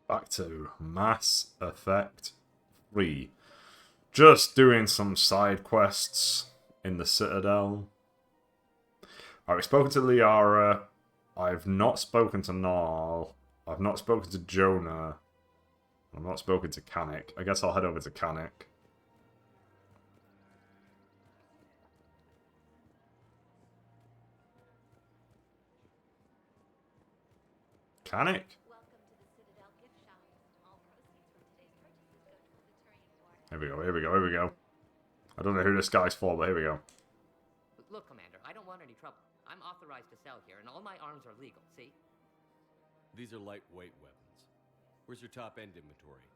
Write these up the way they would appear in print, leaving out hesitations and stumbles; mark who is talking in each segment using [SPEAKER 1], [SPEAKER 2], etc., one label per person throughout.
[SPEAKER 1] Back to Mass Effect 3. Just doing some side quests in the Citadel. I've spoken to Liara. I've not spoken to Narl. I've not spoken to Jonah. I've not spoken to Kanik. I guess I'll head over to Kanik. Kanik? Here we go, here we go, here we go. I don't know who this guy's for, but here we go.
[SPEAKER 2] Look, Commander, I don't want any trouble. I'm authorized to sell here, and all my arms are legal, see?
[SPEAKER 3] These are lightweight weapons. Where's your top-end inventory?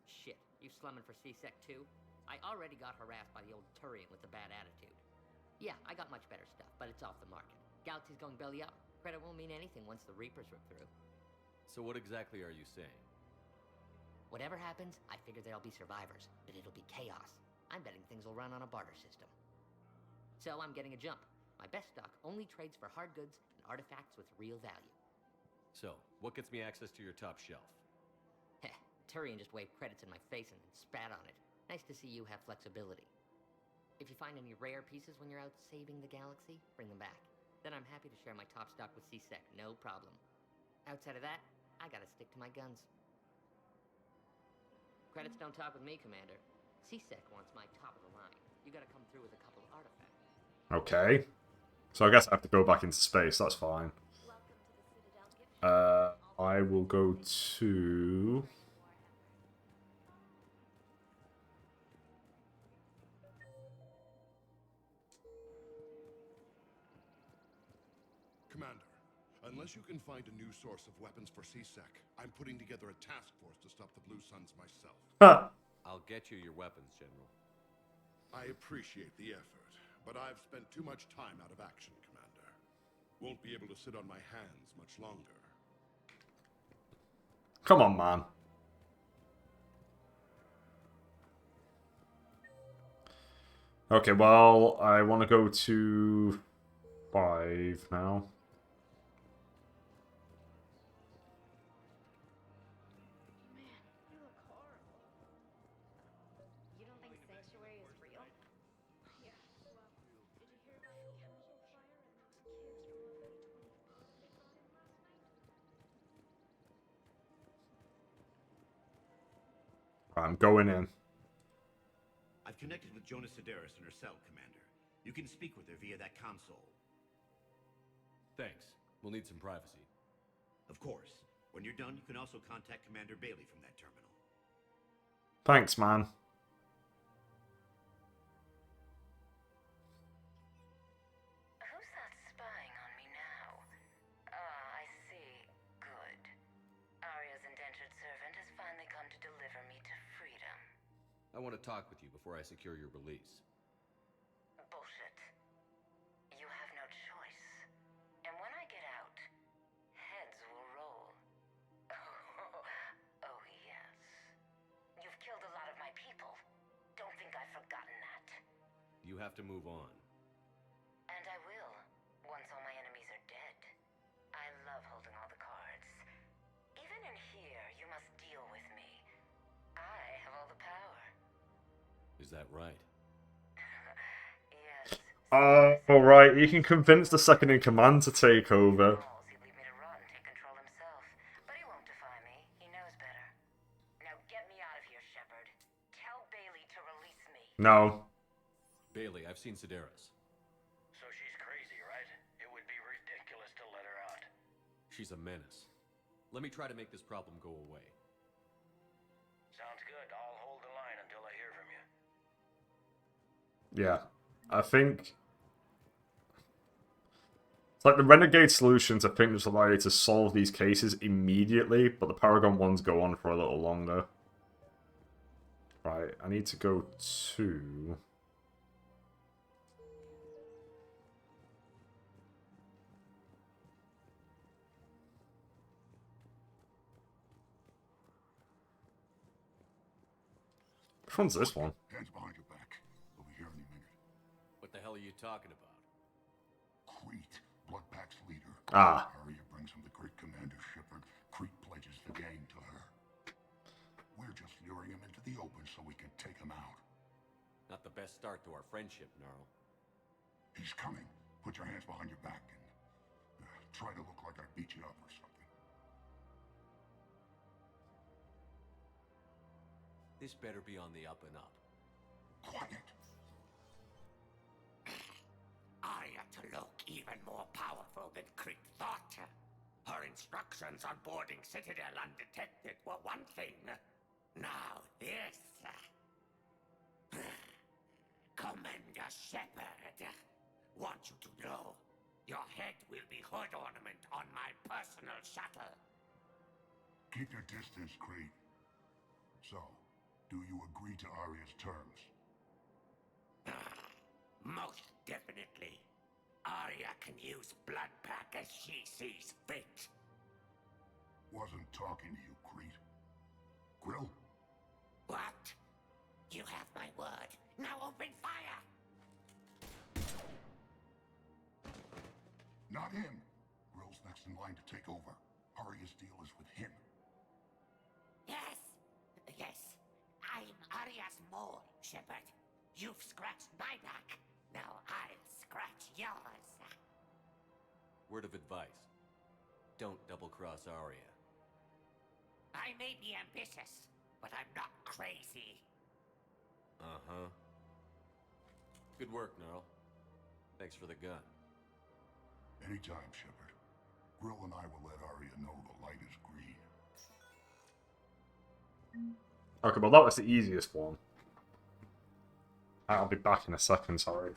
[SPEAKER 2] Shit, you slumming for C-Sec too? I already got harassed by the old Turian with the bad attitude. Yeah, I got much better stuff, but it's off the market. Galaxy's going belly up. Credit won't mean anything once the Reapers rip through.
[SPEAKER 3] So what exactly are you saying?
[SPEAKER 2] Whatever happens, I figure there'll be survivors, but it'll be chaos. I'm betting things will run on a barter system. So I'm getting a jump. My best stock only trades for hard goods and artifacts with real value.
[SPEAKER 3] So, what gets me access to your top shelf?
[SPEAKER 2] Heh, Turian just waved credits in my face and spat on it. Nice to see you have flexibility. If you find any rare pieces when you're out saving the galaxy, bring them back. Then I'm happy to share my top stock with C-Sec, no problem. Outside of that, I gotta stick to my guns. Credits don't talk with me, Commander. C-Sec wants my top of the line. You gotta come through with a couple of artifacts.
[SPEAKER 1] Okay. So I guess I have to go back into space, that's fine. I will go to...
[SPEAKER 4] Commander, unless you can find a new source of weapons for C-Sec, I'm putting together a task force to stop the Blue Suns myself.
[SPEAKER 1] Ha!
[SPEAKER 3] I'll get you your weapons, General.
[SPEAKER 4] I appreciate the effort, but I've spent too much time out of action, Commander. Won't be able to sit on my hands much longer.
[SPEAKER 1] Come on, man. Okay, well, I want to go to 5 now. I'm going in.
[SPEAKER 5] I've connected with Jonas Sedaris in her cell, Commander. You can speak with her via that console.
[SPEAKER 3] Thanks. We'll need some privacy.
[SPEAKER 5] Of course. When you're done, you can also contact Commander Bailey from that terminal.
[SPEAKER 1] Thanks, man.
[SPEAKER 6] Who's that spying on me now? Ah, I see. Good. Arya's indentured servant has finally come to deliver me to freedom.
[SPEAKER 3] I want to talk with you before I secure your release.
[SPEAKER 6] Bullshit. You have no choice. And when I get out, heads will roll. Oh, yes. You've killed a lot of my people. Don't think I've forgotten that.
[SPEAKER 3] You have to move on.
[SPEAKER 6] And I will, once all my enemies are dead. I love holding all the cards. Even in here, you must deal with me. I have all the power.
[SPEAKER 3] Is that right?
[SPEAKER 6] Yes.
[SPEAKER 1] Alright, you can convince the second in command to take over.
[SPEAKER 6] He'd leave me to rot and take control himself. But he won't defy me. He knows better. Now get me out of here, Shepard. Tell Bailey to release me.
[SPEAKER 1] No.
[SPEAKER 3] Bailey, I've seen Sedaris.
[SPEAKER 7] So she's crazy, right? It would be ridiculous to let her out.
[SPEAKER 3] She's a menace. Let me try to make this problem go away.
[SPEAKER 7] Sounds good. I'll hold the line until I hear from you.
[SPEAKER 1] Yeah. I think... It's like the Renegade solutions, I think, just allow you to solve these cases immediately, but the Paragon ones go on for a little longer. Right, I need to go to... Which one's this one?
[SPEAKER 4] Hands behind your back. We'll be here any minute.
[SPEAKER 3] What the hell are you talking about?
[SPEAKER 4] Crete, Bloodpack's leader.
[SPEAKER 1] Ah.
[SPEAKER 4] Arya brings him the Crete commander, Shepard. Crete pledges the gang to her.
[SPEAKER 3] best start to our friendship, Gnarl.
[SPEAKER 8] He's coming. Put your hands behind your back and try to look like I beat you up or something.
[SPEAKER 3] This better be on the up and up.
[SPEAKER 8] Quiet.
[SPEAKER 9] Arya to look even more powerful than Creek thought. Her instructions on boarding Citadel undetected were one thing. Now this. Commander Shepard, want you to know, your head will be hood ornament on my personal shuttle.
[SPEAKER 8] Keep your distance, Creed. So, do you agree to Arya's terms?
[SPEAKER 9] Most definitely. Arya can use Bloodpack as she sees fit.
[SPEAKER 8] Wasn't talking to you, Creed. Grill?
[SPEAKER 9] What? You have my word. Now open fire!
[SPEAKER 8] Not him. Grill's next in line to take over. Arya's deal is with him.
[SPEAKER 9] Yes. I'm Arya's mole, Shepard. You've scratched my back. Now I'll scratch yours.
[SPEAKER 3] Word of advice. Don't double-cross Arya.
[SPEAKER 9] I may be ambitious, but I'm not crazy.
[SPEAKER 3] Uh-huh. Good work, Gnarl. Thanks for the gun.
[SPEAKER 8] Anytime, Shepard. Grill and I will let Arya know the light is green.
[SPEAKER 1] Okay, well that was the easiest one. I'll be back in a second, sorry.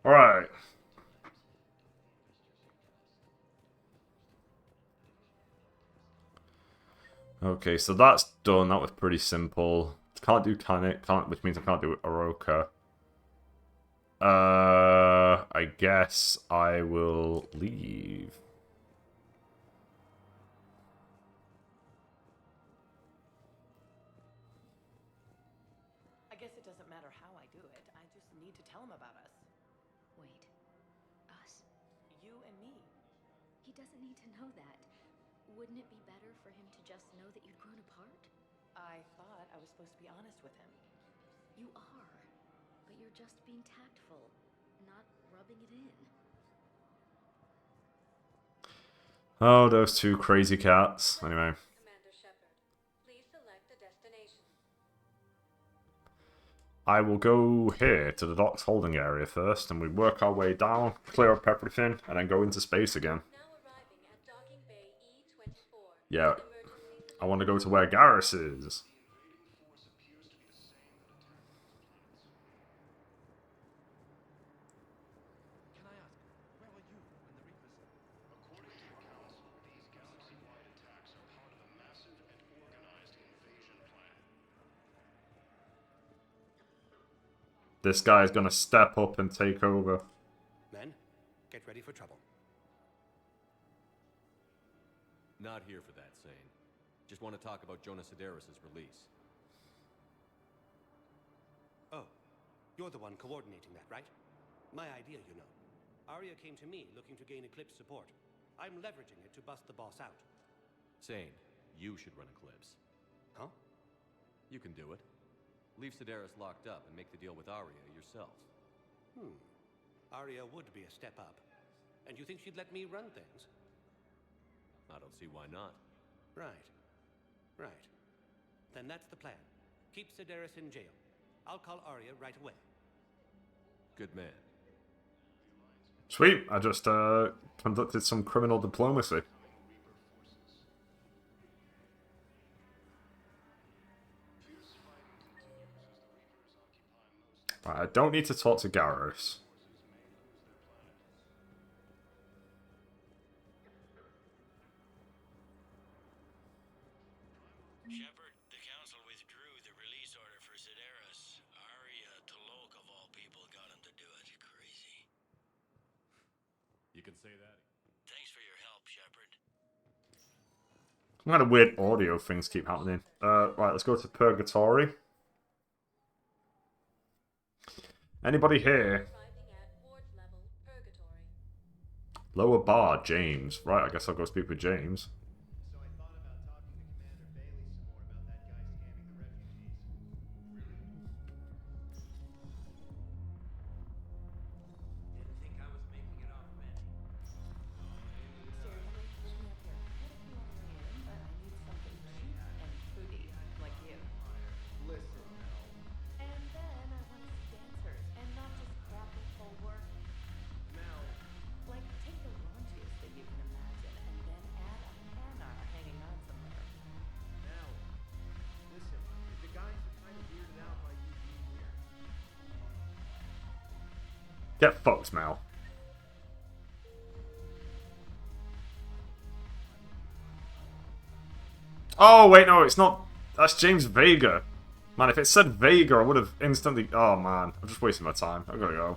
[SPEAKER 1] Alright. Okay, so that's done. That was pretty simple. Can't do Canik, which means I can't do Oroka. I guess I will leave.
[SPEAKER 10] I guess it doesn't matter how I do it. I just need to tell him about us.
[SPEAKER 11] Wait. Us?
[SPEAKER 10] You and me.
[SPEAKER 11] He doesn't need to know that. Wouldn't it be better for him to just know that you'd grown apart?
[SPEAKER 10] I thought I was supposed to be honest with him.
[SPEAKER 11] You are. but you're just being tactful, not rubbing it in.
[SPEAKER 1] Oh, those two crazy cats. Anyway.
[SPEAKER 12] Commander Shepard, please select a destination.
[SPEAKER 1] I will go here to the docks holding area first, and we work our way down, clear up everything, and then go into space again.
[SPEAKER 12] Now arriving at docking bay E24.
[SPEAKER 1] Yeah. I want to go to where Garrus is.
[SPEAKER 13] Can I ask, where were you when the Reapers...
[SPEAKER 8] According to the Council, these galaxy-wide attacks are part of a massive and organized invasion plan.
[SPEAKER 1] This guy is going to step up and take over.
[SPEAKER 13] Men, get ready for trouble.
[SPEAKER 3] Not here for that, Sane. Just want to talk about Jonas Sedaris' release.
[SPEAKER 13] Oh, you're the one coordinating that, right? My idea, you know. Arya came to me looking to gain Eclipse support. I'm leveraging it to bust the boss out.
[SPEAKER 3] Sane, you should run Eclipse.
[SPEAKER 13] Huh?
[SPEAKER 3] You can do it. Leave Sedaris locked up and make the deal with Arya yourself.
[SPEAKER 13] Arya would be a step up. And you think she'd let me run things?
[SPEAKER 3] I don't see why not.
[SPEAKER 13] Right. Right. Then that's the plan. Keep Sedaris in jail. I'll call Arya right away.
[SPEAKER 3] Good man.
[SPEAKER 1] Sweet, I just conducted some criminal diplomacy. Right, I don't need to talk to Garrus.
[SPEAKER 7] Shepard, the Council withdrew the release order for Sedaris. Arya T'Loak, of all people, got him to do it. Crazy.
[SPEAKER 3] You can say that.
[SPEAKER 7] Thanks for your help, Shepard.
[SPEAKER 1] Some kind of weird audio things keep happening. Right, let's go to Purgatory. Anybody here?
[SPEAKER 12] Arriving at ward level, Purgatory.
[SPEAKER 1] Lower bar, James. Right, I guess I'll go speak with James.
[SPEAKER 14] So I thought about talking to Commander Bailey some more about that guy scamming the refugees.
[SPEAKER 15] Didn't think I was making it off many.
[SPEAKER 10] Seriously, let me up here. I had a few on the way in, but I need something cheap and foodie, like you.
[SPEAKER 14] Listen, Mel.
[SPEAKER 10] And then I want to see dancers, and not just crappy full work.
[SPEAKER 14] Mel.
[SPEAKER 10] Like, take the raunchiest that you can imagine, and then add a Hannah hanging on somewhere.
[SPEAKER 14] Mel. Listen, the guys are kind of weirded out by you being here.
[SPEAKER 1] Get fucked, Mel. Oh, wait, no, it's not. That's James Vega. Man, if it said Vega, I would have instantly... Oh, man. I'm just wasting my time. I've got to go.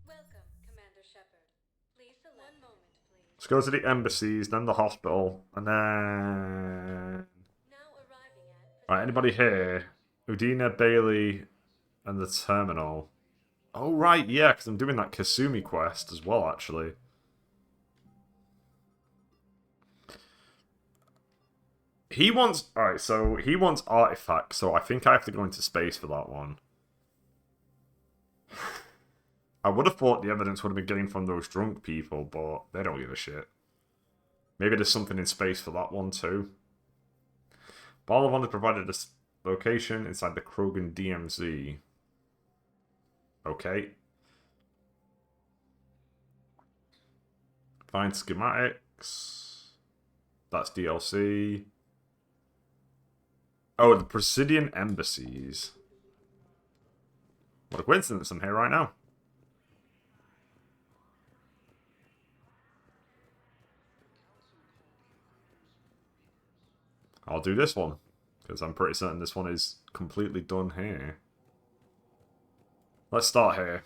[SPEAKER 12] Welcome, Commander Shepard. Please select. One moment, please.
[SPEAKER 1] Let's go to the embassies, then the hospital, and then...
[SPEAKER 12] Now arriving at...
[SPEAKER 1] Right, anybody here? Udina, Bailey, and the terminal. Oh, right, yeah, because I'm doing that Kasumi quest as well, actually. He wants... Alright, so he wants artifacts, so I think I have to go into space for that one. I would have thought the evidence would have been gained from those drunk people, but they don't give a shit. Maybe there's something in space for that one, too. Bolivan has provided a location inside the Krogan DMZ. Okay. Find schematics. That's DLC. Oh, the Presidian Embassies. What a coincidence, I'm here right now. I'll do this one, because I'm pretty certain this one is completely done here. Let's start here.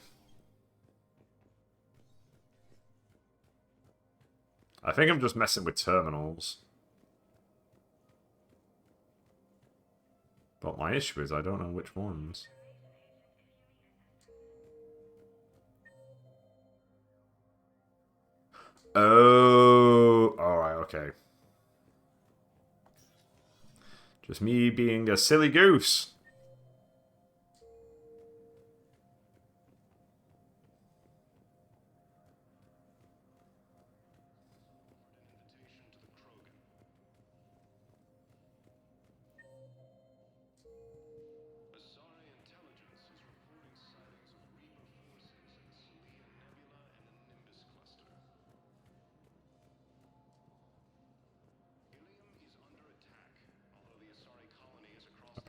[SPEAKER 1] I think I'm just messing with terminals. But my issue is I don't know which ones. Oh, alright, okay. Just me being a silly goose.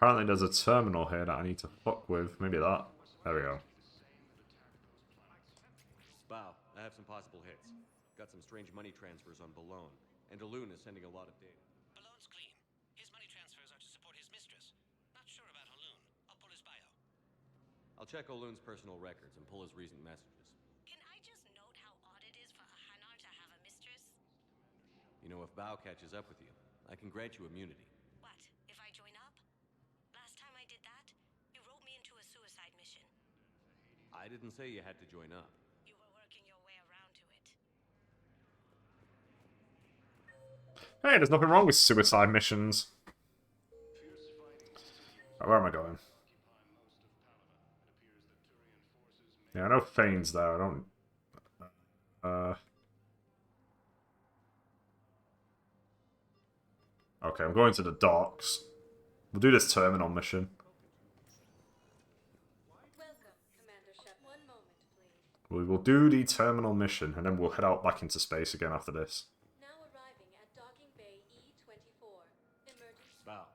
[SPEAKER 1] Apparently there's a terminal here that I need to fuck with. Maybe that. There we go.
[SPEAKER 3] Bow, I have some possible hits. Got some strange money transfers on Balone, and Alun is sending a lot of data.
[SPEAKER 9] Balone's clean. His money transfers are to support his mistress. Not sure about Alun. I'll pull his bio.
[SPEAKER 3] I'll check Olun's personal records and pull his recent messages.
[SPEAKER 12] Can I just note how odd it is for a Hanar to have a mistress?
[SPEAKER 3] You know, if Bow catches up with you, I can grant you immunity.
[SPEAKER 12] What, if I join up? Last time I did that, you wrote me into a suicide mission.
[SPEAKER 3] I didn't say you had to join up.
[SPEAKER 12] You were working your way around to it.
[SPEAKER 1] Hey, there's nothing wrong with suicide missions. Right, where am I going? Yeah, I know Fane's there. I don't... Okay, I'm going to the docks. We'll do this terminal mission.
[SPEAKER 12] Welcome, Commander Shepard. One moment, please.
[SPEAKER 1] We will do the terminal mission, and then we'll head out back into space again after this.
[SPEAKER 12] Now arriving at Docking Bay E-24. Emergency.
[SPEAKER 3] Bow,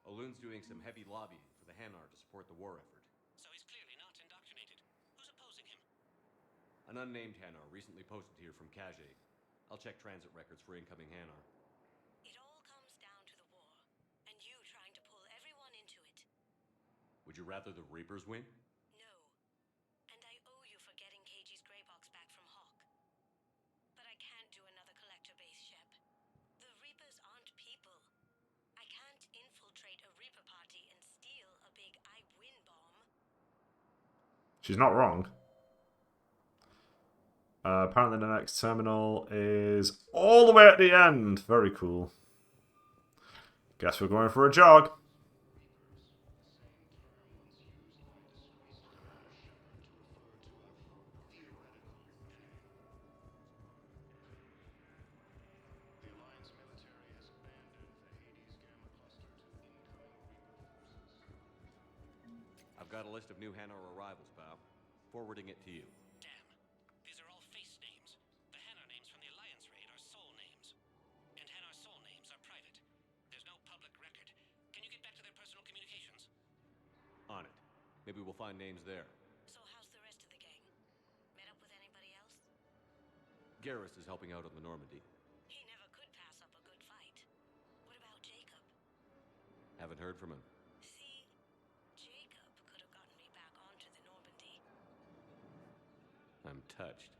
[SPEAKER 3] Olun's doing some heavy lobbying for the Hanar to support the war effort.
[SPEAKER 9] So he's clearly not indoctrinated. Who's opposing him?
[SPEAKER 3] An unnamed Hanar recently posted here from Kajay. I'll check transit records for incoming Hanar.
[SPEAKER 12] It all comes down to the war, and you trying to pull everyone into it.
[SPEAKER 3] Would you rather the Reapers win?
[SPEAKER 12] No. And I owe you for getting KG's gray box back from Hawk. But I can't do another collector base, Shep. The Reapers aren't people. I can't infiltrate a Reaper party and steal a big I win bomb.
[SPEAKER 1] She's not wrong. Apparently the next terminal is all the way at the end. Very cool. Guess we're going for a jog.
[SPEAKER 3] I've got a list of new Hanar arrivals, Bow. Forwarding it to you.
[SPEAKER 9] Damn. These are all face names. The Hanar names from the Alliance raid are soul names. And Hanar soul names are private. There's no public record. Can you get back to their personal communications?
[SPEAKER 3] On it. Maybe we'll find names there.
[SPEAKER 12] So how's the rest of the gang? Met up with anybody else?
[SPEAKER 3] Garrus is helping out on the Normandy.
[SPEAKER 12] He never could pass up a good fight. What about Jacob?
[SPEAKER 3] Haven't heard from him.
[SPEAKER 12] See, Jacob could have gotten me back onto the Normandy.
[SPEAKER 3] I'm touched.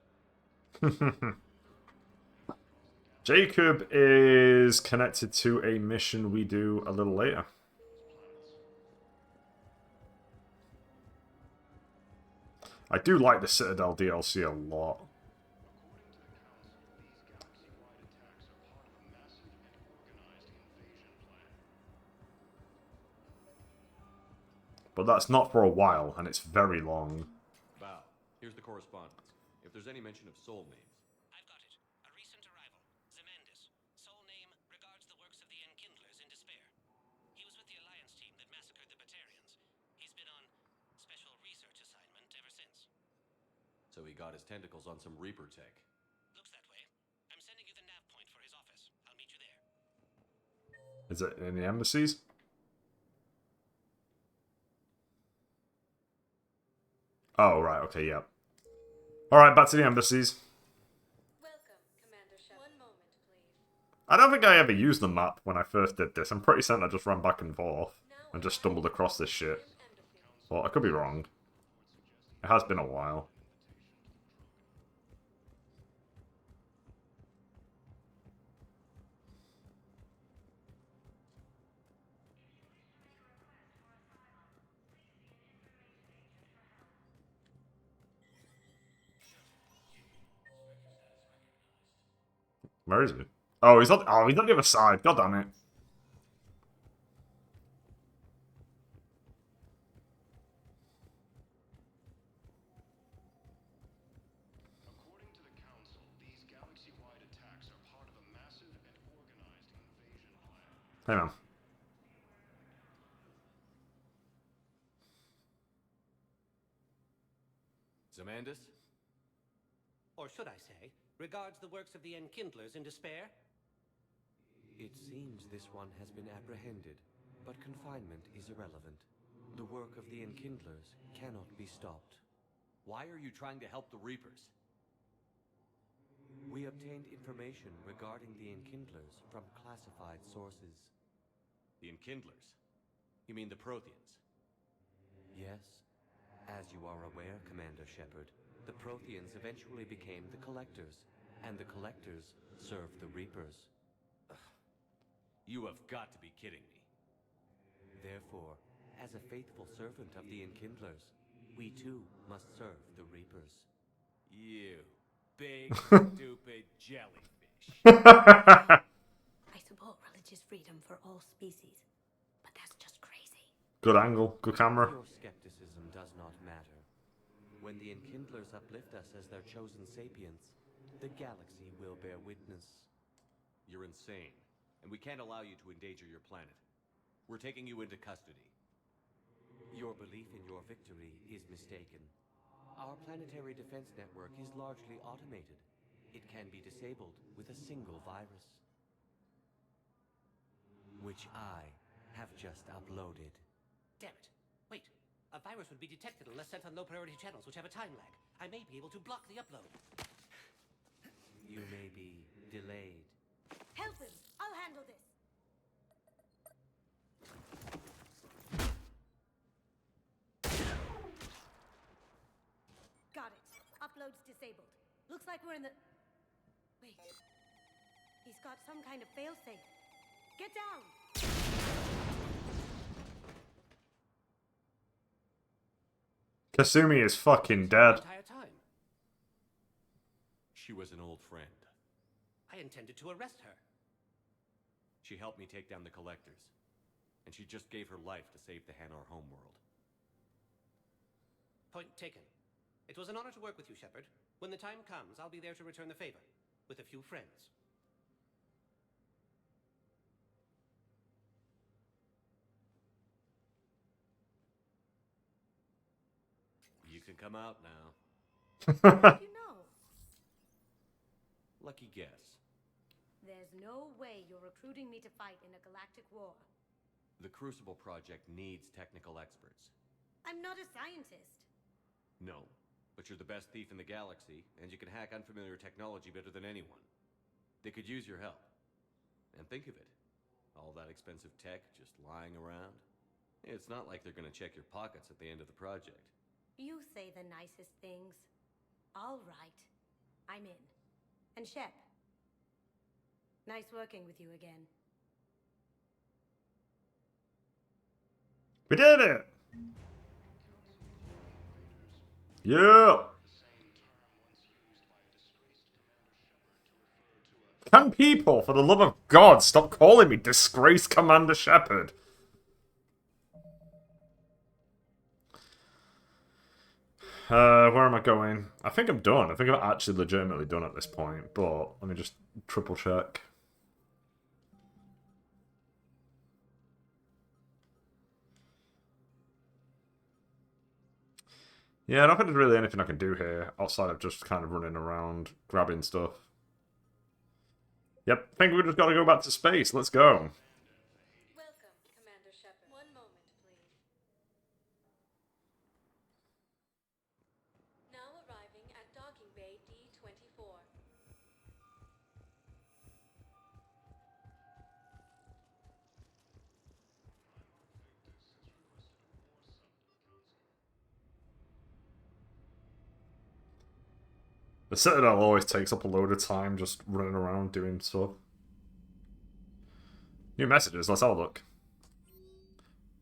[SPEAKER 1] Jacob is connected to a mission we do a little later. I do like the Citadel DLC a lot. But that's not for a while, and it's very long.
[SPEAKER 3] Bow, here's the correspondence. If there's any mention of soul names.
[SPEAKER 9] I've got it. A recent arrival. Zemandis. Soul name regards the works of the Enkindlers in despair. He was with the Alliance team that massacred the Batarians. He's been on special research assignment ever since.
[SPEAKER 3] So he got his tentacles on some Reaper tech.
[SPEAKER 9] Looks that way. I'm sending you the nav point for his office. I'll meet you there.
[SPEAKER 1] Is it in the embassies? Oh, right, okay, yeah. Alright, back to the embassies.
[SPEAKER 12] Welcome, Commander Shepard. One moment, please.
[SPEAKER 1] I don't think I ever used the map when I first did this. I'm pretty certain I just ran back and forth and just stumbled across this shit. But I could be wrong. It has been a while. Where is he? Oh, he's not. Oh, he's on the other side. God damn it.
[SPEAKER 8] According to the Council, these galaxy-wide attacks are part of a massive and organized invasion plan.
[SPEAKER 1] Hey, man.
[SPEAKER 3] Zamandis?
[SPEAKER 13] Or should I say, regards the works of the Enkindlers in despair?
[SPEAKER 3] It seems this one has been apprehended, but confinement is irrelevant. The work of the Enkindlers cannot be stopped. Why are you trying to help the Reapers? We obtained information regarding the Enkindlers from classified sources. The Enkindlers? You mean the Protheans? Yes. As you are aware, Commander Shepard, the Protheans eventually became the Collectors, and the Collectors served the Reapers. You have got to be kidding me. Therefore, as a faithful servant of the Enkindlers, we too must serve the Reapers. You big, stupid jellyfish.
[SPEAKER 12] I support religious freedom for all species, but that's just crazy.
[SPEAKER 1] Good angle. Good camera.
[SPEAKER 3] Your skepticism does not matter. When the Enkindlers uplift us as their chosen sapients, the galaxy will bear witness. You're insane, and we can't allow you to endanger your planet. We're taking you into custody. Your belief in your victory is mistaken. Our planetary defense network is largely automated. It can be disabled with a single virus, which I have just uploaded.
[SPEAKER 13] Damn it. Wait. A virus would be detected unless sent on low-priority channels, which have a time lag. I may be able to block the upload.
[SPEAKER 3] You may be delayed.
[SPEAKER 12] Help him! I'll handle this! Got it. Upload's disabled. Looks like we're in the... Wait. He's got some kind of failsafe. Get down!
[SPEAKER 1] Kasumi is fucking dead.
[SPEAKER 13] Entire time.
[SPEAKER 3] She was an old friend.
[SPEAKER 13] I intended to arrest her.
[SPEAKER 3] She helped me take down the Collectors, and she just gave her life to save the Hanar homeworld.
[SPEAKER 13] Point taken. It was an honor to work with you, Shepard. When the time comes, I'll be there to return the favor, with a few friends.
[SPEAKER 3] You can come out now.
[SPEAKER 12] How do you know?
[SPEAKER 3] Lucky guess.
[SPEAKER 12] There's no way you're recruiting me to fight in a galactic war.
[SPEAKER 3] The Crucible Project needs technical experts.
[SPEAKER 12] I'm not a scientist.
[SPEAKER 3] No, but you're the best thief in the galaxy, and you can hack unfamiliar technology better than anyone. They could use your help. And think of it. All that expensive tech just lying around. It's not like they're gonna check your pockets at the end of the project.
[SPEAKER 12] You say the nicest things. All right. I'm in. And Shep. Nice working with you again.
[SPEAKER 1] We did it! Yeah! Can people, for the love of God, stop calling me Disgraced Commander Shepard? Where am I going? I think I'm done. I think I'm actually legitimately done at this point, but let me just triple check. Yeah, I don't think there's really anything I can do here outside of just kind of running around, grabbing stuff. Yep, I think we just got to go back to space. Let's go.
[SPEAKER 11] Welcome, Commander Shepard. One moment, please. Now arriving at docking bay D-24.
[SPEAKER 1] The Citadel always takes up a load of time just running around doing stuff. New messages, let's have a look.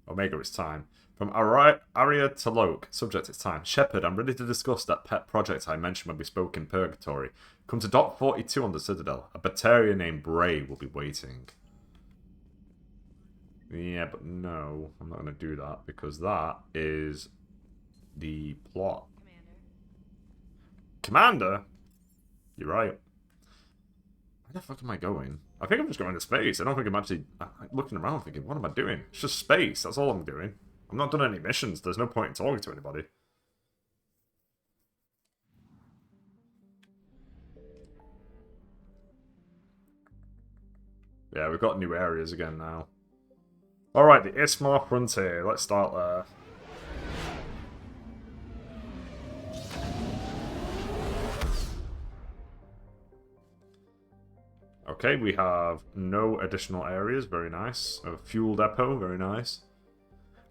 [SPEAKER 1] Omega, it's time. From Aria to Loke, subject it's time. Shepard, I'm ready to discuss that pet project I mentioned when we spoke in Purgatory. Come to Dock 42 on the Citadel. A Batarian named Bray will be waiting. Yeah, but no, I'm not going to do that because that is the plot. Commander? You're right. Where the fuck am I going? I think I'm just going to space. I don't think I'm actually looking around thinking, what am I doing? It's just space. That's all I'm doing. I'm not doing any missions. There's no point in talking to anybody. Yeah, we've got new areas again now. Alright, the Ismar Frontier. Let's start there. Okay, we have no additional areas. Very nice. A fuel depot. Very nice.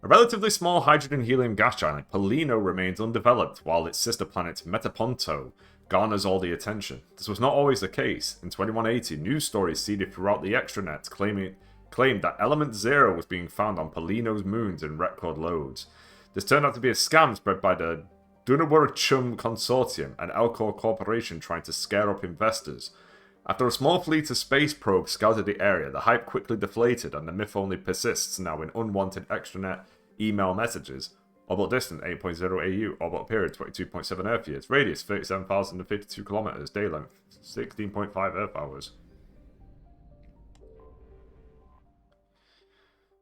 [SPEAKER 1] A relatively small hydrogen-helium gas giant, Polino remains undeveloped, while its sister planet, Metaponto, garners all the attention. This was not always the case. In 2180, news stories seeded throughout the extranet claimed that Element Zero was being found on Polino's moons in record loads. This turned out to be a scam spread by the Dunawara-Chum Consortium, an Elcor corporation trying to scare up investors. After a small fleet of space probes scouted the area, the hype quickly deflated and the myth only persists now in unwanted extranet email messages. Orbit distance 8.0 AU, orbit period 22.7 Earth years, radius 37,052 kilometers, day length 16.5 Earth hours.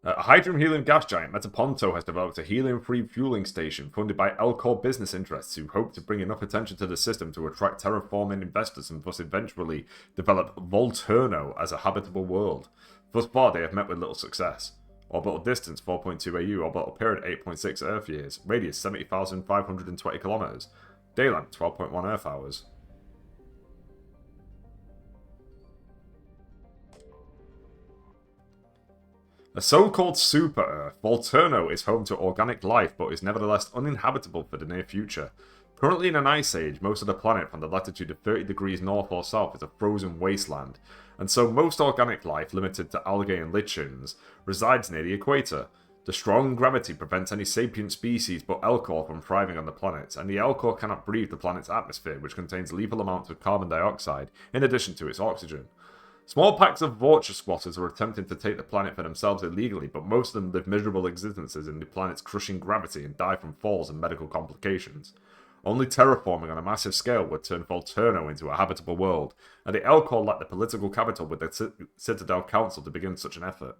[SPEAKER 1] A hydrogen-helium gas giant, Metaponto has developed a helium-free fueling station funded by Elcor business interests who hope to bring enough attention to the system to attract terraforming investors and thus eventually develop Volturno as a habitable world. Thus far, they have met with little success. Orbital distance 4.2 AU, orbital period 8.6 Earth years, radius 70,520 kilometers, day length 12.1 Earth hours. A so-called super-Earth, Volturno is home to organic life but is nevertheless uninhabitable for the near future. Currently in an ice age, most of the planet from the latitude of 30 degrees north or south is a frozen wasteland, and so most organic life, limited to algae and lichens, resides near the equator. The strong gravity prevents any sapient species but Elcor from thriving on the planet, and the Elcor cannot breathe the planet's atmosphere, which contains lethal amounts of carbon dioxide, in addition to its oxygen. Small packs of vulture squatters are attempting to take the planet for themselves illegally, but most of them live miserable existences in the planet's crushing gravity and die from falls and medical complications. Only terraforming on a massive scale would turn Volturno into a habitable world, and the Elcor lacked the political capital with the Citadel Council to begin such an effort.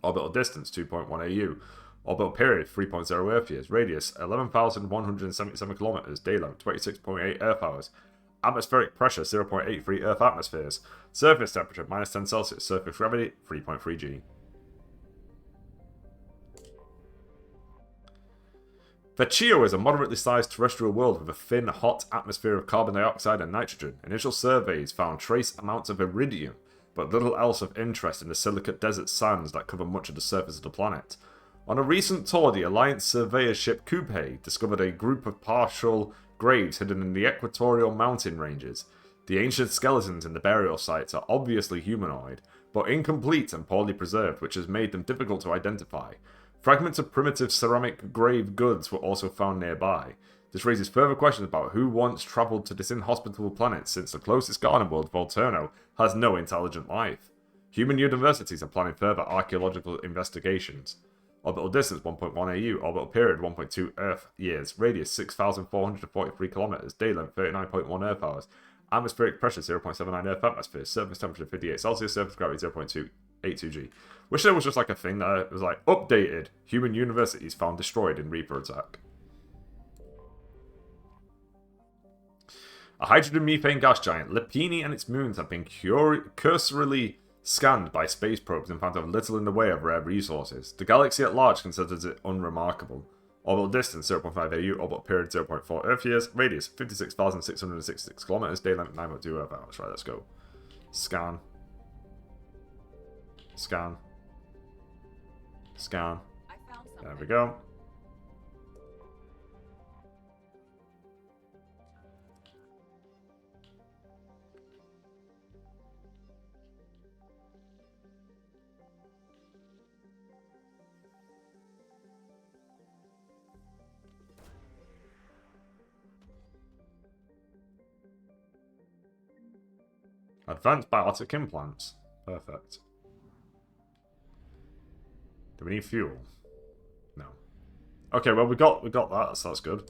[SPEAKER 1] Orbital distance 2.1 AU, orbital period 3.0 Earth years, radius 11,177 kilometers, day length 26.8 Earth hours. Atmospheric pressure 0.83 Earth atmospheres. Surface temperature minus 10 Celsius. Surface gravity 3.3 G. Vecchio is a moderately sized terrestrial world with a thin, hot atmosphere of carbon dioxide and nitrogen. Initial surveys found trace amounts of iridium, but little else of interest in the silicate desert sands that cover much of the surface of the planet. On a recent tour, the Alliance surveyor ship Coupe discovered a group of partial graves hidden in the equatorial mountain ranges. The ancient skeletons in the burial sites are obviously humanoid, but incomplete and poorly preserved, which has made them difficult to identify. Fragments of primitive ceramic grave goods were also found nearby. This raises further questions about who once travelled to this inhospitable planet, since the closest garden world, Volturno, has no intelligent life. Human universities are planning further archaeological investigations. Orbital distance 1.1 AU, orbital period 1.2 Earth years, radius 6,443 kilometers, day length 39.1 Earth hours, atmospheric pressure 0.79 Earth atmosphere, surface temperature 58 Celsius, surface gravity 0.282 G. Wish there was just like a thing that was like, updated, human universities found destroyed in Reaper attack. A hydrogen methane gas giant, Lipini and its moons have been cursorily scanned by space probes and found to have little in the way of rare resources. The galaxy at large considers it unremarkable. Orbital distance 0.5 AU, orbital period 0.4 Earth years, radius 56,666 kilometers, day length 9.2 Earth hours. Right, let's go. Scan. Scan. Scan. There we go. Advanced biotic implants. Perfect. Do we need fuel? No. Okay, well we got that, so that's good.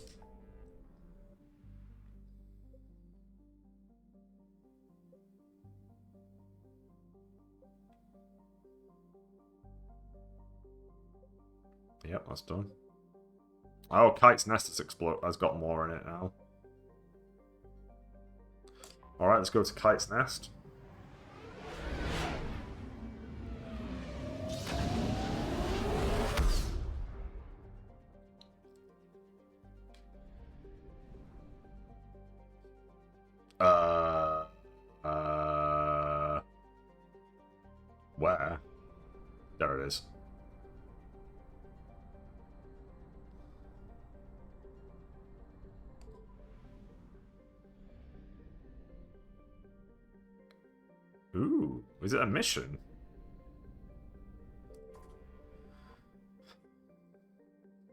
[SPEAKER 1] Yep, that's done. Oh, Kite's Nest has got more in it now. Alright, let's go to Kite's Nest. Where? There it is. Ooh, is it a mission?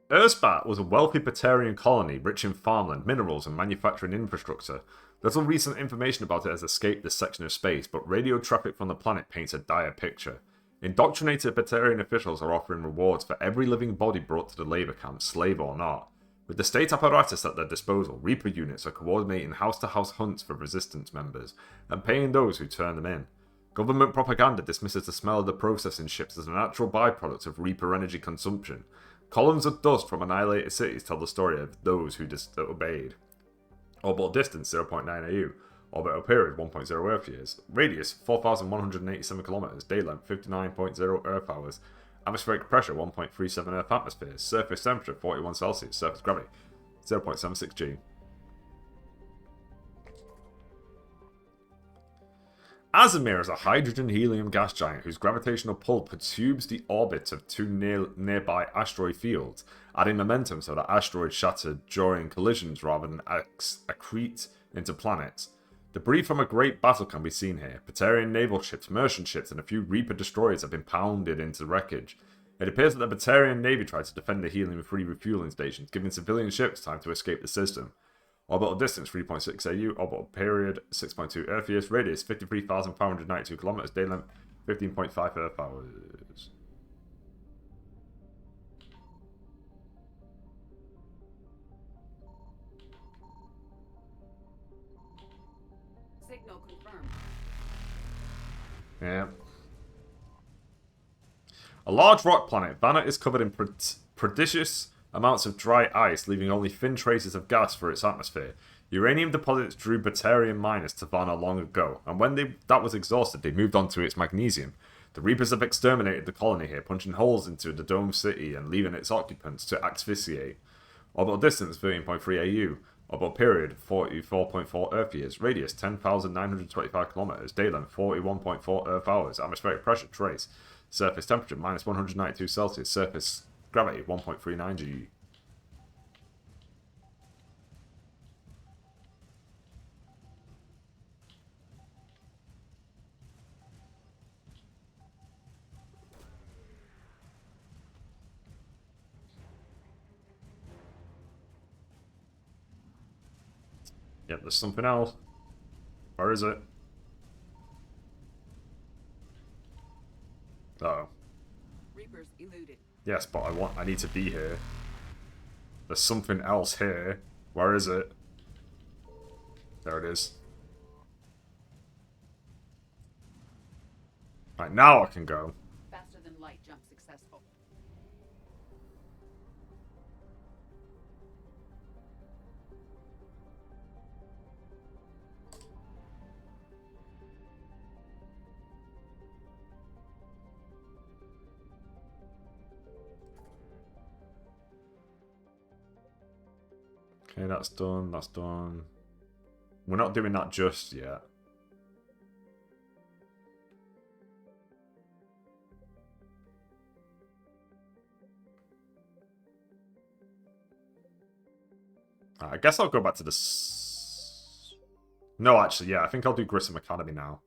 [SPEAKER 1] Erzbat was a wealthy Batarian colony rich in farmland, minerals, and manufacturing infrastructure. Little recent information about it has escaped this section of space, but radio traffic from the planet paints a dire picture. Indoctrinated Batarian officials are offering rewards for every living body brought to the labor camp, slave or not. With the state apparatus at their disposal, Reaper units are coordinating house-to-house hunts for resistance members, and paying those who turn them in. Government propaganda dismisses the smell of the processing ships as a natural byproduct of Reaper energy consumption. Columns of dust from annihilated cities tell the story of those who obeyed. Orbital distance 0.9 AU. Orbital period 1.0 Earth years. Radius 4,187 km. Day length 59.0 Earth hours. Atmospheric pressure 1.37 Earth atmospheres. Surface temperature 41 Celsius. Surface gravity 0.76 G. Azimir is a hydrogen-helium gas giant whose gravitational pull perturbs the orbit of two nearby asteroid fields, adding momentum so that asteroids shatter during collisions rather than accrete into planets. Debris from a great battle can be seen here. Batarian naval ships, merchant ships, and a few Reaper destroyers have been pounded into wreckage. It appears that the Batarian Navy tried to defend the helium-free refueling stations, giving civilian ships time to escape the system. Orbital distance 3.6 AU, orbital period 6.2 Earth years, radius 53,592 km, day length 15.5 Earth hours.
[SPEAKER 16] Signal confirmed.
[SPEAKER 1] Yeah. A large rock planet, Vanna is covered in prodigious amounts of dry ice, leaving only thin traces of gas for its atmosphere. Uranium deposits drew Batarian miners to Vanna long ago, and when that was exhausted, they moved on to its magnesium. The Reapers have exterminated the colony here, punching holes into the domed city and leaving its occupants to asphyxiate. Orbital distance 13.3 AU. Orbital period 44.4 Earth years. Radius 10,925 km. Day length 41.4 Earth hours. Atmospheric pressure trace. Surface temperature minus 192 Celsius. Surface gravity 1.39 G. Yep, there's something else. Where is it? Uh-oh.
[SPEAKER 16] Reapers eluded.
[SPEAKER 1] Yes, but I need to be here. There's something else here. Where is it? There it is. Right, now I can go.
[SPEAKER 16] Faster than light jump successful.
[SPEAKER 1] Okay, that's done, that's done. We're not doing that just yet. I guess I'll go back to the... No, actually, yeah, I think I'll do Grissom Academy now.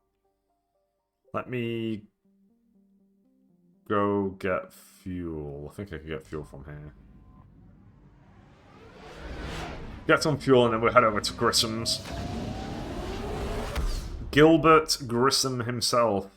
[SPEAKER 1] Let me go get fuel. I think I can get fuel from here. Get some fuel and then we'll head over to Grissom's. Gilbert Grissom himself.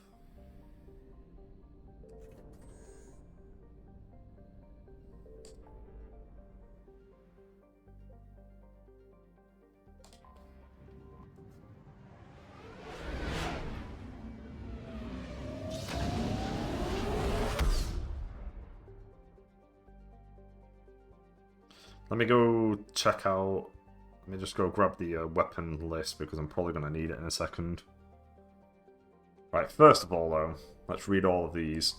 [SPEAKER 1] Let me go check out... Let me just go grab the weapon list because I'm probably going to need it in a second. Right, first of all though, let's read all of these.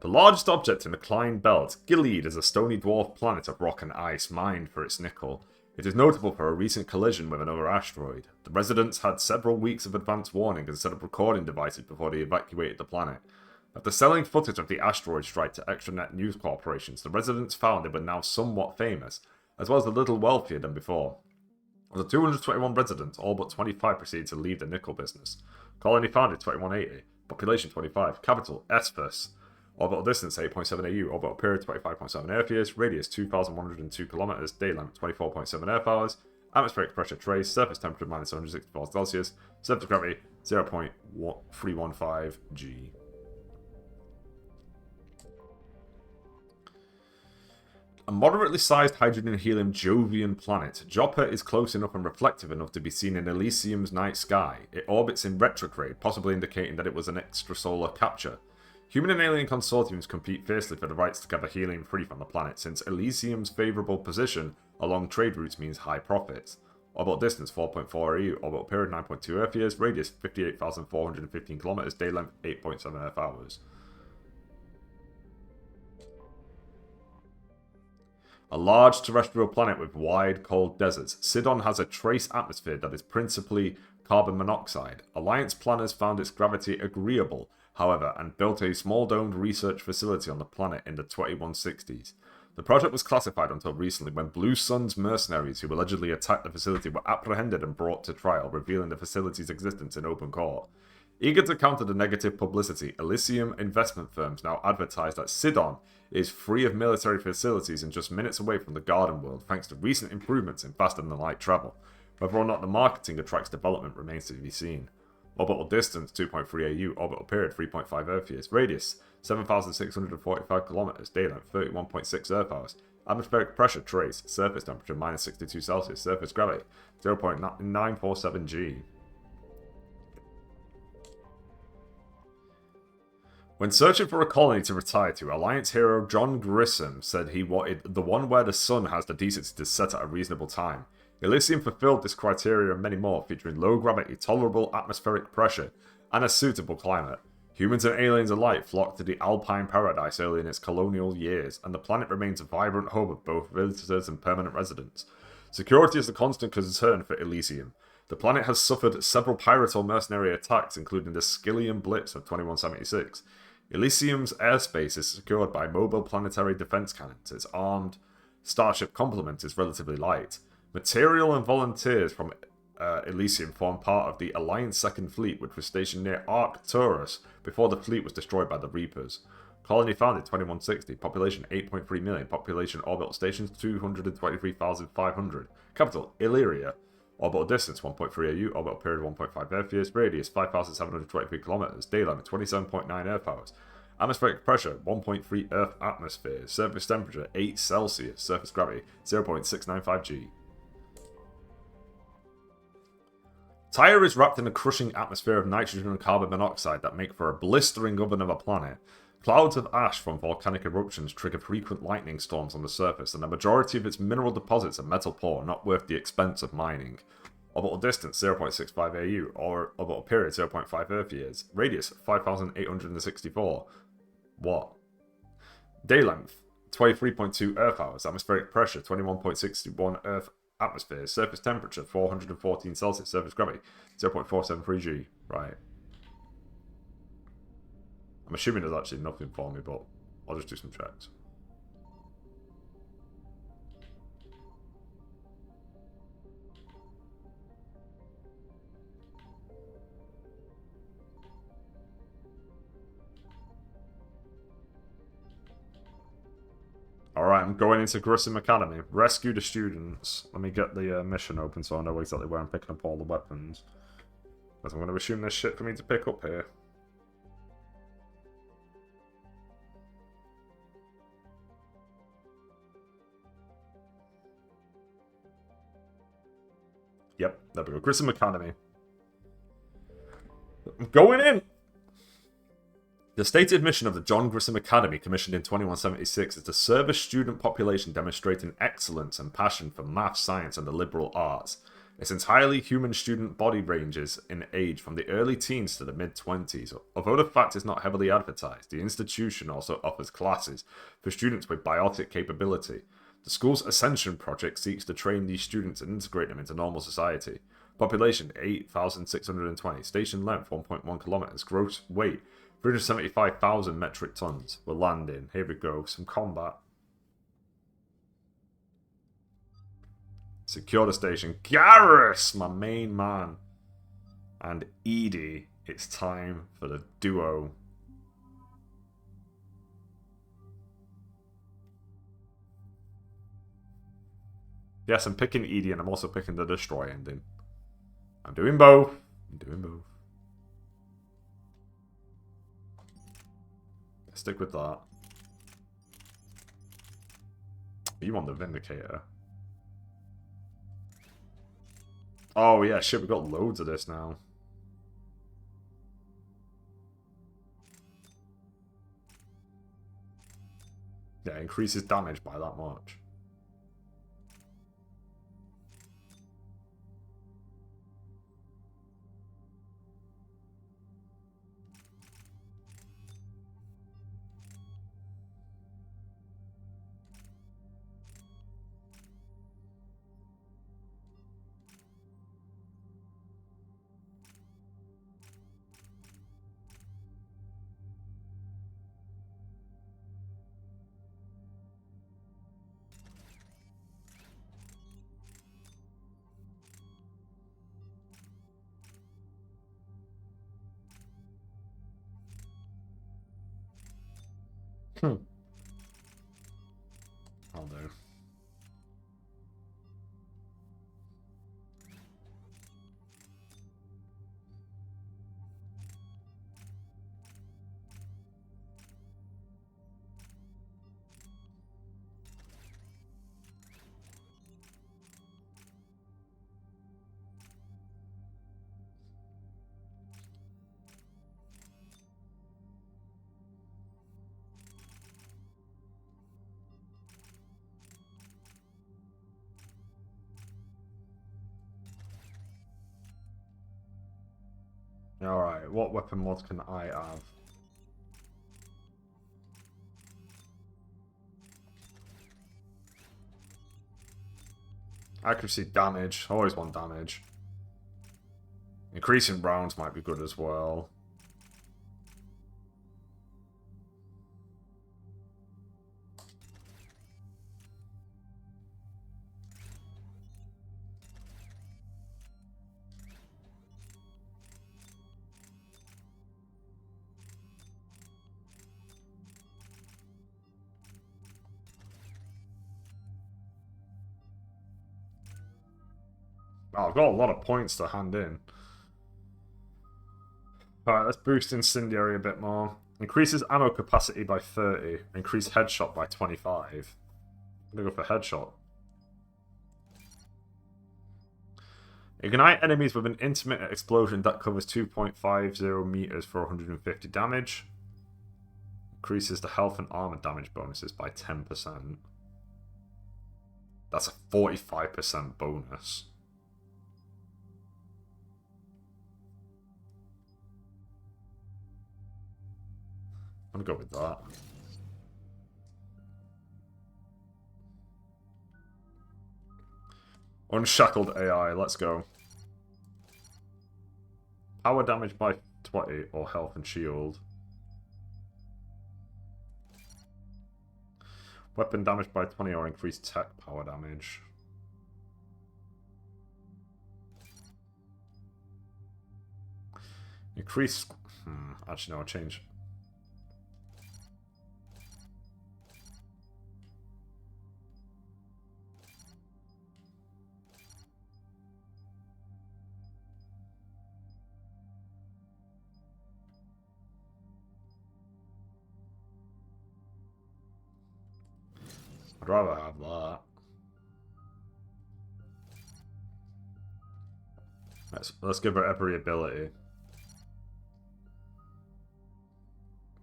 [SPEAKER 1] The largest object in the Klein Belt, Gilead is a stony dwarf planet of rock and ice mined for its nickel. It is notable for a recent collision with another asteroid. The residents had several weeks of advance warning and set up recording devices before they evacuated the planet. After selling footage of the asteroid strike to extranet news corporations, the residents found they were now somewhat famous, as well as a little wealthier than before. Of the 221 residents, all but 25 proceeded to leave the nickel business. Colony founded 2180, population 25, capital Esphus, orbital distance 8.7 AU, orbital period 25.7 Earth years, radius 2,102 km, day length 24.7 Earth hours, atmospheric pressure trace, surface temperature minus 164 Celsius, surface gravity 0.315 G. A moderately sized hydrogen-helium Jovian planet, Joppa is close enough and reflective enough to be seen in Elysium's night sky. It orbits in retrograde, possibly indicating that it was an extrasolar capture. Human and alien consortiums compete fiercely for the rights to gather helium free from the planet, since Elysium's favourable position along trade routes means high profits. Orbital distance 4.4 AU, orbital period 9.2 Earth years, radius 58,415 km, day length 8.7 Earth hours. A large terrestrial planet with wide, cold deserts, Sidon has a trace atmosphere that is principally carbon monoxide. Alliance planners found its gravity agreeable, however, and built a small domed research facility on the planet in the 2160s. The project was classified until recently when Blue Sun's mercenaries who allegedly attacked the facility were apprehended and brought to trial, revealing the facility's existence in open court. Eager to counter the negative publicity, Elysium investment firms now advertise that Sidon is free of military facilities and just minutes away from the garden world thanks to recent improvements in faster-than-light travel. Whether or not the marketing attracts development remains to be seen. Orbital distance 2.3 AU, orbital period 3.5 Earth years, radius 7,645 km, day length 31.6 Earth hours, atmospheric pressure trace, surface temperature minus 62 Celsius, surface gravity 0.947 G. When searching for a colony to retire to, Alliance hero John Grissom said he wanted the one where the sun has the decency to set at a reasonable time. Elysium fulfilled this criteria and many more, featuring low gravity, tolerable atmospheric pressure, and a suitable climate. Humans and aliens alike flocked to the Alpine paradise early in its colonial years, and the planet remains a vibrant hub of both visitors and permanent residents. Security is a constant concern for Elysium. The planet has suffered several pirate or mercenary attacks, including the Skillian Blitz of 2176. Elysium's airspace is secured by mobile planetary defense cannons. Its armed starship complement is relatively light. Material and volunteers from Elysium form part of the Alliance Second Fleet, which was stationed near Arcturus before the fleet was destroyed by the Reapers. Colony founded 2160, population 8.3 million, population orbital stations 223,500, capital Illyria, orbital distance 1.3 AU, orbital period 1.5 Earth years, radius 5,723 km, day length 27.9 Earth hours, atmospheric pressure 1.3 Earth atmosphere, surface temperature 8 Celsius, surface gravity 0.695 G. Tyre is wrapped in a crushing atmosphere of nitrogen and carbon monoxide that make for a blistering oven of a planet. Clouds of ash from volcanic eruptions trigger frequent lightning storms on the surface, and the majority of its mineral deposits are metal poor, not worth the expense of mining. Orbital distance 0.65 AU, or orbital period 0.5 Earth years. Radius 5,864. What? Day length 23.2 Earth hours. Atmospheric pressure 21.61 Earth atmosphere. Surface temperature 414 Celsius. Surface gravity 0.473 G. Right. I'm assuming there's actually nothing for me, but I'll just do some checks. Alright. Alright, I'm going into Grissom Academy. Rescue the students. Let me get the mission open so I know exactly where I'm picking up all the weapons. Because I'm going to assume there's shit for me to pick up here. Yep, there we go. Grissom Academy. I'm going in! The stated mission of the John Grissom Academy, commissioned in 2176, is to serve a student population demonstrating excellence and passion for math, science, and the liberal arts. Its entirely human student body ranges in age from the early teens to the mid-20s. Although the fact is not heavily advertised, the institution also offers classes for students with biotic capability. The school's Ascension project seeks to train these students and integrate them into normal society. Population 8,620. Station length 1.1 kilometers. Gross weight 375,000 metric tons. We're landing. Here we go. Some combat. Secure the station. Garrus, my main man. And Edie. It's time for the duo. Yes, I'm picking Edie and I'm also picking the Destroy ending. I'm doing both. Stick with that. You want the Vindicator. Oh yeah, shit, we've got loads of this now. Yeah, increases damage by that much. I'll do. Alright, what weapon mods can I have? Accuracy, damage. Always want damage. Increasing rounds might be good as well. Oh, I've got a lot of points to hand in. Alright, let's boost Incendiary a bit more. Increases ammo capacity by 30. Increase headshot by 25. I'm gonna go for headshot. Ignite enemies with an intermittent explosion that covers 2.50 meters for 150 damage. Increases the health and armor damage bonuses by 10%. That's a 45% bonus. I'm gonna go with that. Unshackled AI, let's go. Power damage by 20 or health and shield. Weapon damage by 20 or increased tech power damage. Increase... actually, no, I'll change. rather have that. Let's give her every ability.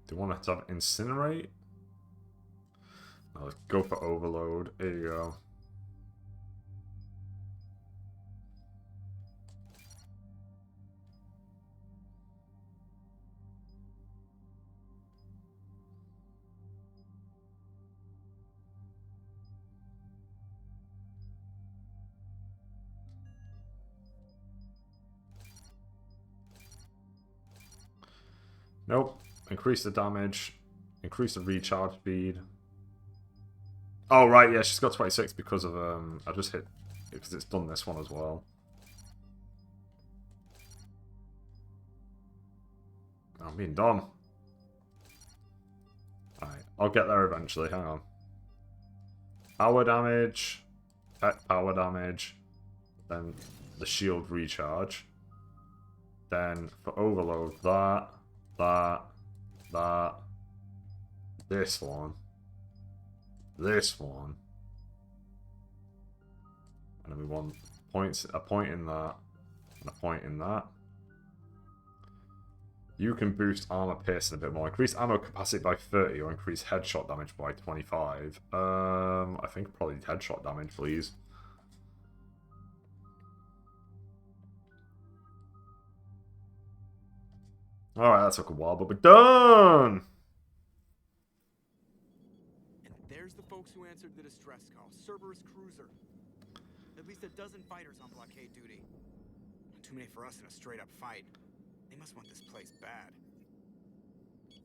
[SPEAKER 1] Do you want to have Incinerate? No, let's go for Overload. There you go. Nope. Increase the damage. Increase the recharge speed. Oh, right, yeah, she's got 26 because of, I just hit, because it's done this one as well. I'm being dumb. Alright, I'll get there eventually, hang on. Power damage, pet power damage, then the shield recharge. Then, for overload, that, this one, and then we want a point in that, and a point in that. You can boost armor piercing a bit more. Increase ammo capacity by 30 or increase headshot damage by 25. I think probably headshot damage, please. Alright, that took a while, but we're done!
[SPEAKER 17] And there's the folks who answered the distress call. Cerberus cruiser. At least a dozen fighters on blockade duty. Not too many for us in a straight-up fight. They must want this place bad.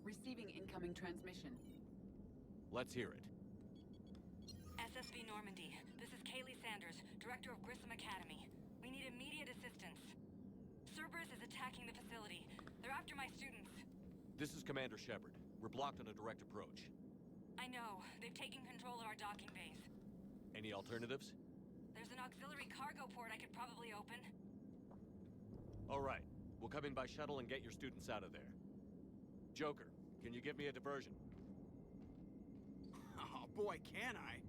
[SPEAKER 16] Receiving incoming transmission.
[SPEAKER 3] Let's hear it.
[SPEAKER 12] SSV Normandy, this is Kaylee Sanders, director of Grissom Academy. We need immediate assistance. Cerberus is attacking the facility. They're after my students.
[SPEAKER 3] This is Commander Shepard. We're blocked on a direct approach.
[SPEAKER 12] I know. They've taken control of our docking base.
[SPEAKER 3] Any alternatives?
[SPEAKER 12] There's an auxiliary cargo port I could probably open.
[SPEAKER 3] All right. We'll come in by shuttle and get your students out of there. Joker, can you give me a diversion?
[SPEAKER 17] Oh boy, can I?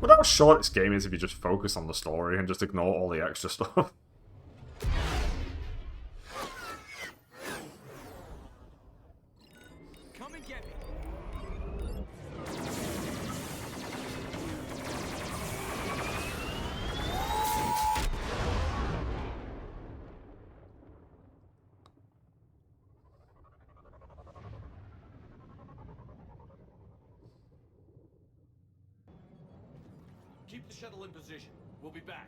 [SPEAKER 1] Wonder how short this game is if you just focus on the story and just ignore all the extra stuff.
[SPEAKER 17] Come and get me.
[SPEAKER 3] Keep the shuttle in position. We'll be back.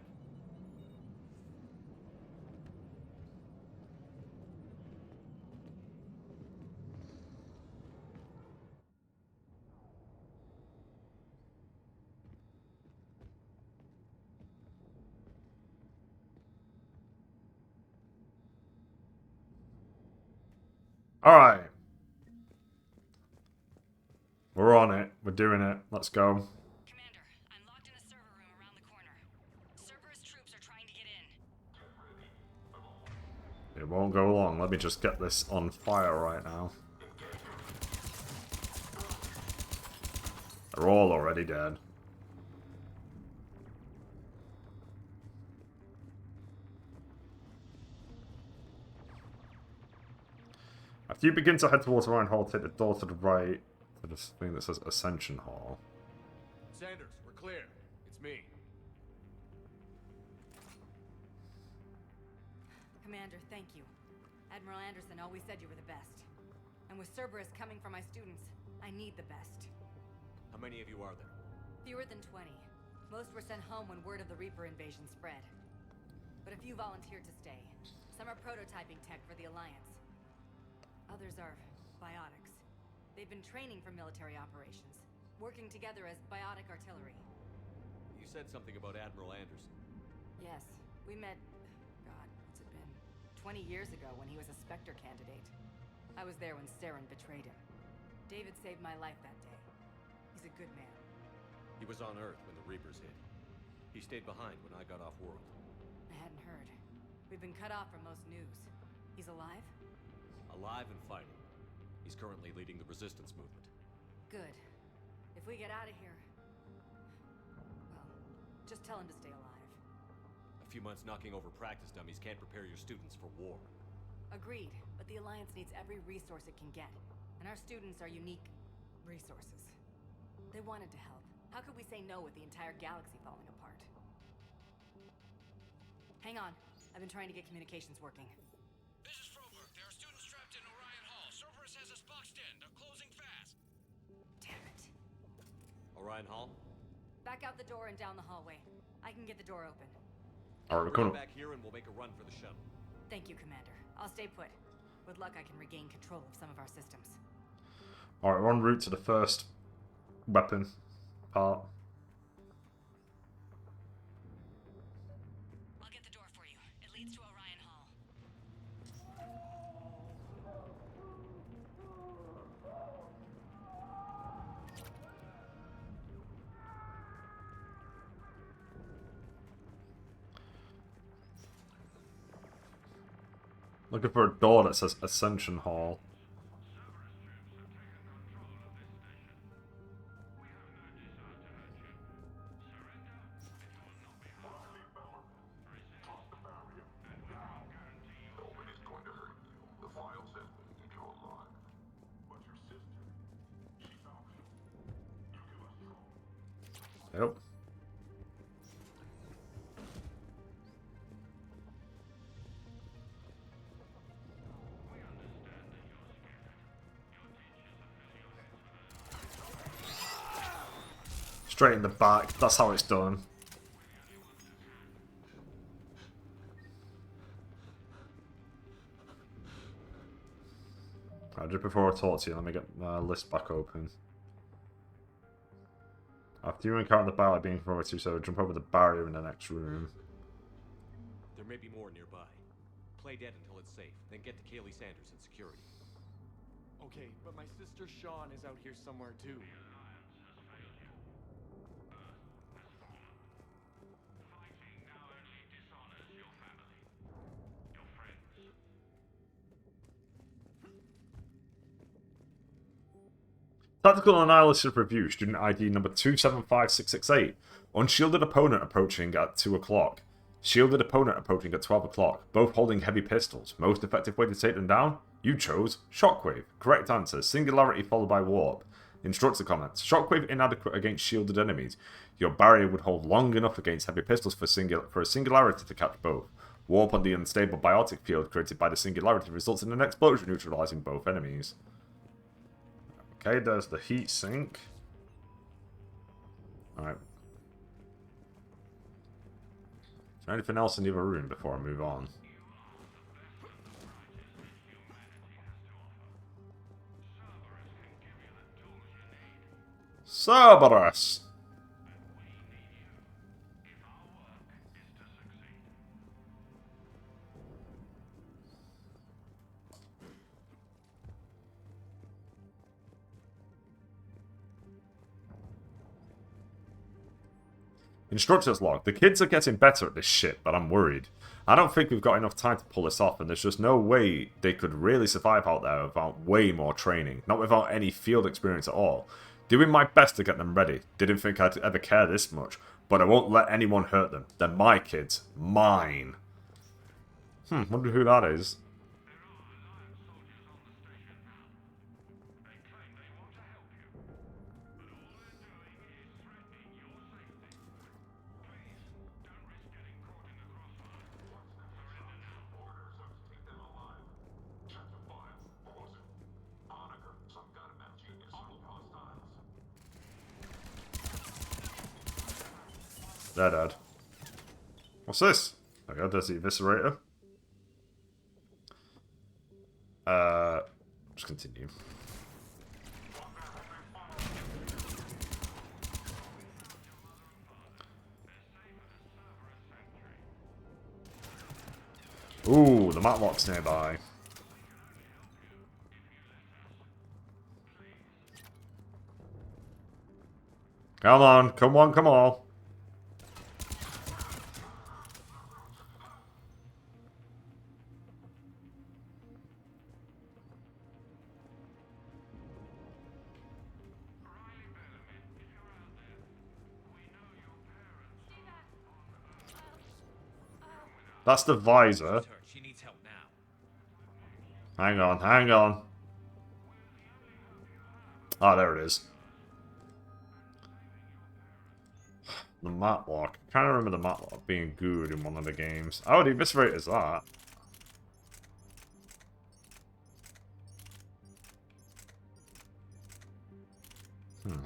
[SPEAKER 1] Alright. We're on it. We're doing it. Let's go. It won't go long. Let me just get this on fire right now. They're all already dead. After you begin to head towards Ryan Hall, take the door to the right to this thing that says Ascension Hall.
[SPEAKER 3] Sanders, we're clear. It's me.
[SPEAKER 18] Commander, thank you. Admiral Anderson always said you were the best. And with Cerberus coming for my students, I need the best.
[SPEAKER 3] How many of you are there?
[SPEAKER 18] Fewer than 20. Most were sent home when word of the Reaper invasion spread. But a few volunteered to stay. Some are prototyping tech for the Alliance. Others are biotics. They've been training for military operations, working together as biotic artillery.
[SPEAKER 3] You said something about Admiral Anderson.
[SPEAKER 18] Yes, we met, God, what's it been? 20 years ago when he was a Spectre candidate. I was there when Saren betrayed him. David saved my life that day. He's a good man.
[SPEAKER 3] He was on Earth when the Reapers hit. He stayed behind when I got off world.
[SPEAKER 18] I hadn't heard. We've been cut off from most news. He's alive?
[SPEAKER 3] Alive and fighting. He's currently leading the resistance movement.
[SPEAKER 18] Good. If we get out of here... Well, just tell him to stay alive.
[SPEAKER 3] A few months knocking over practice dummies can't prepare your students for war.
[SPEAKER 18] Agreed, but the Alliance needs every resource it can get. And our students are unique resources. They wanted to help. How could we say no with the entire galaxy falling apart? Hang on. I've been trying to get communications working.
[SPEAKER 7] This is Froberg. There are students trapped in Orion Hall. Cerberus has us boxed in. They're closing fast.
[SPEAKER 18] Damn it.
[SPEAKER 3] Orion Hall?
[SPEAKER 18] Back out the door and down the hallway. I can get the door open.
[SPEAKER 1] Alright, we're coming
[SPEAKER 3] back here and we'll make a run for the shuttle.
[SPEAKER 18] Thank you, Commander. I'll stay put. With luck, I can regain control of some of our systems.
[SPEAKER 1] Alright, we're en route to the first weapon part.
[SPEAKER 18] I'll get the door for you. It leads to Orion Hall.
[SPEAKER 1] Looking for a door that says Ascension Hall. Yep. Straight in the back. That's how it's done. Just before I talk to you, let me get my list back open. After you encounter the barrier being forward to, so jump over the barrier in the next room.
[SPEAKER 3] There may be more nearby. Play dead until it's safe, then get to Kaylee Sanders in security.
[SPEAKER 14] Okay, but my sister Sean is out here somewhere too.
[SPEAKER 1] Tactical Analysis Review, Student ID number 275668. Unshielded opponent approaching at 2 o'clock. Shielded opponent approaching at 12 o'clock. Both holding heavy pistols. Most effective way to take them down? You chose Shockwave. Correct answer, Singularity followed by Warp. Instructor comments. Shockwave inadequate against shielded enemies. Your barrier would hold long enough against heavy pistols for a Singularity to catch both. Warp on the unstable biotic field created by the Singularity results in an explosion neutralizing both enemies. Okay, there's the heat sink. Alright. Is there anything else in the other room before I move on? Cerberus! Instructor's log. The kids are getting better at this shit, but I'm worried. I don't think we've got enough time to pull this off, and there's just no way they could really survive out there without way more training. Not without any field experience at all. Doing my best to get them ready. Didn't think I'd ever care this much, but I won't let anyone hurt them. They're my kids. Mine. Wonder who that is. They're dead. What's this? Okay, there's the Eviscerator. Just continue. Ooh, the Matlock's nearby. Come on, come on, come on. That's the visor.
[SPEAKER 3] She needs help now.
[SPEAKER 1] Hang on, hang on. Ah, there it is. The matlock. I can't remember the matlock being good in one of the games. Oh, the eviscerate is that.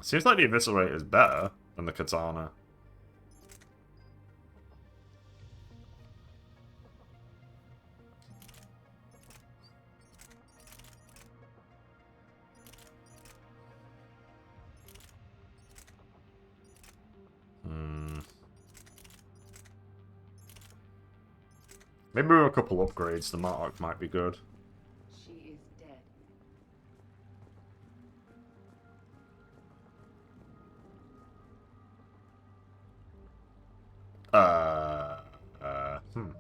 [SPEAKER 1] Seems like the eviscerate is better than the katana. Maybe with a couple upgrades, the matlock might be good.
[SPEAKER 16] She is dead.
[SPEAKER 1] Hmm.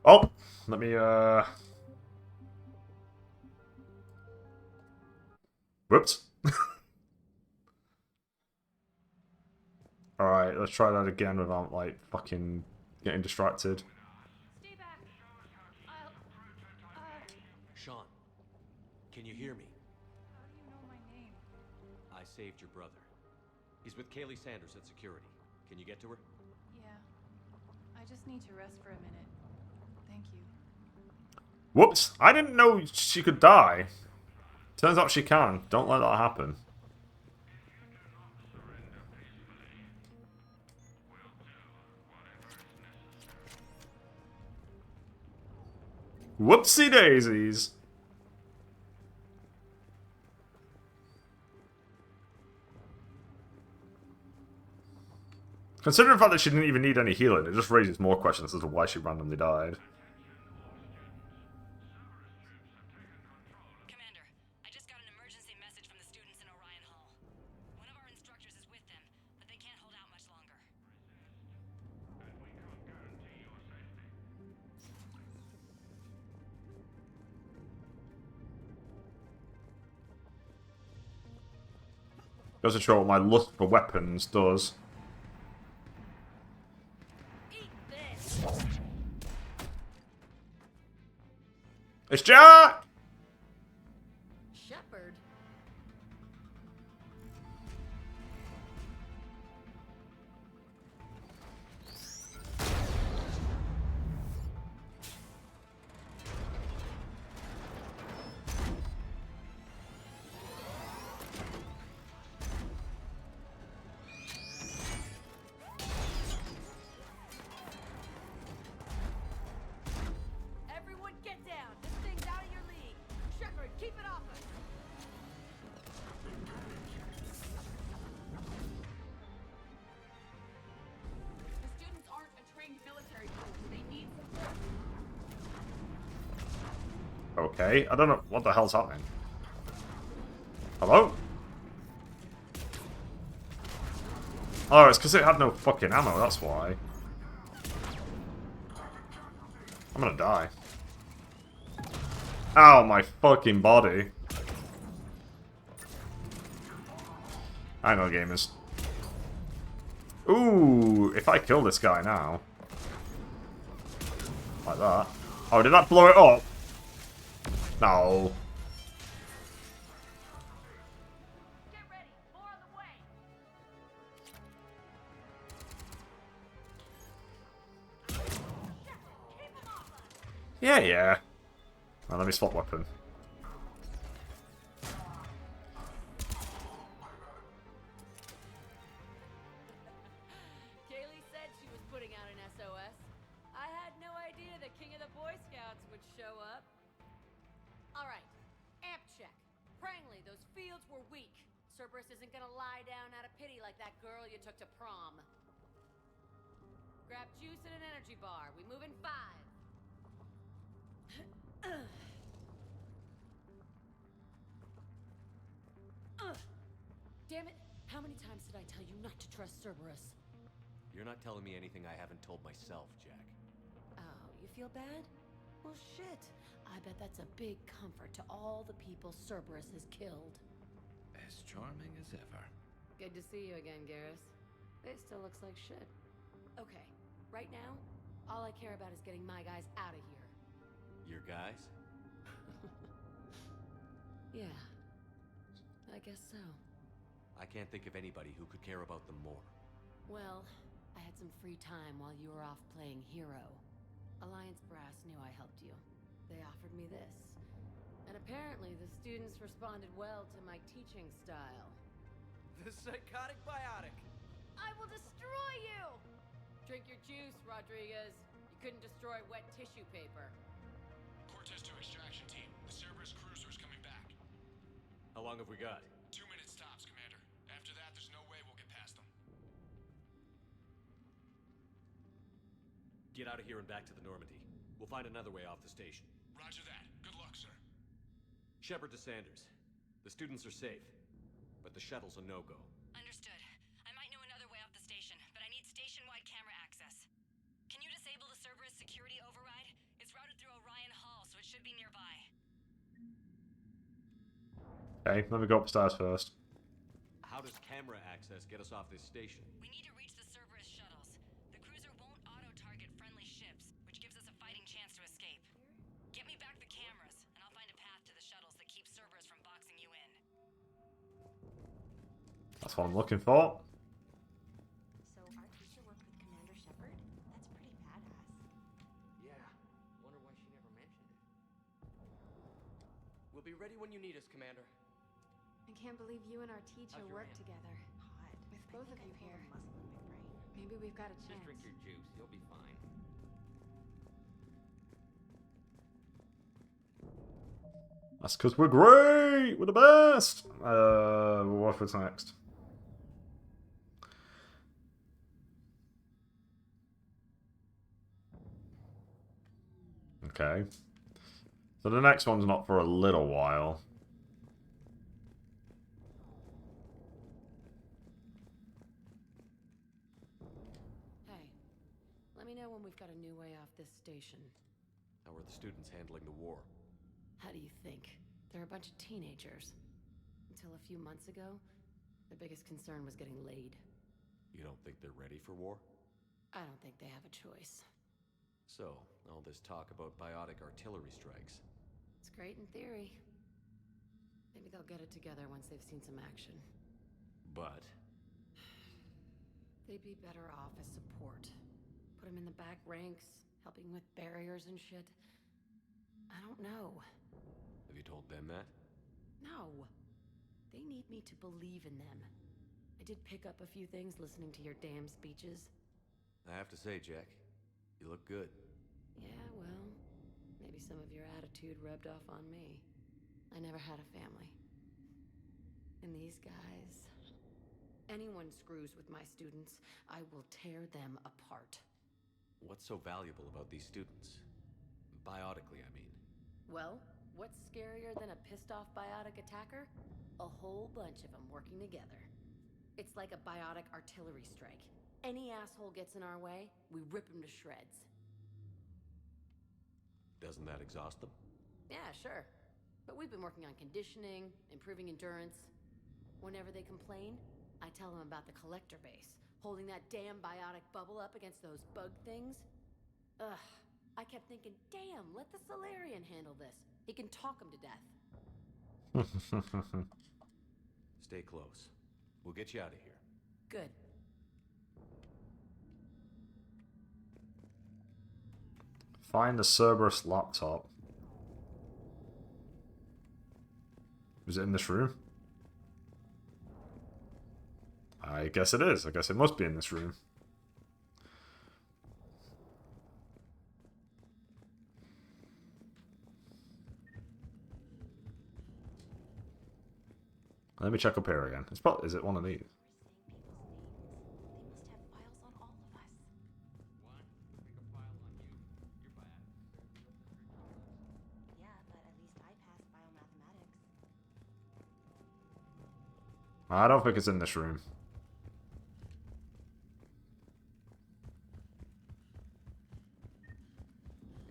[SPEAKER 1] Oh, let me, Whoops. Alright, let's try that again without, like, fucking getting distracted.
[SPEAKER 10] Stay back.
[SPEAKER 3] Sean, can you hear me?
[SPEAKER 10] How do you know my name?
[SPEAKER 3] I saved your brother. He's with Kaylee Sanders at security. Can you get to her?
[SPEAKER 10] Yeah. I just need to rest for a minute. Thank you.
[SPEAKER 1] Whoops! I didn't know she could die. Turns out she can. Don't let that happen. Whoopsie daisies! Considering the fact that she didn't even need any healing, it just raises more questions as to why she randomly died.
[SPEAKER 12] Commander, I just got an emergency message from the students in Orion Hall. One of our instructors is with them, but they can't hold out much longer.
[SPEAKER 1] Goes to show what my lust for weapons does. It's Jack!
[SPEAKER 2] Shepard.
[SPEAKER 10] Everyone get down. This thing's out of your league. Shepard, keep it off us.
[SPEAKER 16] The students aren't a trained military force. They need support.
[SPEAKER 1] Okay, I don't know what the hell's happening. Hello? Oh, it's because it had no fucking ammo, that's why. I'm gonna die. Ow, my fucking body. Hang on, gamers. Ooh, if I kill this guy now. Like that. Oh, did that blow it up? No. Yeah, yeah. Now let me swap weapon.
[SPEAKER 18] Kaylee said she was putting out an SOS. I had no idea the king of the Boy Scouts would show up. Alright, amp check. Prangley, those fields were weak. Cerberus isn't gonna lie down out of pity like that girl you took to prom. Grab juice and an energy bar. We move in 5. Damn it! How many times did I tell you not to trust Cerberus?
[SPEAKER 3] You're not telling me anything I haven't told myself, Jack.
[SPEAKER 18] Oh, you feel bad? Well, shit. I bet that's a big comfort to all the people Cerberus has killed.
[SPEAKER 3] As charming as ever.
[SPEAKER 18] Good to see you again, Garrus. It still looks like shit. Okay, right now, all I care about is getting my guys out of here.
[SPEAKER 3] Your guys?
[SPEAKER 18] Yeah, I guess so.
[SPEAKER 3] I can't think of anybody who could care about them more.
[SPEAKER 18] Well, I had some free time while you were off playing hero. Alliance Brass knew I helped you. They offered me this. And apparently the students responded well to my teaching style.
[SPEAKER 14] The psychotic biotic!
[SPEAKER 18] I will destroy you! Drink your juice, Rodriguez. You couldn't destroy wet tissue paper.
[SPEAKER 8] Cortez to extraction team. The Cerberus cruiser's coming back.
[SPEAKER 3] How long have we got?
[SPEAKER 8] 2 minutes tops, Commander. After that, there's no way we'll get past them.
[SPEAKER 3] Get out of here and back to the Normandy. We'll find another way off the station.
[SPEAKER 8] Roger that. Good luck, sir.
[SPEAKER 3] Shepard to Sanders. The students are safe, but the shuttle's a no-go.
[SPEAKER 12] Understood. I might know another way off the station, but I need station-wide camera access. Can you disable the Cerberus security override? It's routed through Orion Hall, so it should be nearby.
[SPEAKER 1] Okay, let me go upstairs first.
[SPEAKER 3] How does camera access get us off this station?
[SPEAKER 12] We need to reach the Cerberus shuttles. The cruiser won't auto-target friendly ships, which gives us a fighting chance to escape. Get me back the cameras, and I'll find a path to the shuttles that keep Cerberus from boxing you in.
[SPEAKER 1] That's what I'm looking for.
[SPEAKER 11] So our teacher worked with Commander Shepard? That's pretty badass.
[SPEAKER 14] Yeah.
[SPEAKER 2] Wonder why she never mentioned it.
[SPEAKER 14] We'll be ready when you need us, Commander.
[SPEAKER 11] I can't believe you and our teacher
[SPEAKER 2] How's your
[SPEAKER 11] worked
[SPEAKER 2] hand?
[SPEAKER 11] together. Hot. With both of you here. Maybe we've got a
[SPEAKER 2] Just
[SPEAKER 11] chance.
[SPEAKER 2] drink your juice. You'll be fine.
[SPEAKER 1] That's because we're great! We're the best! What's next? Okay. So the next one's not for a little while.
[SPEAKER 18] Hey, let me know when we've got a new way off this station.
[SPEAKER 3] How are the students handling the war?
[SPEAKER 18] How do you think? They're a bunch of teenagers. Until a few months ago, their biggest concern was getting laid.
[SPEAKER 3] You don't think they're ready for war?
[SPEAKER 18] I don't think they have a choice.
[SPEAKER 3] So, all this talk about biotic artillery strikes.
[SPEAKER 18] It's great in theory. Maybe they'll get it together once they've seen some action.
[SPEAKER 3] But
[SPEAKER 18] They'd be better off as support. Put them in the back ranks, helping with barriers and shit. I don't know.
[SPEAKER 3] have you told them that?
[SPEAKER 18] No. They need me to believe in them. I did pick up a few things listening to your damn speeches.
[SPEAKER 3] I have to say, Jack, you look good.
[SPEAKER 18] Yeah, well, maybe some of your attitude rubbed off on me. I never had a family. And these guys... Anyone screws with my students, I will tear them apart.
[SPEAKER 3] What's so valuable about these students? Biotically, I mean.
[SPEAKER 18] Well, what's scarier than a pissed-off biotic attacker? A whole bunch of them working together. It's like a biotic artillery strike. Any asshole gets in our way, we rip him to shreds.
[SPEAKER 3] Doesn't that exhaust them?
[SPEAKER 18] Yeah, sure. But we've been working on conditioning, improving endurance. Whenever they complain,
[SPEAKER 10] I tell him about the collector base, holding that damn biotic bubble up against those bug things. Ugh. I kept thinking, damn, let the Solarian handle this. He can talk him to death.
[SPEAKER 3] Stay close. We'll get you out of here.
[SPEAKER 10] Good.
[SPEAKER 1] Find the Cerberus laptop. Is it in this room? I guess it is. I guess it must be in this room. Let me check up here again. It's probably, is it one of these? I don't think it's in this room.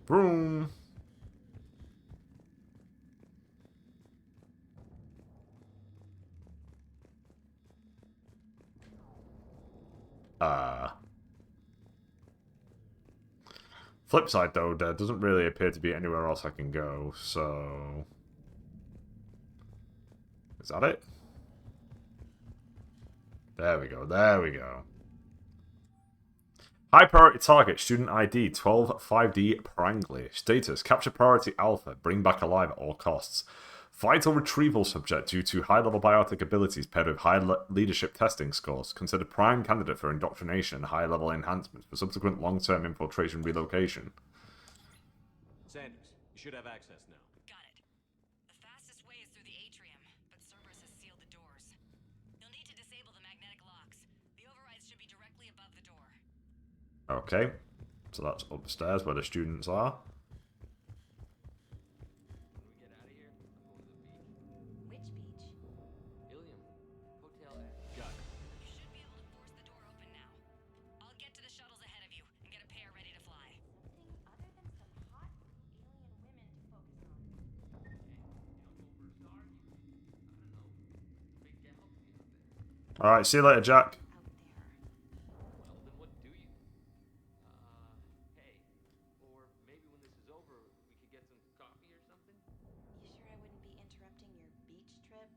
[SPEAKER 1] Vroom. Flip side though, there doesn't really appear to be anywhere else I can go, so... Is that it? There we go, there we go. High priority target, student ID 125D Prangley. Status, capture priority alpha, bring back alive at all costs. Vital retrieval subject due to high-level biotic abilities paired with high leadership testing scores. Considered prime candidate for indoctrination and high-level enhancements for subsequent long-term infiltration relocation.
[SPEAKER 3] Sanders, you should have access now.
[SPEAKER 18] Got it. The fastest way is through the atrium, but Cerberus has sealed the doors. You'll need to disable the magnetic locks. The overrides should be directly above the door.
[SPEAKER 1] Okay, so that's upstairs where the students are. Alright, see you later, Jack.
[SPEAKER 6] You sure I wouldn't be interrupting your beach trip?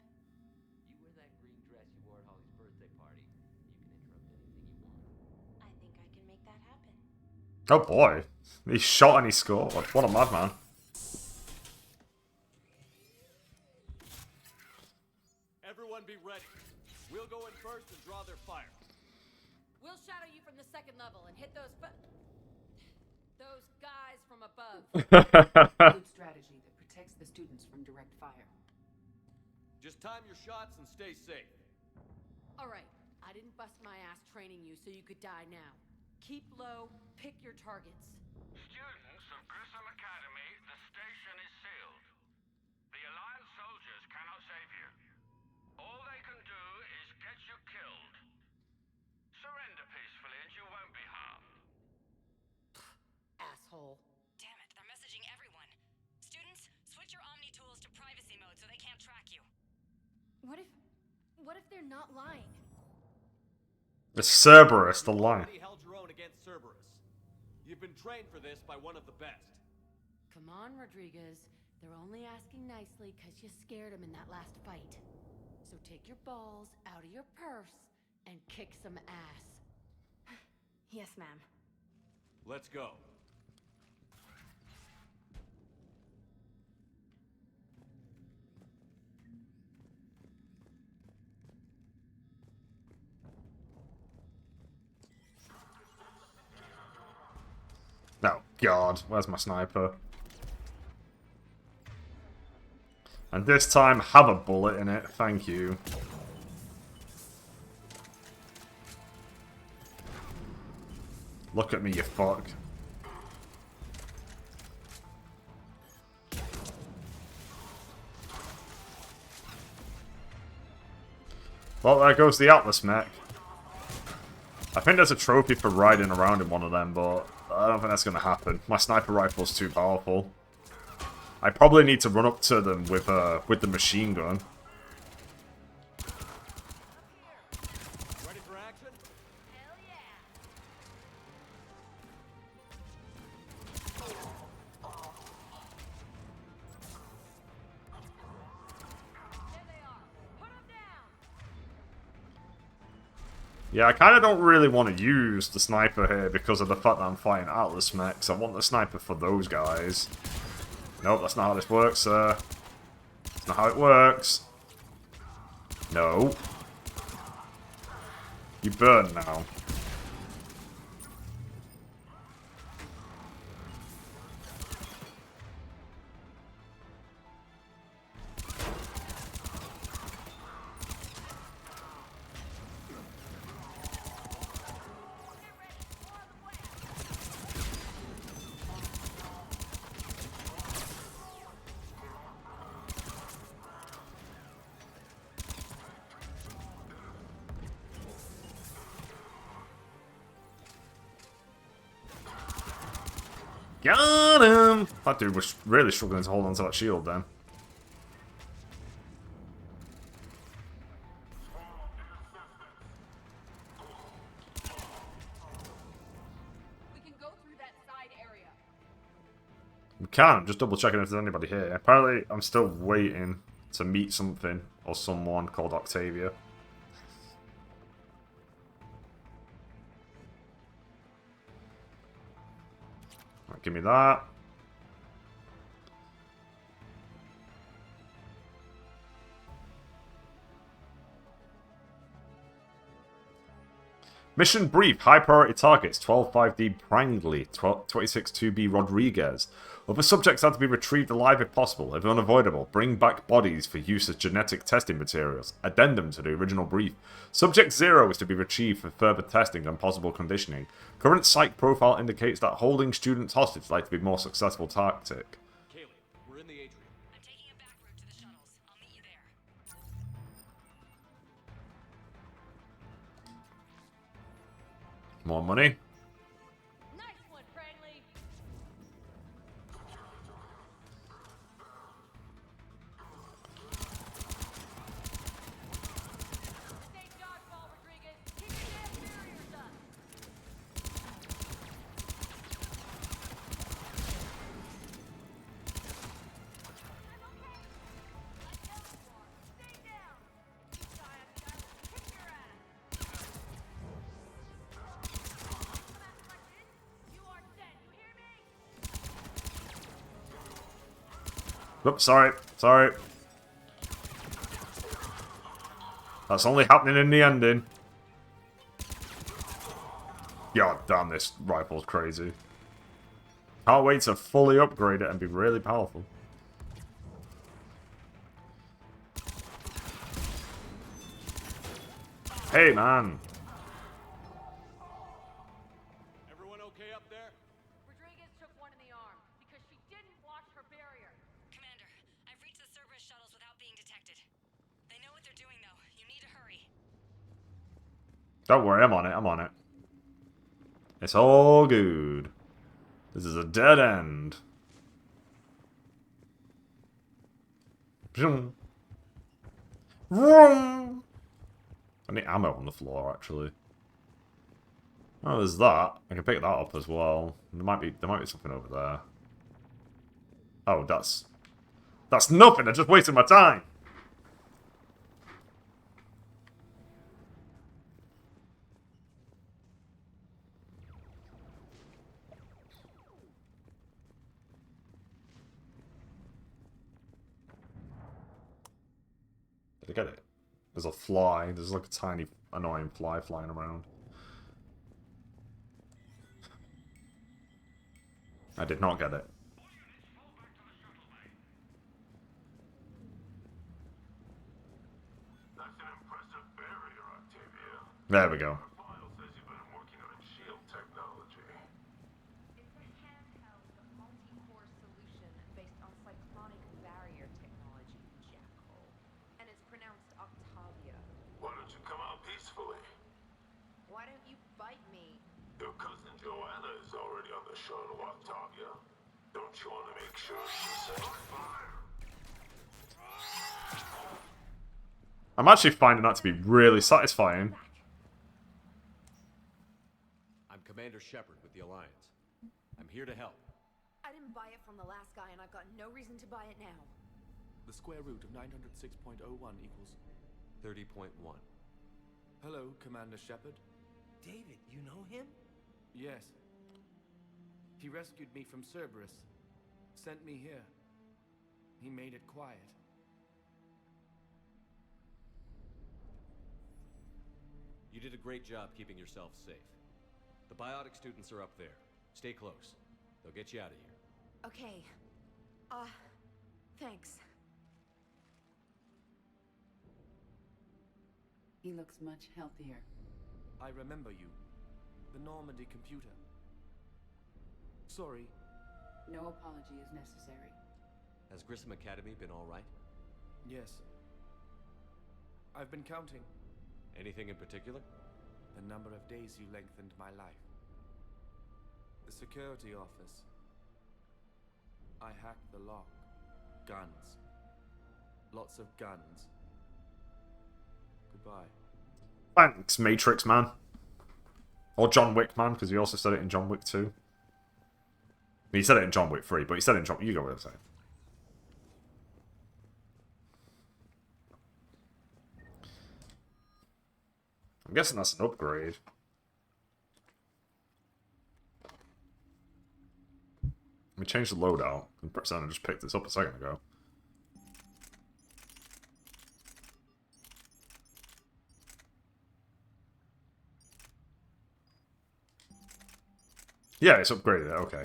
[SPEAKER 15] You wear that green dress you wore at Holly's birthday party. You can interrupt anything you want.
[SPEAKER 6] I think I can make that happen.
[SPEAKER 1] Oh boy, he shot and he scored. What a madman.
[SPEAKER 3] Everyone be ready. We'll go in first and draw their fire.
[SPEAKER 10] We'll shadow you from the second level and hit those guys from above.
[SPEAKER 19] Good strategy that protects the students from direct fire.
[SPEAKER 3] Just time your shots and stay safe.
[SPEAKER 10] All right, I didn't bust my ass training you so you could die now. Keep low, pick your targets.
[SPEAKER 20] Students of Grissom Academy, the station is sealed. The Alliance soldiers cannot save you. All they can do is get you killed. Surrender peacefully and you won't be harmed.
[SPEAKER 10] Asshole.
[SPEAKER 18] Damn it, they're messaging everyone. Students, switch your Omni tools to privacy mode so they can't track you.
[SPEAKER 11] What if they're not lying?
[SPEAKER 1] The Cerberus, the line.
[SPEAKER 3] You held your own against Cerberus. You've been trained for this by one of the best.
[SPEAKER 10] Come on, Rodriguez. They're only asking nicely because you scared them in that last fight. So take your balls out of your purse and kick some ass.
[SPEAKER 18] Yes, ma'am.
[SPEAKER 3] Let's go.
[SPEAKER 1] Oh god, where's my sniper? And this time, have a bullet in it, thank you. Look at me, you fuck. Well, there goes the Atlas mech. I think there's a trophy for riding around in one of them, but I don't think that's going to happen. My sniper rifle's too powerful. I probably need to run up to them with the machine gun. Yeah, I kind of don't really want to use the sniper here because of the fact that I'm fighting Atlas mechs. I want the sniper for those guys. Nope, that's not how this works, sir. That's not how it works. No. You burn now. Got him! That dude was really struggling to hold on to that shield then.
[SPEAKER 16] We can go through that side area.
[SPEAKER 1] We can, I'm just double checking if there's anybody here. Apparently, I'm still waiting to meet something or someone called Octavia. Right, give me that. Mission brief, high priority targets, 12-5D Prangley, 26-2B Rodriguez. Other subjects are to be retrieved alive if possible. If unavoidable, bring back bodies for use as genetic testing materials. Addendum to the original brief. Subject 0 is to be retrieved for further testing and possible conditioning. Current psych profile indicates that holding students hostage is likely to be a more successful tactic.
[SPEAKER 3] Kaylee, we're in the atrium.
[SPEAKER 12] I'm taking a back route to the shuttles. I'll meet you there.
[SPEAKER 1] More money.
[SPEAKER 16] Nice one, Prangley. Stay dodgeball, Rodriguez. Keep your damn barriers up.
[SPEAKER 1] Oops, sorry. Sorry. That's only happening in the ending. God damn, this rifle's crazy. Can't wait to fully upgrade it and be really powerful. Hey, man.
[SPEAKER 3] Everyone okay up there?
[SPEAKER 16] Rodriguez took one in the arm because she didn't watch her barrier.
[SPEAKER 12] Commander, I've reached the Cerberus shuttles without being detected. They know what they're doing, though. You need to hurry.
[SPEAKER 1] Don't worry, I'm on it, I'm on it. It's all good. This is a dead end. Vroom. Vroom. I need ammo on the floor, actually. Oh, there's that. I can pick that up as well. There might be something over there. Oh, that's nothing. I just wasted my time. Did I get it? There's a fly. There's like a tiny, annoying fly flying around. I did not get it.
[SPEAKER 8] That's an impressive barrier, Octavia.
[SPEAKER 1] There we go.
[SPEAKER 8] The file says you've been working on shield technology.
[SPEAKER 11] It's a handheld, multi-core solution based on cyclonic barrier technology, Jackal. And it's pronounced Octavia.
[SPEAKER 8] Why don't you come out peacefully?
[SPEAKER 11] Why don't you bite me?
[SPEAKER 8] Your cousin Joanna is already on the shuttle, Octavia. Don't you want to make sure she's safe?
[SPEAKER 1] I'm actually finding that to be really satisfying.
[SPEAKER 3] I'm Commander Shepard with the Alliance. I'm here to help.
[SPEAKER 10] I didn't buy it from the last guy, and I've got no reason to buy it now.
[SPEAKER 21] The square root of 906.01 equals...
[SPEAKER 3] 30.1.
[SPEAKER 14] Hello, Commander Shepard.
[SPEAKER 21] David, you know him?
[SPEAKER 14] Yes. He rescued me from Cerberus. Sent me here. He made it quiet.
[SPEAKER 3] You did a great job keeping yourself safe. The biotic students are up there. Stay close. They'll get you out of here.
[SPEAKER 11] Okay. Thanks.
[SPEAKER 19] He looks much healthier.
[SPEAKER 14] I remember you. The Normandy computer. Sorry.
[SPEAKER 19] No apology is necessary.
[SPEAKER 3] Has Grissom Academy been all right?
[SPEAKER 14] Yes. I've been counting.
[SPEAKER 3] Anything in particular?
[SPEAKER 14] The number of days you lengthened my life. The security office. I hacked the lock. Guns. Lots of guns. Goodbye.
[SPEAKER 1] Thanks, Matrix Man. Or John Wick Man, because he also said it in John Wick 2. He said it in John Wick 3, but he said it in John... You go with it. I'm guessing that's an upgrade. Let me change the loadout. And I just picked this up a second ago. Yeah, it's upgraded. Okay.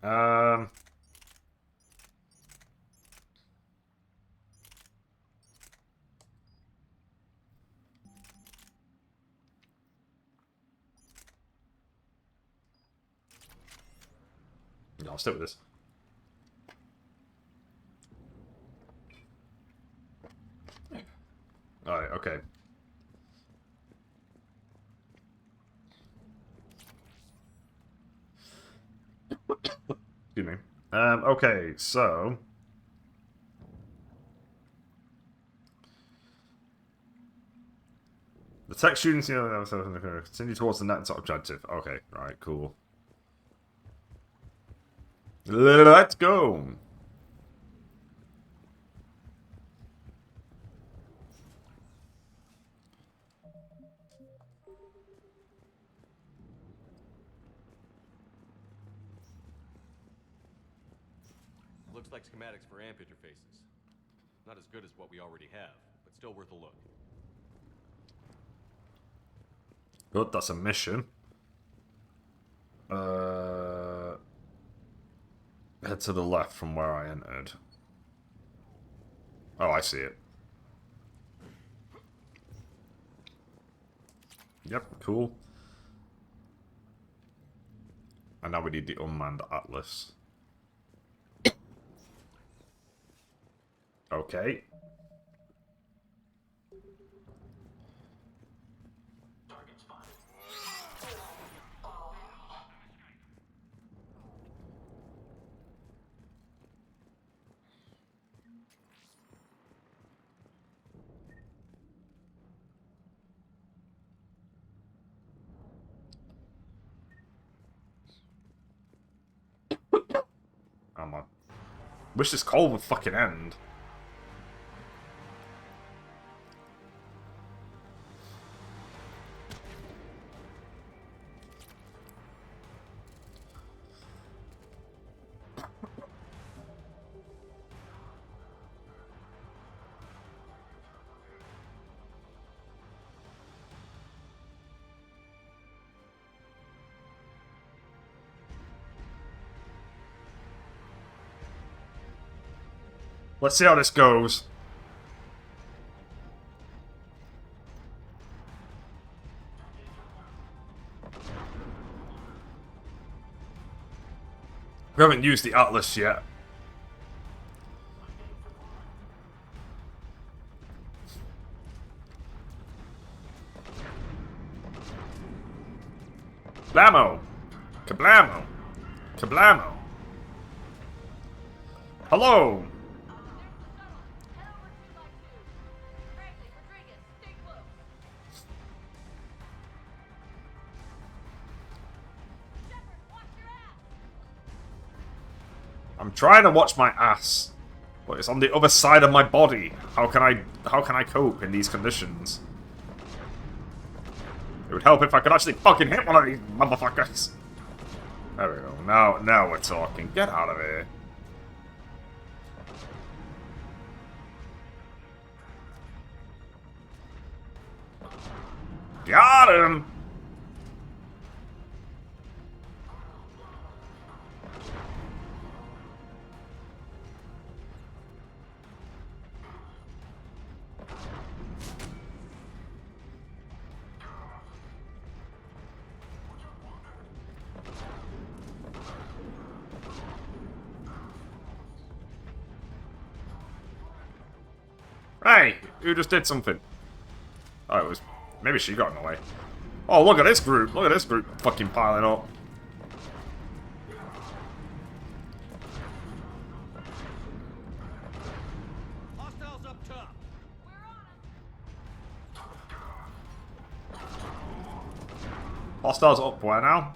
[SPEAKER 1] Um... No, I'll stick with this. Alright, okay. Excuse me. Okay, so... The tech students, continue towards the next objective. Okay, right, cool. Let's go!
[SPEAKER 3] Looks like schematics for amp interfaces. Not as good as what we already have, but still worth a look.
[SPEAKER 1] Good, that's a mission. Head to the left from where I entered. Oh, I see it. Yep, cool. And now we need the unmanned Atlas. Okay. I'm on. Wish this call would fucking end. Let's see how this goes. We haven't used the Atlas yet. Blammo! Kablamo! Kablamo! Hello! I'm trying to watch my ass, but it's on the other side of my body. How can I cope in these conditions? It would help if I could actually fucking hit one of these motherfuckers. There we go. Now we're talking. Get out of here. Got him! Hey, who just did something? Oh, it was... Maybe she got in the way. Oh, look at this group. Look at this group fucking piling up.
[SPEAKER 3] Hostiles up top.
[SPEAKER 1] Hostiles up where now?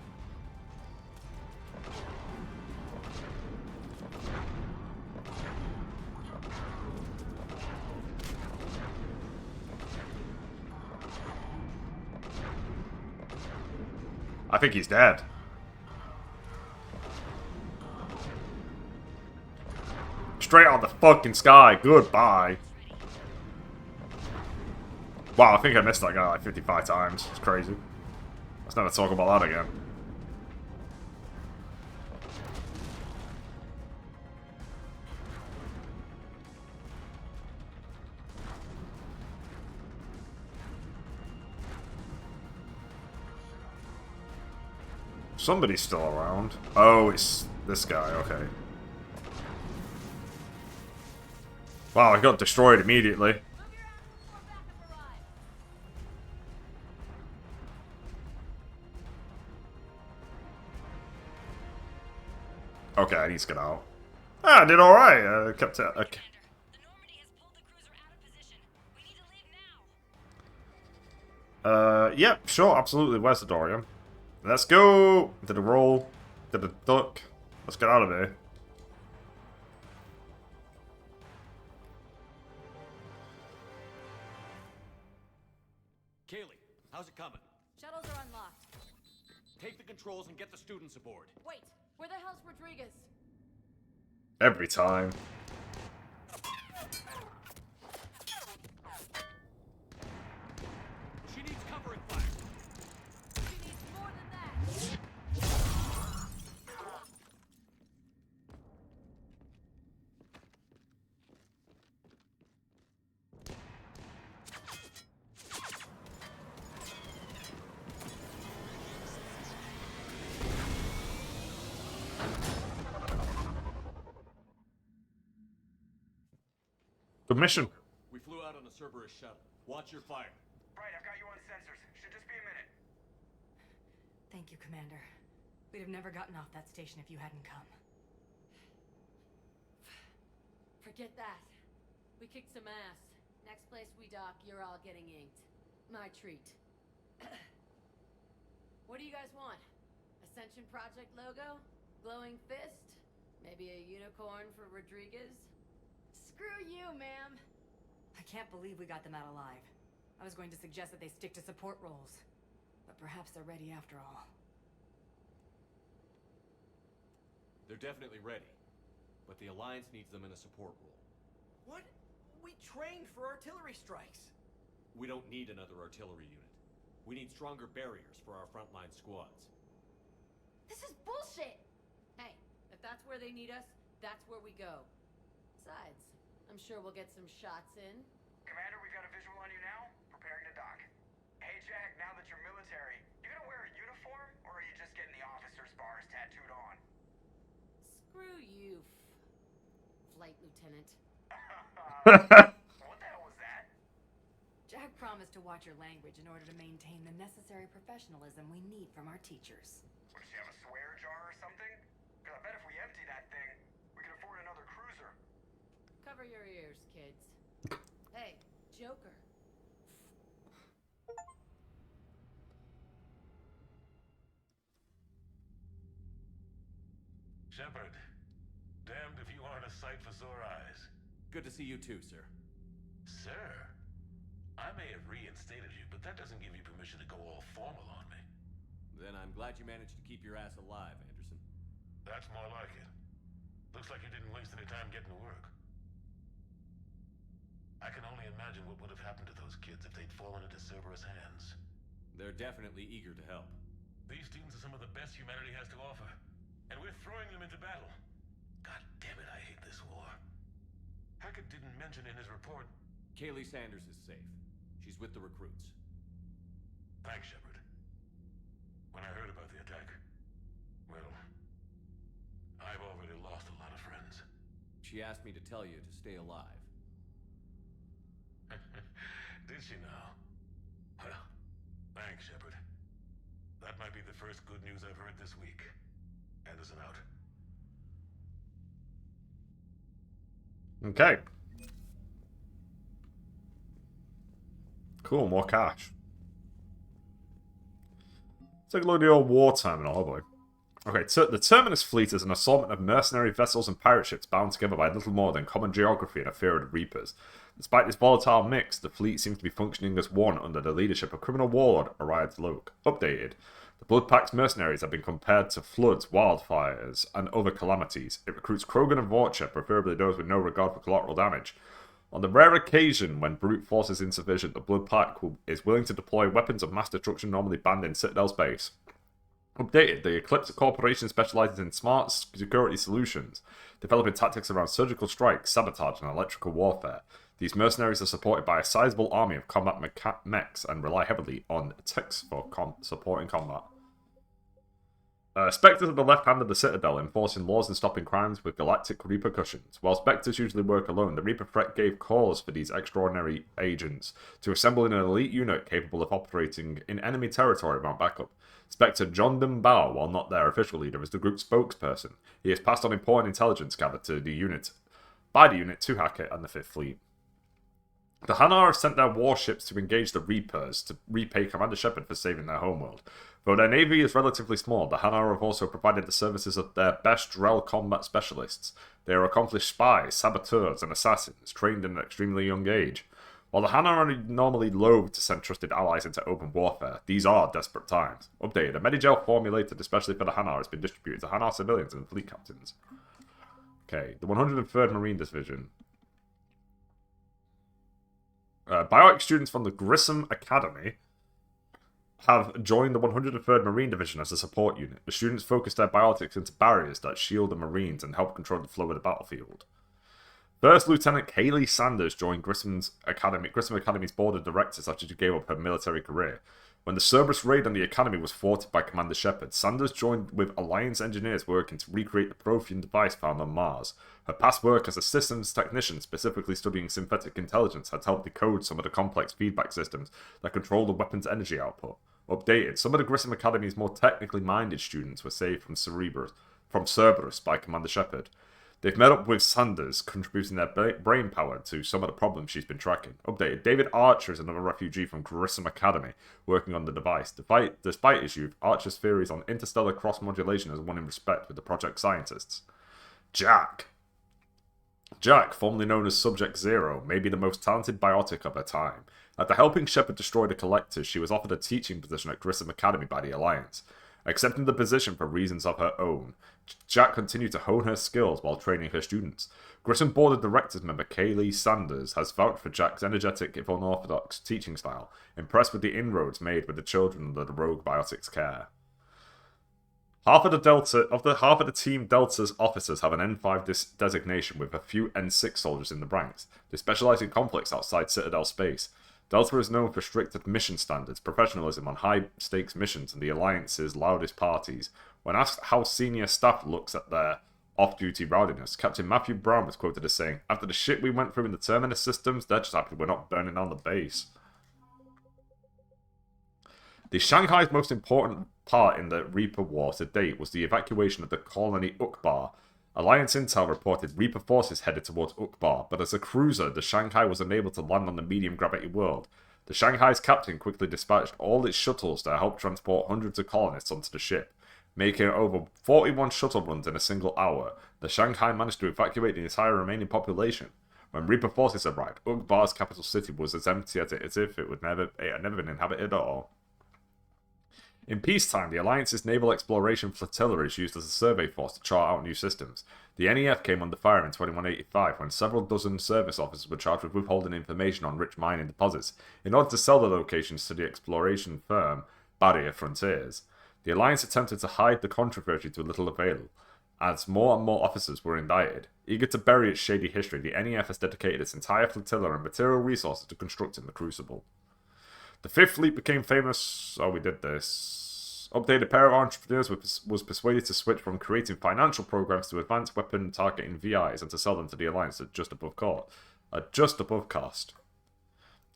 [SPEAKER 1] I think he's dead. Straight out of the fucking sky. Goodbye. Wow, I think I missed that guy like 55 times. It's crazy. Let's never talk about that again. Somebody's still around. Oh, it's this guy, okay. Wow, he got destroyed immediately. Okay, I need to get out. Ah, I did alright. I kept it. Okay. Yep, sure, absolutely. Where's the Dorian? Let's go! Did a roll. Did a duck. Let's get out of here.
[SPEAKER 3] Kaylee, how's it coming?
[SPEAKER 10] Shuttles are unlocked.
[SPEAKER 3] Take the controls and get the students aboard.
[SPEAKER 10] Wait, where the hell's Rodriguez?
[SPEAKER 1] Every time.
[SPEAKER 3] She needs cover and fire.
[SPEAKER 10] She needs more than that.
[SPEAKER 1] Good mission.
[SPEAKER 3] We flew out on a Cerberus shuttle. Watch your fire.
[SPEAKER 17] Right, I've got you on sensors. Should just be a minute.
[SPEAKER 18] Thank you, Commander. We'd have never gotten off that station if you hadn't come.
[SPEAKER 10] Forget that. We kicked some ass. Next place we dock, you're all getting inked. My treat. What do you guys want? Ascension Project logo? Glowing fist? Maybe a unicorn for Rodriguez? Screw you, ma'am!
[SPEAKER 18] I can't believe we got them out alive. I was going to suggest that they stick to support roles. But perhaps they're ready after all.
[SPEAKER 3] They're definitely ready. But the Alliance needs them in a support role.
[SPEAKER 17] What? We trained for artillery strikes.
[SPEAKER 3] We don't need another artillery unit. We need stronger barriers for our frontline squads.
[SPEAKER 10] This is bullshit! Hey, if that's where they need us, that's where we go. Besides, I'm sure we'll get some shots in.
[SPEAKER 17] Commander, we've got a visual on you now. Preparing to dock. Hey, Jack, now that you're military, you gonna wear a uniform, or are you just getting the officer's bars tattooed on?
[SPEAKER 10] Screw you, Flight Lieutenant.
[SPEAKER 17] What the hell was that?
[SPEAKER 18] Jack promised to watch your language in order to maintain the necessary professionalism we need from our teachers.
[SPEAKER 17] What, does she have a swear jar or something? Because I bet if we empty that thing, we can afford another cruiser.
[SPEAKER 10] Cover your ears, kids. Hey, Joker.
[SPEAKER 20] Shepard, Dad.
[SPEAKER 5] damned if you aren't a sight for sore eyes.
[SPEAKER 3] Good to see you too, sir.
[SPEAKER 5] Sir, I may have reinstated you, but that doesn't give you permission to go all formal on me.
[SPEAKER 3] Then I'm glad you managed to keep your ass alive, Anderson.
[SPEAKER 5] That's more like it. Looks like you didn't waste any time getting to work. I can only imagine what would have happened to those kids if they'd fallen into Cerberus' hands.
[SPEAKER 3] They're definitely eager to help.
[SPEAKER 5] These students are some of the best humanity has to offer, and we're throwing them into battle. God damn it, I hate this war. Hackett didn't mention in his report...
[SPEAKER 3] Kaylee Sanders is safe. She's with the recruits.
[SPEAKER 5] Thanks, Shepard. When I heard about the attack, well, I've already lost a lot of friends.
[SPEAKER 3] She asked me to tell you to stay alive.
[SPEAKER 5] Did she now? Well, thanks, Shepard. That might be the first good news I've heard this week. Anderson out.
[SPEAKER 1] Okay. Cool, more cash. Take a look at the old war terminal, oh boy. Okay, the Terminus fleet is an assortment of mercenary vessels and pirate ships bound together by little more than common geography and a fear of the Reapers. Despite this volatile mix, the fleet seems to be functioning as one under the leadership of criminal warlord Orion Loke. Updated. The Bloodpack's mercenaries have been compared to floods, wildfires, and other calamities. It recruits Krogan and Vorcha, preferably those with no regard for collateral damage. On the rare occasion when brute force is insufficient, the Bloodpack is willing to deploy weapons of mass destruction normally banned in Citadel space. Updated, the Eclipse Corporation specializes in smart security solutions, developing tactics around surgical strikes, sabotage, and electrical warfare. These mercenaries are supported by a sizable army of combat mechs and rely heavily on techs for supporting combat. Spectres are the left hand of the Citadel, enforcing laws and stopping crimes with galactic repercussions. While Spectres usually work alone, the Reaper threat gave cause for these extraordinary agents to assemble in an elite unit capable of operating in enemy territory without backup. Spectre John Bao, while not their official leader, is the group's spokesperson. He has passed on important intelligence gathered to the unit by the unit to Hackett and the Fifth Fleet. The Hanar have sent their warships to engage the Reapers to repay Commander Shepard for saving their homeworld. Though their navy is relatively small, the Hanar have also provided the services of their best Drell combat specialists. They are accomplished spies, saboteurs, and assassins, trained in an extremely young age. While the Hanar are normally loath to send trusted allies into open warfare, these are desperate times. Updated, a Medigel formulated especially for the Hanar has been distributed to Hanar civilians and fleet captains. Okay, the 103rd Marine Division. Biotic students from the Grissom Academy have joined the 103rd Marine Division as a support unit. The students focus their biotics into barriers that shield the Marines and help control the flow of the battlefield. First Lieutenant Kaylee Sanders joined Grissom Academy's board of directors after she gave up her military career. When the Cerberus raid on the Academy was thwarted by Commander Shepard, Sanders joined with Alliance engineers working to recreate the Prothean device found on Mars. Her past work as a systems technician, specifically studying synthetic intelligence, had helped decode some of the complex feedback systems that control the weapon's energy output. Updated, some of the Grissom Academy's more technically minded students were saved from Cerberus by Commander Shepard. They've met up with Sanders, contributing their brain power to some of the problems she's been tracking. Updated, David Archer is another refugee from Grissom Academy, working on the device. Despite his youth, Archer's theories on interstellar cross-modulation has won him respect with the project scientists. Jack, formerly known as Subject Zero, may be the most talented biotic of her time. After helping Shepard destroy the Collectors, she was offered a teaching position at Grissom Academy by the Alliance. Accepting the position for reasons of her own, Jack continued to hone her skills while training her students. Grissom Board of Directors member Kaylee Sanders has vouched for Jack's energetic, if unorthodox, teaching style, impressed with the inroads made with the children under the rogue biotic's care. Half of the Team Delta's officers have an N5 designation, with a few N6 soldiers in the ranks. They specialize in conflicts outside Citadel space. Delta is known for strict mission standards, professionalism on high-stakes missions, and the Alliance's loudest parties. When asked how senior staff looks at their off-duty rowdiness, Captain Matthew Brown was quoted as saying, "After the shit we went through in the Terminus systems, they're just happy we're not burning down the base." The Shanghai's most important part in the Reaper War to date was the evacuation of the colony Ukbar. Alliance intel reported Reaper forces headed towards Ukbar, but as a cruiser, the Shanghai was unable to land on the medium-gravity world. The Shanghai's captain quickly dispatched all its shuttles to help transport hundreds of colonists onto the ship. making over 41 shuttle runs in a single hour. The Shanghai managed to evacuate the entire remaining population. When Reaper forces arrived, Ugbar's capital city was as empty as if it had never been inhabited at all. In peacetime, the Alliance's naval exploration flotilla is used as a survey force to chart out new systems. The NEF came under fire in 2185 when several dozen service officers were charged with withholding information on rich mining deposits in order to sell the locations to the exploration firm Barrier Frontiers. The Alliance attempted to hide the controversy to little avail, as more and more officers were indicted. Eager to bury its shady history, the NEF has dedicated its entire flotilla and material resources to constructing the Crucible. The Fifth Fleet became famous. Oh, we did this. Updated pair of entrepreneurs was persuaded to switch from creating financial programs to advanced weapon targeting VIs and to sell them to the Alliance at just above cost.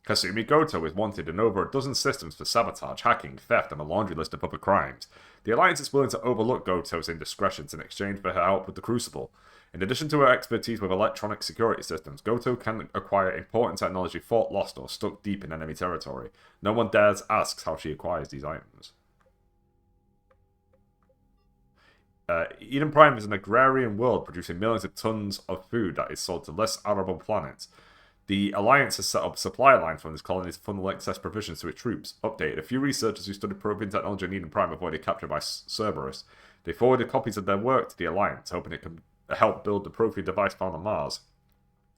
[SPEAKER 1] Kasumi Goto is wanted in over a dozen systems for sabotage, hacking, theft, and a laundry list of other crimes. The Alliance is willing to overlook Goto's indiscretions in exchange for her help with the Crucible. In addition to her expertise with electronic security systems, Goto can acquire important technology fought lost or stuck deep in enemy territory. No one dares ask how she acquires these items. Eden Prime is an agrarian world producing millions of tons of food that is sold to less arable planets. The Alliance has set up supply lines from this colony to funnel excess provisions to its troops. Updated. A few researchers who studied probing technology in Eden Prime avoided capture by Cerberus. They forwarded copies of their work to the Alliance, hoping it could help build the Prothean device found on Mars.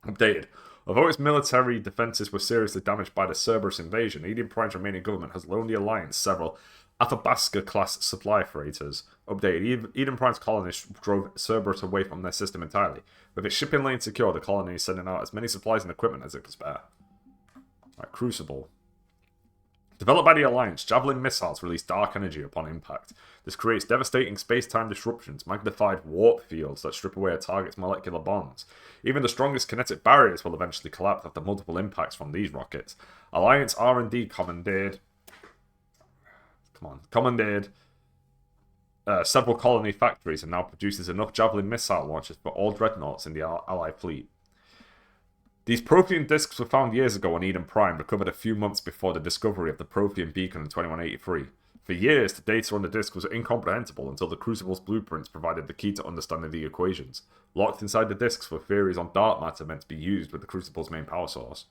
[SPEAKER 1] Updated. Although its military defences were seriously damaged by the Cerberus invasion, Eden Prime's remaining government has loaned the Alliance several Athabasca-class supply freighters. Updated. Eden Prime's colonists drove Cerberus away from their system entirely. With its shipping lane secure, the colony is sending out as many supplies and equipment as it can spare. Right, Crucible. Developed by the Alliance, Javelin missiles release dark energy upon impact. This creates devastating space-time disruptions, magnified warp fields that strip away a target's molecular bonds. Even the strongest kinetic barriers will eventually collapse after multiple impacts from these rockets. Alliance R&D commandeered several colony factories and now produces enough Javelin missile launchers for all dreadnoughts in the Allied fleet. These Prothean discs were found years ago on Eden Prime, recovered a few months before the discovery of the Prothean beacon in 2183. For years, the data on the disc was incomprehensible until the Crucible's blueprints provided the key to understanding the equations. Locked inside the discs were theories on dark matter meant to be used with the Crucible's main power source.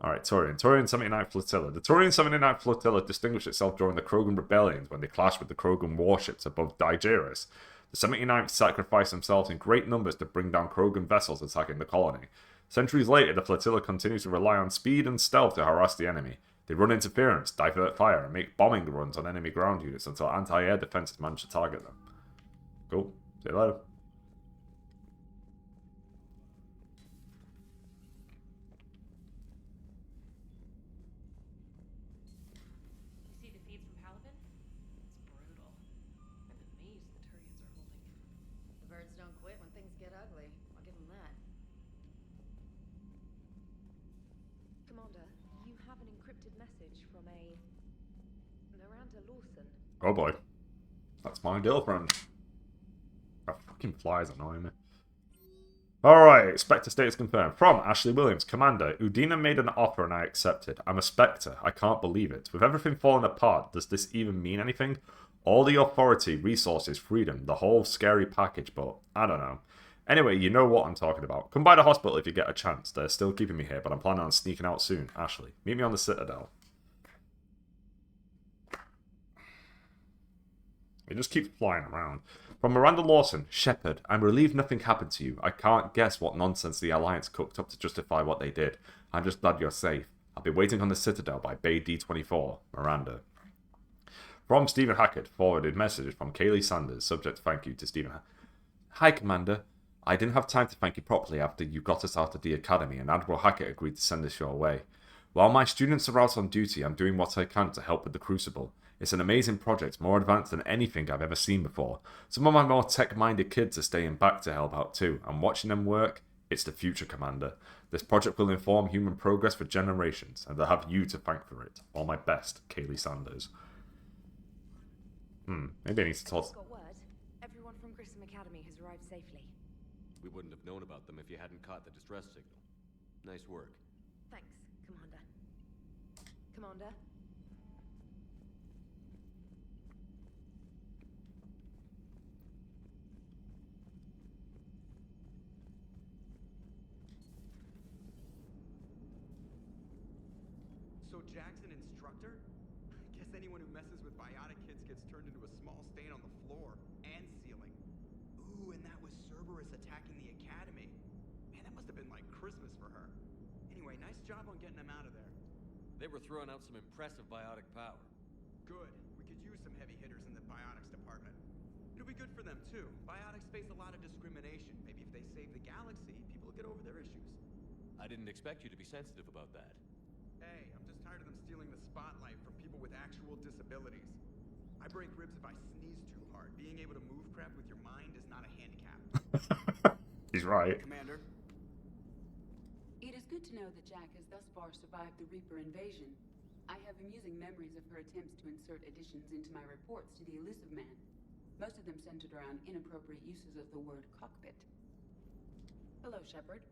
[SPEAKER 1] Alright, Turian 79th Flotilla. The Turian 79th Flotilla distinguished itself during the Krogan rebellions when they clashed with the Krogan warships above Digeris. The 79th sacrificed themselves in great numbers to bring down Krogan vessels attacking the colony. Centuries later, the flotilla continues to rely on speed and stealth to harass the enemy. They run interference, divert fire, and make bombing runs on enemy ground units until anti-air defenses manage to target them. Cool. See you later.
[SPEAKER 11] You see the feeds from Paladin? It's brutal. I'm amazed the Turians are holding.
[SPEAKER 10] The birds don't quit when things get ugly. I'll give them that.
[SPEAKER 11] Commander, you have an encrypted message from a Miranda Lawson.
[SPEAKER 1] Oh boy. That's my girlfriend. That fucking flies annoying me. Alright, Spectre status confirmed. From Ashley Williams, Commander, Udina made an offer and I accepted. I'm a Spectre. I can't believe it. With everything falling apart, does this even mean anything? All the authority, resources, freedom, the whole scary package, but I don't know. Anyway, you know what I'm talking about. Come by the hospital if you get a chance. They're still keeping me here, but I'm planning on sneaking out soon. Ashley, meet me on the Citadel. It just keeps flying around. From Miranda Lawson, Shepard, I'm relieved nothing happened to you. I can't guess what nonsense the Alliance cooked up to justify what they did. I'm just glad you're safe. I'll be waiting on the Citadel by Bay D24. Miranda. From Stephen Hackett, forwarded message from Kaylee Sanders, subject thank you to Stephen Hackett. Hi, Commander. I didn't have time to thank you properly after you got us out of the academy and Admiral Hackett agreed to send us your way. While my students are out on duty, I'm doing what I can to help with the Crucible. It's an amazing project, more advanced than anything I've ever seen before. Some of my more tech-minded kids are staying back to help out too, and watching them work, it's the future, Commander. This project will inform human progress for generations, and they'll have you to thank for it. All my best, Kaylee Sanders. Maybe I need to toss...
[SPEAKER 11] Got word. Everyone from Grissom Academy has arrived safely.
[SPEAKER 3] We wouldn't have known about them if you hadn't caught the distress signal. Nice work.
[SPEAKER 11] Thanks, Commander. Commander?
[SPEAKER 17] So Jack's an instructor? I guess anyone who messes with biotic kids gets turned into a small stain on the floor and ceiling. Ooh, and that was Cerberus attacking the academy. Man, that must have been like Christmas for her. Anyway, nice job on getting them out of there.
[SPEAKER 3] They were throwing out some impressive biotic power.
[SPEAKER 17] Good. We could use some heavy hitters in the biotics department. It'll be good for them, too. Biotics face a lot of discrimination. Maybe if they save the galaxy, people will get over their issues.
[SPEAKER 3] I didn't expect you to be sensitive about that.
[SPEAKER 17] Hey, I'm just tired of them stealing the spotlight from people with actual disabilities. I break ribs if I sneeze too hard. Being able to move crap with your mind is not a handicap.
[SPEAKER 1] He's right.
[SPEAKER 17] Commander?
[SPEAKER 19] It is good to know that Jack has thus far survived the Reaper invasion. I have amusing memories of her attempts to insert additions into my reports to the Elusive Man. Most of them centered around inappropriate uses of the word cockpit. Hello, Shepard.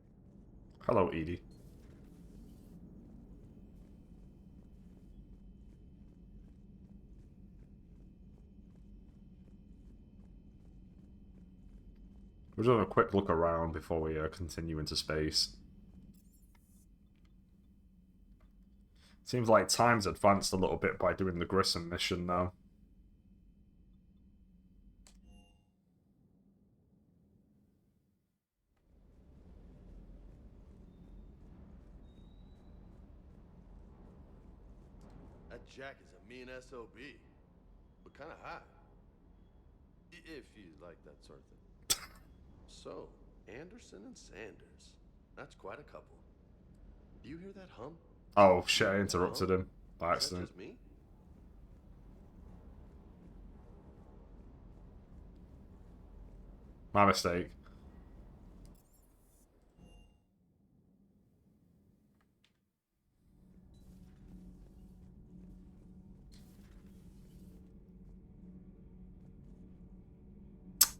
[SPEAKER 1] Hello, Edie. We'll just have a quick look around before we continue into space. Seems like time's advanced a little bit by doing the Grissom mission now.
[SPEAKER 4] That Jack is a mean SOB, but kind of hot. If you like that sort of thing. So, Anderson and Sanders. That's quite a couple. Do you hear that hum?
[SPEAKER 1] Oh shit, I interrupted him by
[SPEAKER 4] Is that
[SPEAKER 1] accident.
[SPEAKER 4] just me?
[SPEAKER 1] My mistake.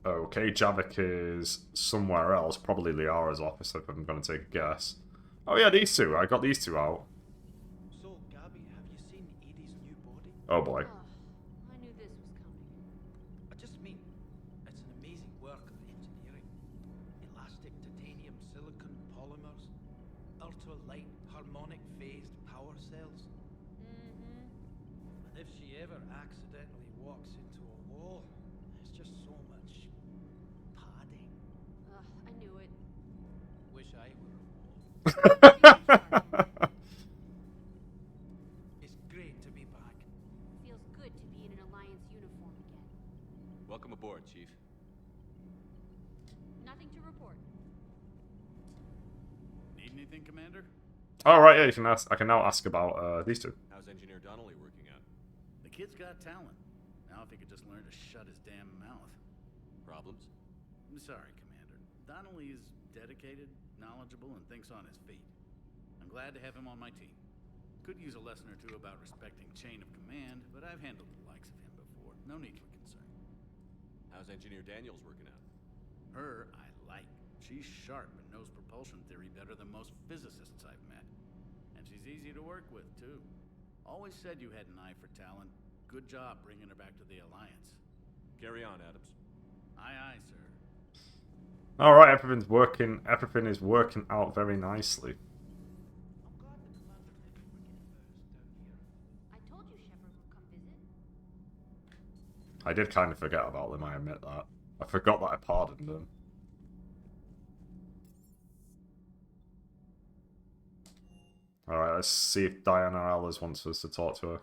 [SPEAKER 1] Okay, Javik is somewhere else, probably Liara's office if I'm going to take a guess. Oh yeah, these two. I got these two out.
[SPEAKER 22] So, Gabby, have you seen Edie's new body?
[SPEAKER 1] Oh boy.
[SPEAKER 10] I knew this was coming.
[SPEAKER 22] I just mean, it's an amazing work of engineering. Elastic titanium silicon polymers, ultra-light harmonic phased power cells. And if she ever accidentally walks into a wall, it's just so much padding.
[SPEAKER 10] I knew it.
[SPEAKER 22] Wish I were a wall. It's great to be back.
[SPEAKER 10] Feels good to be in an Alliance uniform again.
[SPEAKER 3] Welcome aboard, Chief.
[SPEAKER 10] Nothing to report.
[SPEAKER 23] Need anything, Commander?
[SPEAKER 1] Oh right, yeah, you can ask. I can now ask about these two.
[SPEAKER 3] How's Engineer Donnelly working out?
[SPEAKER 23] The kid's got talent. Now if he could just learn to shut his damn mouth.
[SPEAKER 3] Problems?
[SPEAKER 23] I'm sorry, Commander. Donnelly is dedicated, knowledgeable, and thinks on his feet. I'm glad to have him on my team. Could use a lesson or two about respecting chain of command, but I've handled the likes of him before. No need for concern.
[SPEAKER 3] How's Engineer Daniels working out?
[SPEAKER 23] Her, I like. She's sharp and knows propulsion theory better than most physicists I've met. And she's easy to work with, too. Always said you had an eye for talent. Good job bringing her back to the Alliance.
[SPEAKER 3] Carry on, Adams.
[SPEAKER 23] Aye, aye, sir.
[SPEAKER 1] All right, everything's working. Everything is working out very nicely.
[SPEAKER 10] I told you Shepard would come visit.
[SPEAKER 1] I did kind of forget about them. I admit that. I forgot that I pardoned them. All right, let's see if Diana Alice wants us to talk to her.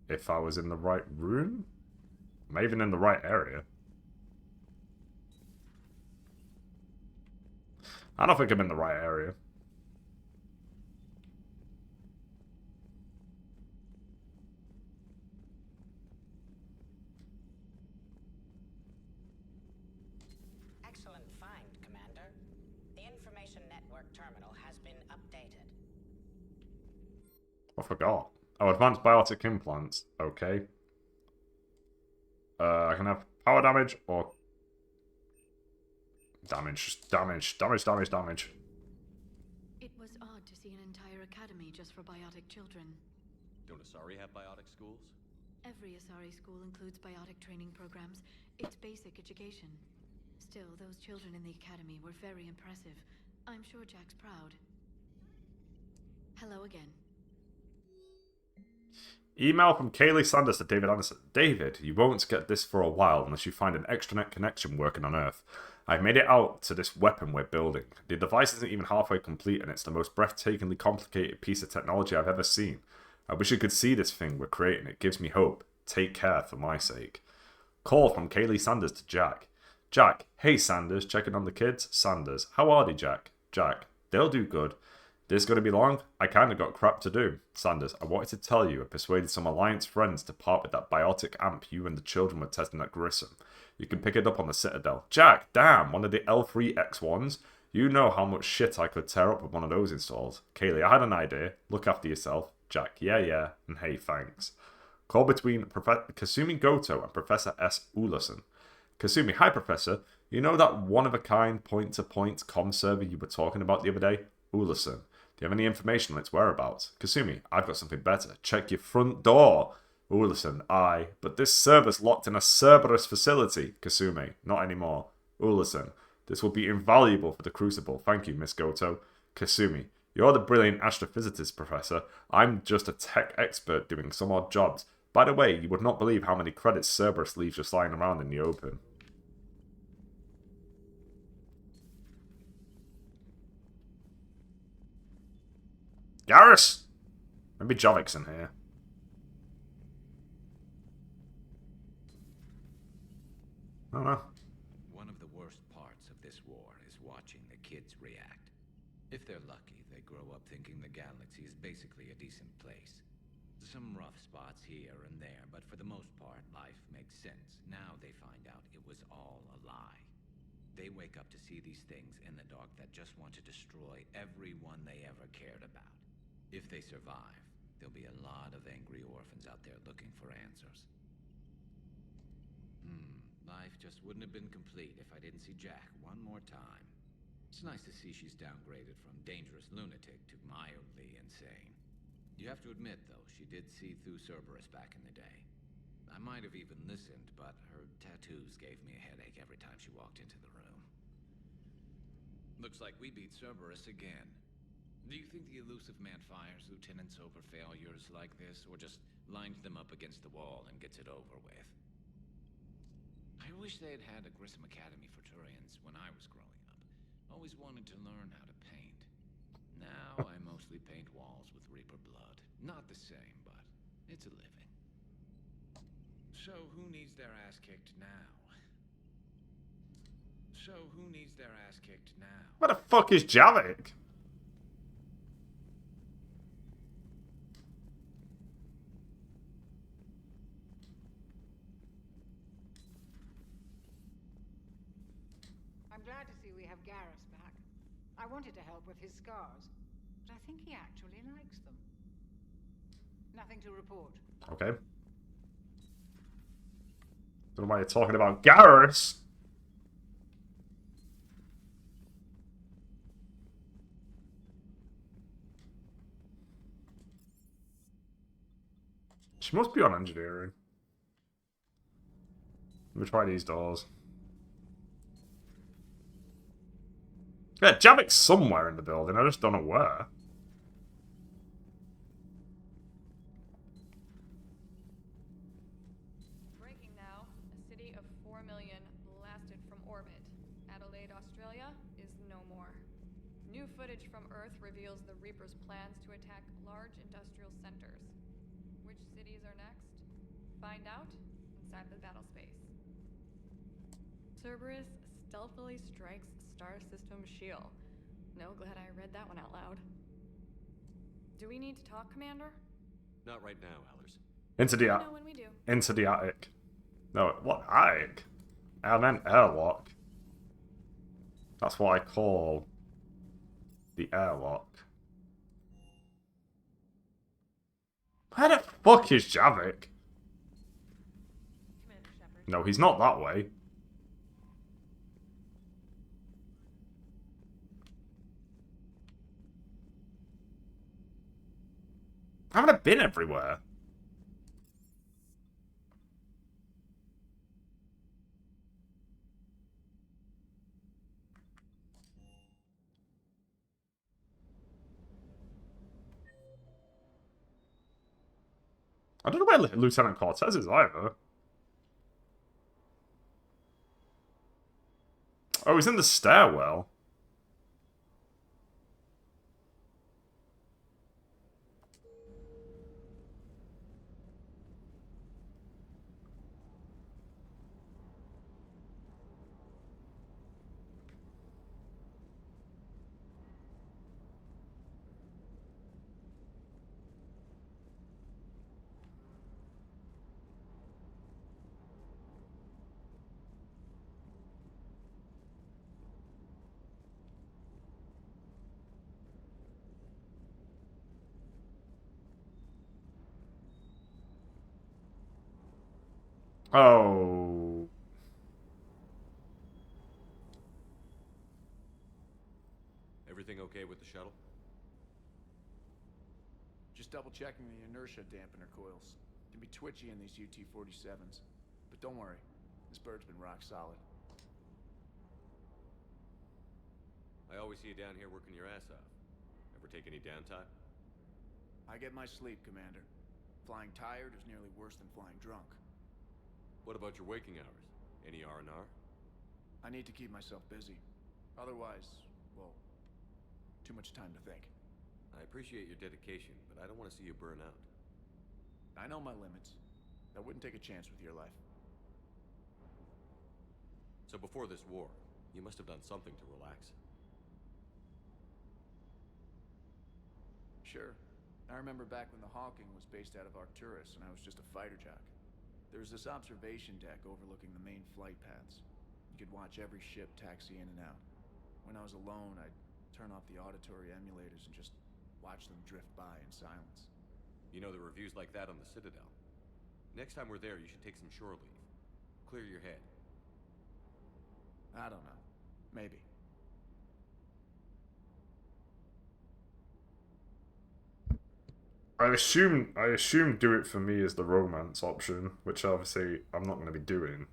[SPEAKER 1] If I was in the right room? Am I even in the right area? I don't think I'm in the right area.
[SPEAKER 6] Excellent find, Commander. The information network terminal has been updated.
[SPEAKER 1] I forgot. Oh, advanced biotic implants. Okay. I can have power damage or damage. Damage.
[SPEAKER 10] It was odd to see an entire academy just for biotic children.
[SPEAKER 3] Don't Asari have biotic schools?
[SPEAKER 10] Every Asari school includes biotic training programs. It's basic education. Still, those children in the academy were very impressive. I'm sure Jack's proud. Hello again.
[SPEAKER 1] Email from Kaylee Sanders to David Anderson. David, you won't get this for a while unless you find an extranet connection working on Earth. I've made it out to this weapon we're building. The device isn't even halfway complete, and it's the most breathtakingly complicated piece of technology I've ever seen. I wish you could see this thing we're creating. It gives me hope. Take care for my sake. Call from Kaylee Sanders to Jack. Jack, hey Sanders, checking on the kids? Sanders, how are they, Jack? Jack, they'll do good. This is going to be long? I kind of got crap to do. Sanders, I wanted to tell you I persuaded some Alliance friends to part with that biotic amp you and the children were testing at Grissom. You can pick it up on the Citadel. Jack, damn, one of the L3X1s? You know how much shit I could tear up with one of those installed. Kaylee, I had an idea. Look after yourself. Jack, yeah, and hey, thanks. Call between Kasumi Goto and Professor S. Ulerson. Kasumi, hi Professor. You know that one-of-a-kind point-to-point comm server you were talking about the other day? Ulerson. Do you have any information on its whereabouts? Kasumi, I've got something better. Check your front door. Ulerson, aye, but this server's locked in a Cerberus facility. Kasumi, not anymore. Ulerson, this will be invaluable for the Crucible. Thank you, Miss Goto. Kasumi, you're the brilliant astrophysicist, Professor. I'm just a tech expert doing some odd jobs. By the way, you would not believe how many credits Cerberus leaves just lying around in the open. Garrus! Maybe Jovik's in here. I don't know.
[SPEAKER 7] One of the worst parts of this war is watching the kids react. If they're lucky, they grow up thinking the galaxy is basically a decent place. Some rough spots here and there, but for the most part, life makes sense. Now they find out it was all a lie. They wake up to see these things in the dark that just want to destroy everyone they ever cared about. If they survive, there'll be a lot of angry orphans out there looking for answers. Life just wouldn't have been complete if I didn't see Jack one more time. It's nice to see she's downgraded from dangerous lunatic to mildly insane. You have to admit, though, she did see through Cerberus back in the day. I might have even listened, but her tattoos gave me a headache every time she walked into the room. Looks like we beat Cerberus again. Do you think the elusive man fires lieutenants over failures like this, or just lines them up against the wall and gets it over with? I wish they had had a Grissom Academy for Turians when I was growing up. Always wanted to learn how to paint. Now I mostly paint walls with Reaper blood. Not the same, but it's a living. So who needs their ass kicked now?
[SPEAKER 1] Where the fuck is Javik?
[SPEAKER 9] I'm glad to see we have Garrus back. I wanted to help with his scars, but I think he actually likes them. Nothing to report.
[SPEAKER 1] Okay. Don't know why you're talking about Garrus. She must be on engineering. Let me try these doors. Yeah, Javik's somewhere in the building. I just don't know where.
[SPEAKER 16] Breaking now. A city of 4 million blasted from orbit. Adelaide, Australia is no more. New footage from Earth reveals the Reaper's plans to attack large industrial centers. Which cities are next? Find out inside the battle space. Cerberus stealthily strikes Star System shield. No, glad I read that one out loud. Do we need to talk, Commander?
[SPEAKER 3] Not right now, Allers.
[SPEAKER 1] Into the
[SPEAKER 16] know when we do.
[SPEAKER 1] Into the attic. No, what attic? I meant airlock. That's what I call the airlock. Where the fuck is Javik? No, he's not that way. Haven't I been everywhere? I don't know where Lieutenant Cortez is either. Oh, he's in the stairwell. Oh.
[SPEAKER 3] Everything okay with the shuttle?
[SPEAKER 2] Just double checking the inertia dampener coils. Can be twitchy in these UT-47s. But don't worry, this bird's been rock solid.
[SPEAKER 3] I always see you down here working your ass off. Ever take any downtime?
[SPEAKER 2] I get my sleep, Commander. Flying tired is nearly worse than flying drunk.
[SPEAKER 3] What about your waking hours? Any R&R?
[SPEAKER 2] I need to keep myself busy. Otherwise, well, too much time to think.
[SPEAKER 3] I appreciate your dedication, but I don't want to see you burn out.
[SPEAKER 2] I know my limits. I wouldn't take a chance with your life.
[SPEAKER 3] So before this war, you must have done something to relax.
[SPEAKER 2] Sure. I remember back when the Hawking was based out of Arcturus and I was just a fighter jock. There was this observation deck overlooking the main flight paths. You could watch every ship taxi in and out. When I was alone, I'd turn off the auditory emulators and just watch them drift by in silence.
[SPEAKER 3] You know, there are reviews like that on the Citadel. Next time we're there, you should take some shore leave. Clear your head.
[SPEAKER 2] I don't know. Maybe.
[SPEAKER 1] I assume do it for me is the romance option, which obviously I'm not going to be doing.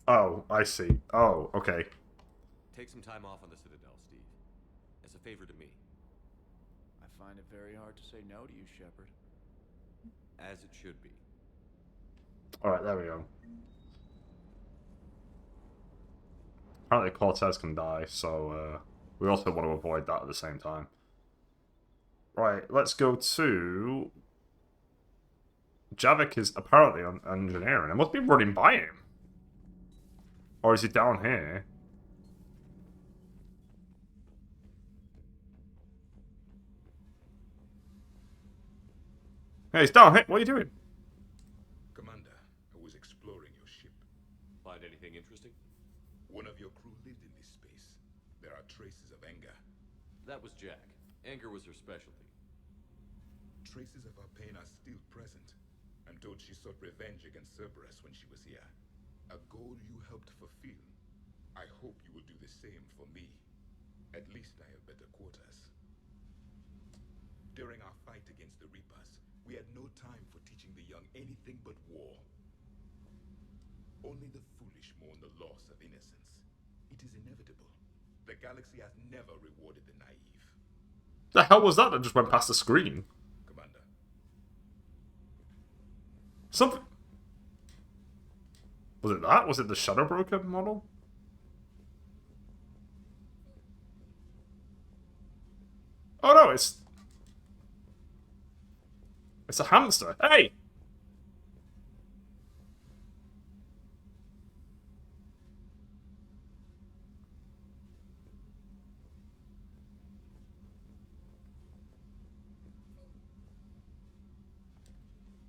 [SPEAKER 1] Oh, I see. Oh, okay.
[SPEAKER 3] Take some time off on the Citadel, Steve. As a favor to me.
[SPEAKER 2] I find it very hard to say no to you, Shepard.
[SPEAKER 3] As it should be.
[SPEAKER 1] Alright, there we go. Apparently Cortez can die, so we also want to avoid that at the same time. Right, let's go to... Javik is apparently on engineering. I must be running by him. Or is he down here? Hey, he's down here. What are you doing?
[SPEAKER 13] Commander, I was exploring your ship.
[SPEAKER 3] Find anything interesting?
[SPEAKER 13] One of your crew lived in this space. There are traces of anger.
[SPEAKER 3] That was Jack. Anger was her specialty.
[SPEAKER 13] Traces of her pain are still present. I'm told she sought revenge against Cerberus when she was here. A goal you helped fulfill. I hope you will do the same for me. At least I have better quarters. During our fight against the Reapers, we had no time for teaching the young anything but war. Only the foolish mourn the loss of innocence. It is inevitable. The galaxy has never rewarded the naive.
[SPEAKER 1] The hell was that just went past the screen?
[SPEAKER 13] Commander.
[SPEAKER 1] Something... Was it that? Was it the Shadow Broker model? Oh no, it's a hamster. Hey!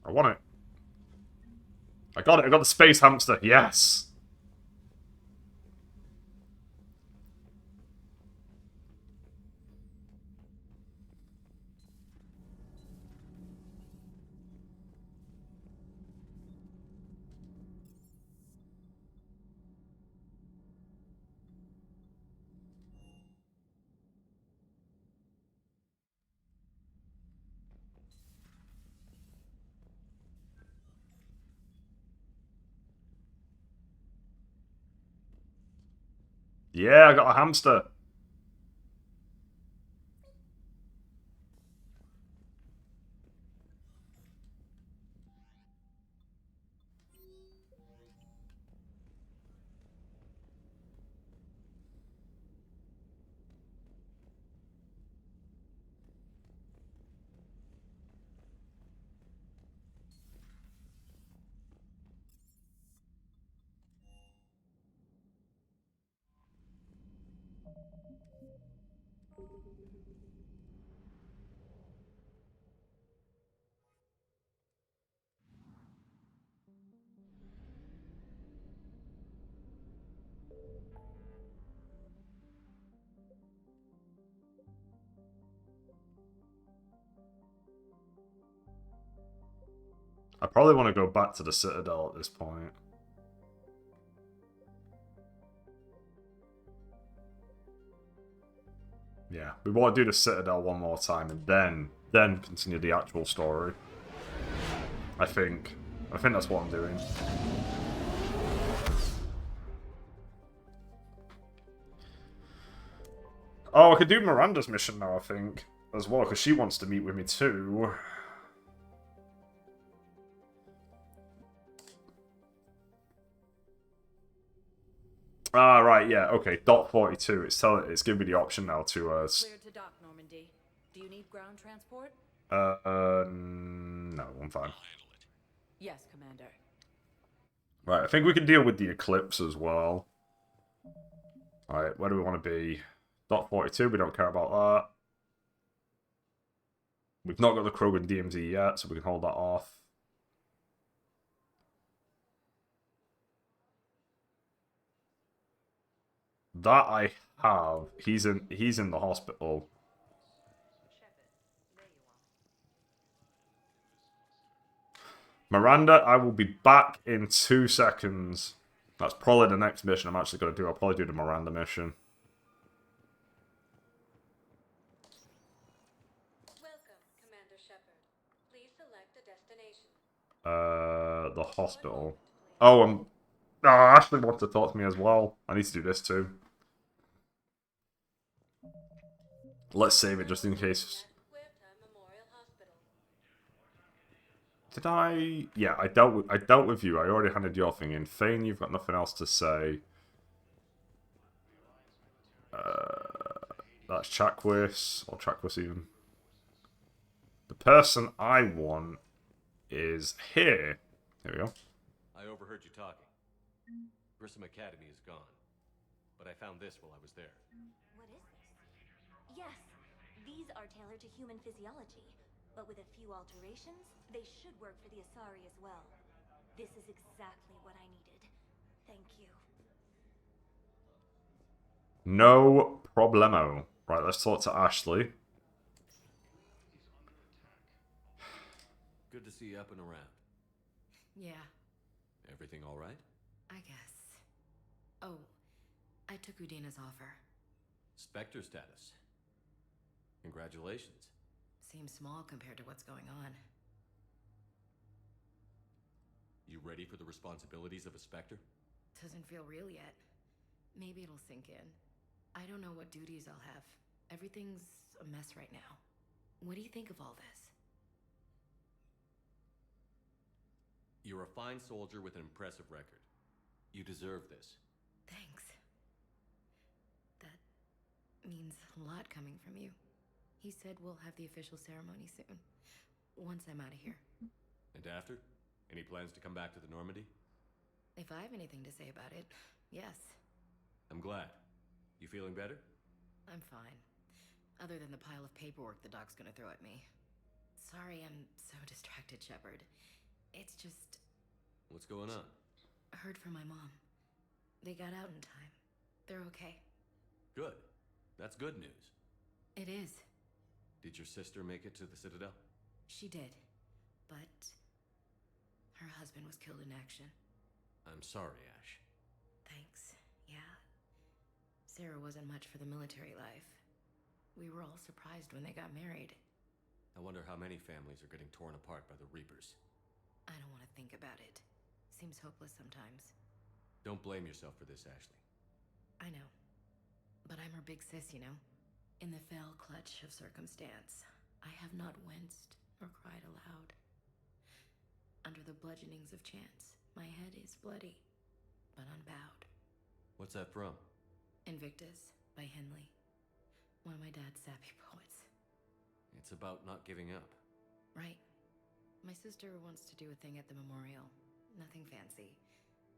[SPEAKER 1] I want it. I got it. I got the space hamster. Yes. Yeah, I got a hamster. I probably want to go back to the Citadel at this point. Yeah, we want to do the Citadel one more time and then continue the actual story. I think that's what I'm doing. Oh, I could do Miranda's mission now, I think, as well, because she wants to meet with me too. Ah, right, yeah, okay. Dot 42. It's giving me the option now to
[SPEAKER 18] Cleared to dock, Normandy. Do you need ground transport?
[SPEAKER 1] No, I'm fine.
[SPEAKER 18] Yes, Commander.
[SPEAKER 1] Right, I think we can deal with the Eclipse as well. Alright, where do we want to be? Dot 42, we don't care about that. We've not got the Krogan DMZ yet, so we can hold that off. That I have. He's in the hospital. Miranda, I will be back in 2 seconds. That's probably the next mission I'm actually going to do. I'll probably do the Miranda mission.
[SPEAKER 18] Welcome, Commander Shepard. Please select a destination.
[SPEAKER 1] The hospital. Oh, Ashley wants to talk to me as well. I need to do this too. Let's save it just in case. Did I? Yeah, I dealt with you. I already handed your thing in. Thane, you've got nothing else to say. That's Chakwas, or Chakwas even. The person I want is here. Here we go.
[SPEAKER 3] I overheard you talking. Grissom Academy is gone. But I found this while I was there.
[SPEAKER 8] What is this? Yes, these are tailored to human physiology, but with a few alterations, they should work for the Asari as well. This is exactly what I needed. Thank you.
[SPEAKER 1] No problemo. Right, let's talk to Ashley.
[SPEAKER 3] Good to see you up and around.
[SPEAKER 10] Yeah,
[SPEAKER 3] Everything all right?
[SPEAKER 10] I guess. Oh, I took Udina's offer.
[SPEAKER 3] Spectre status. Congratulations.
[SPEAKER 10] Seems small compared to what's going on.
[SPEAKER 3] You ready for the responsibilities of a Spectre?
[SPEAKER 10] Doesn't feel real yet. Maybe it'll sink in. I don't know what duties I'll have. Everything's a mess right now. What do you think of all this?
[SPEAKER 3] You're a fine soldier with an impressive record. You deserve this.
[SPEAKER 10] Thanks. That means a lot coming from you. He said we'll have the official ceremony soon. Once I'm out of here.
[SPEAKER 3] And after? Any plans to come back to the Normandy?
[SPEAKER 10] If I have anything to say about it, yes.
[SPEAKER 3] I'm glad. You feeling better?
[SPEAKER 10] I'm fine. Other than the pile of paperwork the doc's gonna throw at me. Sorry I'm so distracted, Shepard. It's just...
[SPEAKER 3] What's going on?
[SPEAKER 10] I heard from my mom. They got out in time. They're okay.
[SPEAKER 3] Good. That's good news.
[SPEAKER 10] It is.
[SPEAKER 3] Did your sister make it to the Citadel?
[SPEAKER 10] She did. But... her husband was killed in action.
[SPEAKER 3] I'm sorry, Ash.
[SPEAKER 10] Thanks. Yeah. Sarah wasn't much for the military life. We were all surprised when they got married.
[SPEAKER 3] I wonder how many families are getting torn apart by the Reapers.
[SPEAKER 10] I don't want to think about it. Seems hopeless sometimes.
[SPEAKER 3] Don't blame yourself for this, Ashley.
[SPEAKER 10] I know.
[SPEAKER 12] But I'm her big sis, you know? In the fell clutch of circumstance, I have not winced or cried aloud. Under the bludgeonings of chance, my head is bloody, but unbowed.
[SPEAKER 3] What's that from?
[SPEAKER 12] Invictus by Henley, one of my dad's sappy poets.
[SPEAKER 3] It's about not giving up.
[SPEAKER 12] Right. My sister wants to do a thing at the memorial. Nothing fancy.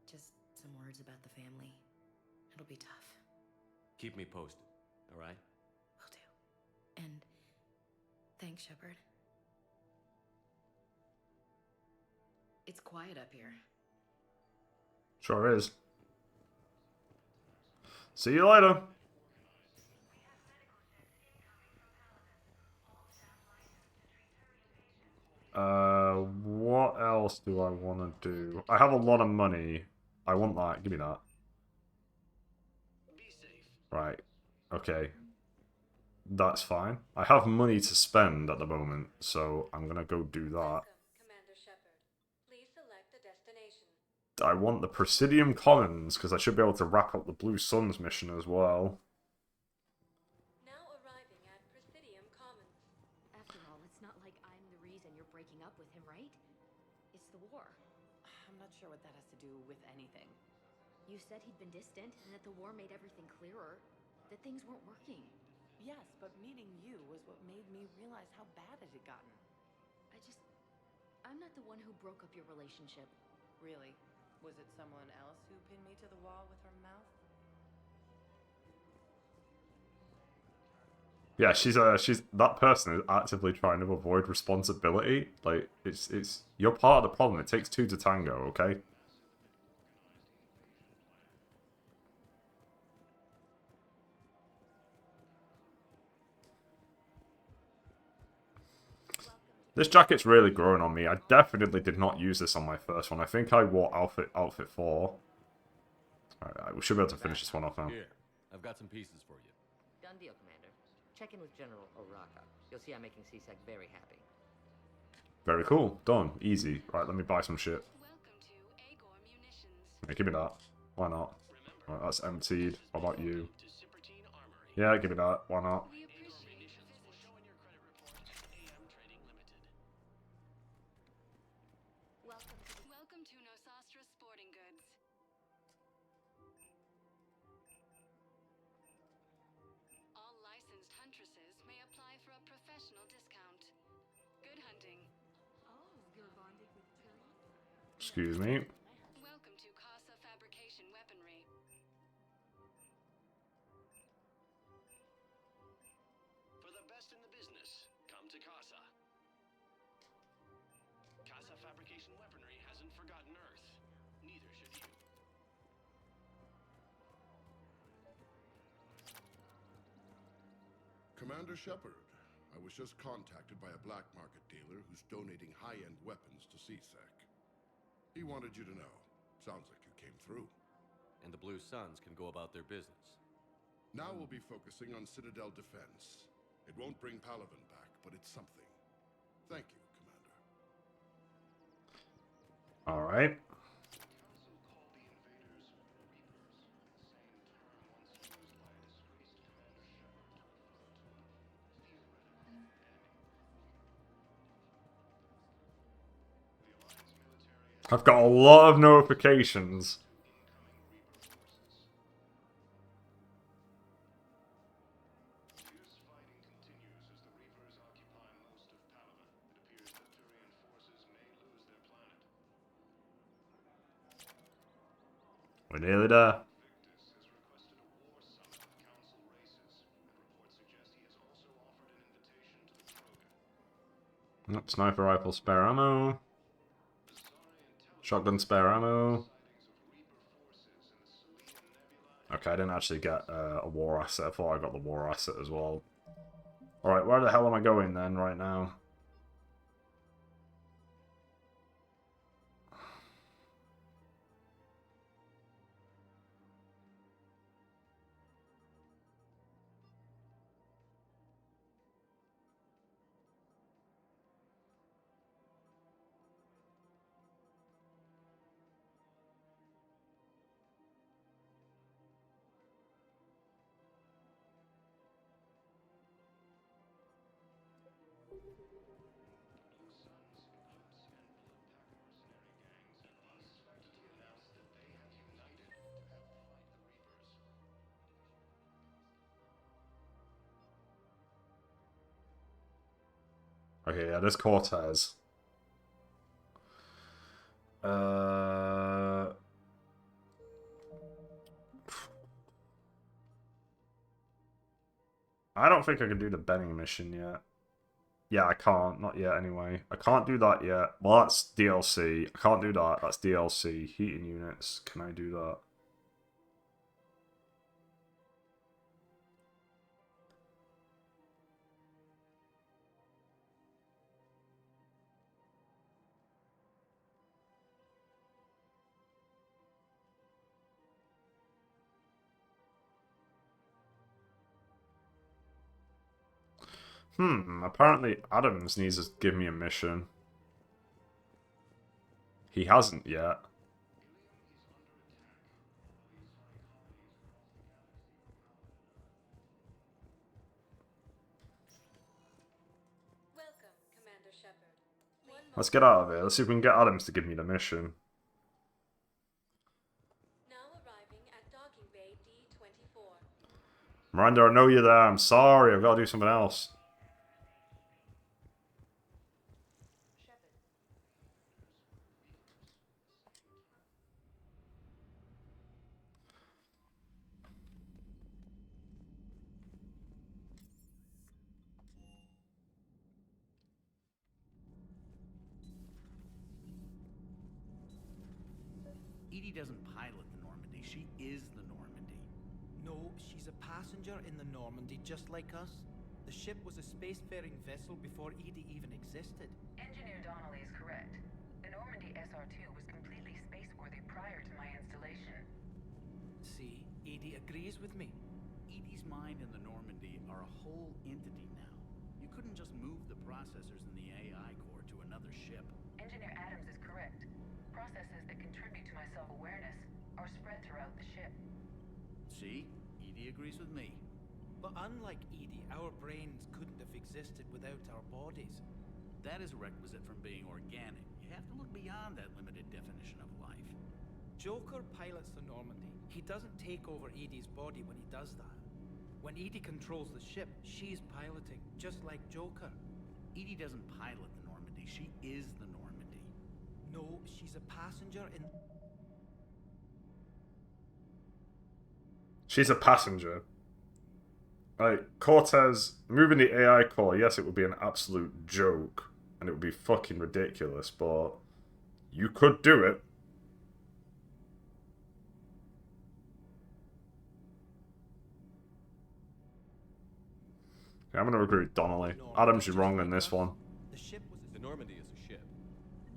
[SPEAKER 12] Just some words about the family. It'll be tough.
[SPEAKER 3] Keep me posted, all right?
[SPEAKER 12] Will do. And thanks, Shepard. It's quiet up here.
[SPEAKER 1] Sure is. See you later. What else do I want to do? I have a lot of money. I want that. Give me that. Right. Okay. That's fine. I have money to spend at the moment, so I'm gonna go do that.
[SPEAKER 18] Commander Shepard. Please select a destination.
[SPEAKER 1] I want the Presidium Commons, because I should be able to wrap up the Blue Suns mission as well.
[SPEAKER 18] Now arriving at Presidium Commons.
[SPEAKER 10] After all, it's not like I'm the reason you're breaking up with him, right? It's the war.
[SPEAKER 12] I'm not sure what that has to do with anything.
[SPEAKER 10] You said he'd been distant and that the war made everything clearer. That things weren't working.
[SPEAKER 12] Yes, but meeting you was what made me realize how bad it had gotten.
[SPEAKER 10] I'm not the one who broke up your relationship.
[SPEAKER 12] Really? Was it someone else who pinned me to the wall with her mouth?
[SPEAKER 1] Yeah, she's that person is actively trying to avoid responsibility. Like it's you're part of the problem. It takes two to tango, okay? This jacket's really growing on me. I definitely did not use this on my first one. I think I wore outfit 4. Alright, we should be able to finish this one off now.
[SPEAKER 3] Here, I've got some pieces for you.
[SPEAKER 15] Done deal, Commander. Check in with General Oraka. You'll see I'm making C-Sec very happy.
[SPEAKER 1] Very cool. Done. Easy. Right, let me buy some shit. Yeah, give me that. Why not? Right, that's emptied. What about you? Yeah, give me that. Why not?
[SPEAKER 10] Welcome to Nosastra Sporting Goods. All licensed huntresses may apply for a professional discount. Good hunting.
[SPEAKER 11] Oh, you're bonded with Tyrion?
[SPEAKER 1] Excuse me.
[SPEAKER 10] Welcome to Casa Fabrication Weaponry.
[SPEAKER 21] For the best in the business, come to Casa. Casa Fabrication Weaponry hasn't forgotten Earth. Neither should you.
[SPEAKER 24] Commander Shepard, I was just contacted by a black market dealer who's donating high-end weapons to C-Sec. He wanted you to know. Sounds like you came through.
[SPEAKER 3] And the Blue Suns can go about their business.
[SPEAKER 24] Now we'll be focusing on Citadel defense. It won't bring Palaven back, but it's something. Thank you, Commander.
[SPEAKER 1] Alright. I've got a lot of notifications. We're nearly there. Nope, sniper rifle, spare ammo. Shotgun, spare ammo. Okay, I didn't actually get a war asset. I thought I got the war asset as well. Alright, where the hell am I going then right now? Okay, yeah, this Cortez. I don't think I can do the Benning mission yet. Yeah, I can't. Not yet, anyway. I can't do that yet. Well, that's DLC. I can't do that. That's DLC. Heating units. Can I do that? Apparently Adams needs to give me a mission. He hasn't yet.
[SPEAKER 10] Welcome, Commander Shepard.
[SPEAKER 1] Let's get out of here. Let's see if we can get Adams to give me the mission.
[SPEAKER 10] Now arriving at docking bay D-24.
[SPEAKER 1] Miranda, I know you're there. I'm sorry. I've got to do something else.
[SPEAKER 22] Edie doesn't pilot the Normandy. She is the Normandy.
[SPEAKER 5] No, she's a passenger in the Normandy, just like us. The ship was a spacefaring vessel before Edie even existed.
[SPEAKER 6] Engineer Donnelly is correct. The Normandy SR-2 was completely spaceworthy prior to my installation.
[SPEAKER 5] See, Edie agrees with me.
[SPEAKER 22] Edie's mind and the Normandy are a whole entity now. You couldn't just move the processors in the AI core to another ship.
[SPEAKER 6] Engineer Adams is correct. Processes that contribute to my self-awareness are spread throughout the ship.
[SPEAKER 22] See? Edie agrees with me.
[SPEAKER 5] But unlike Edie, our brains couldn't have existed without our bodies.
[SPEAKER 22] That is a requisite from being organic. You have to look beyond that limited definition of life.
[SPEAKER 5] Joker pilots the Normandy. He doesn't take over Edie's body when he does that. When Edie controls the ship, she's piloting, just like Joker.
[SPEAKER 22] Edie doesn't pilot the Normandy. She is the Normandy.
[SPEAKER 5] No, she's a passenger in...
[SPEAKER 1] She's a passenger. Like, Cortez, moving the AI core, yes, it would be an absolute joke. And it would be fucking ridiculous, but you could do it. Okay, I'm going to agree with Donnelly. Adams, you're wrong on this one.
[SPEAKER 3] The Normandy is a ship.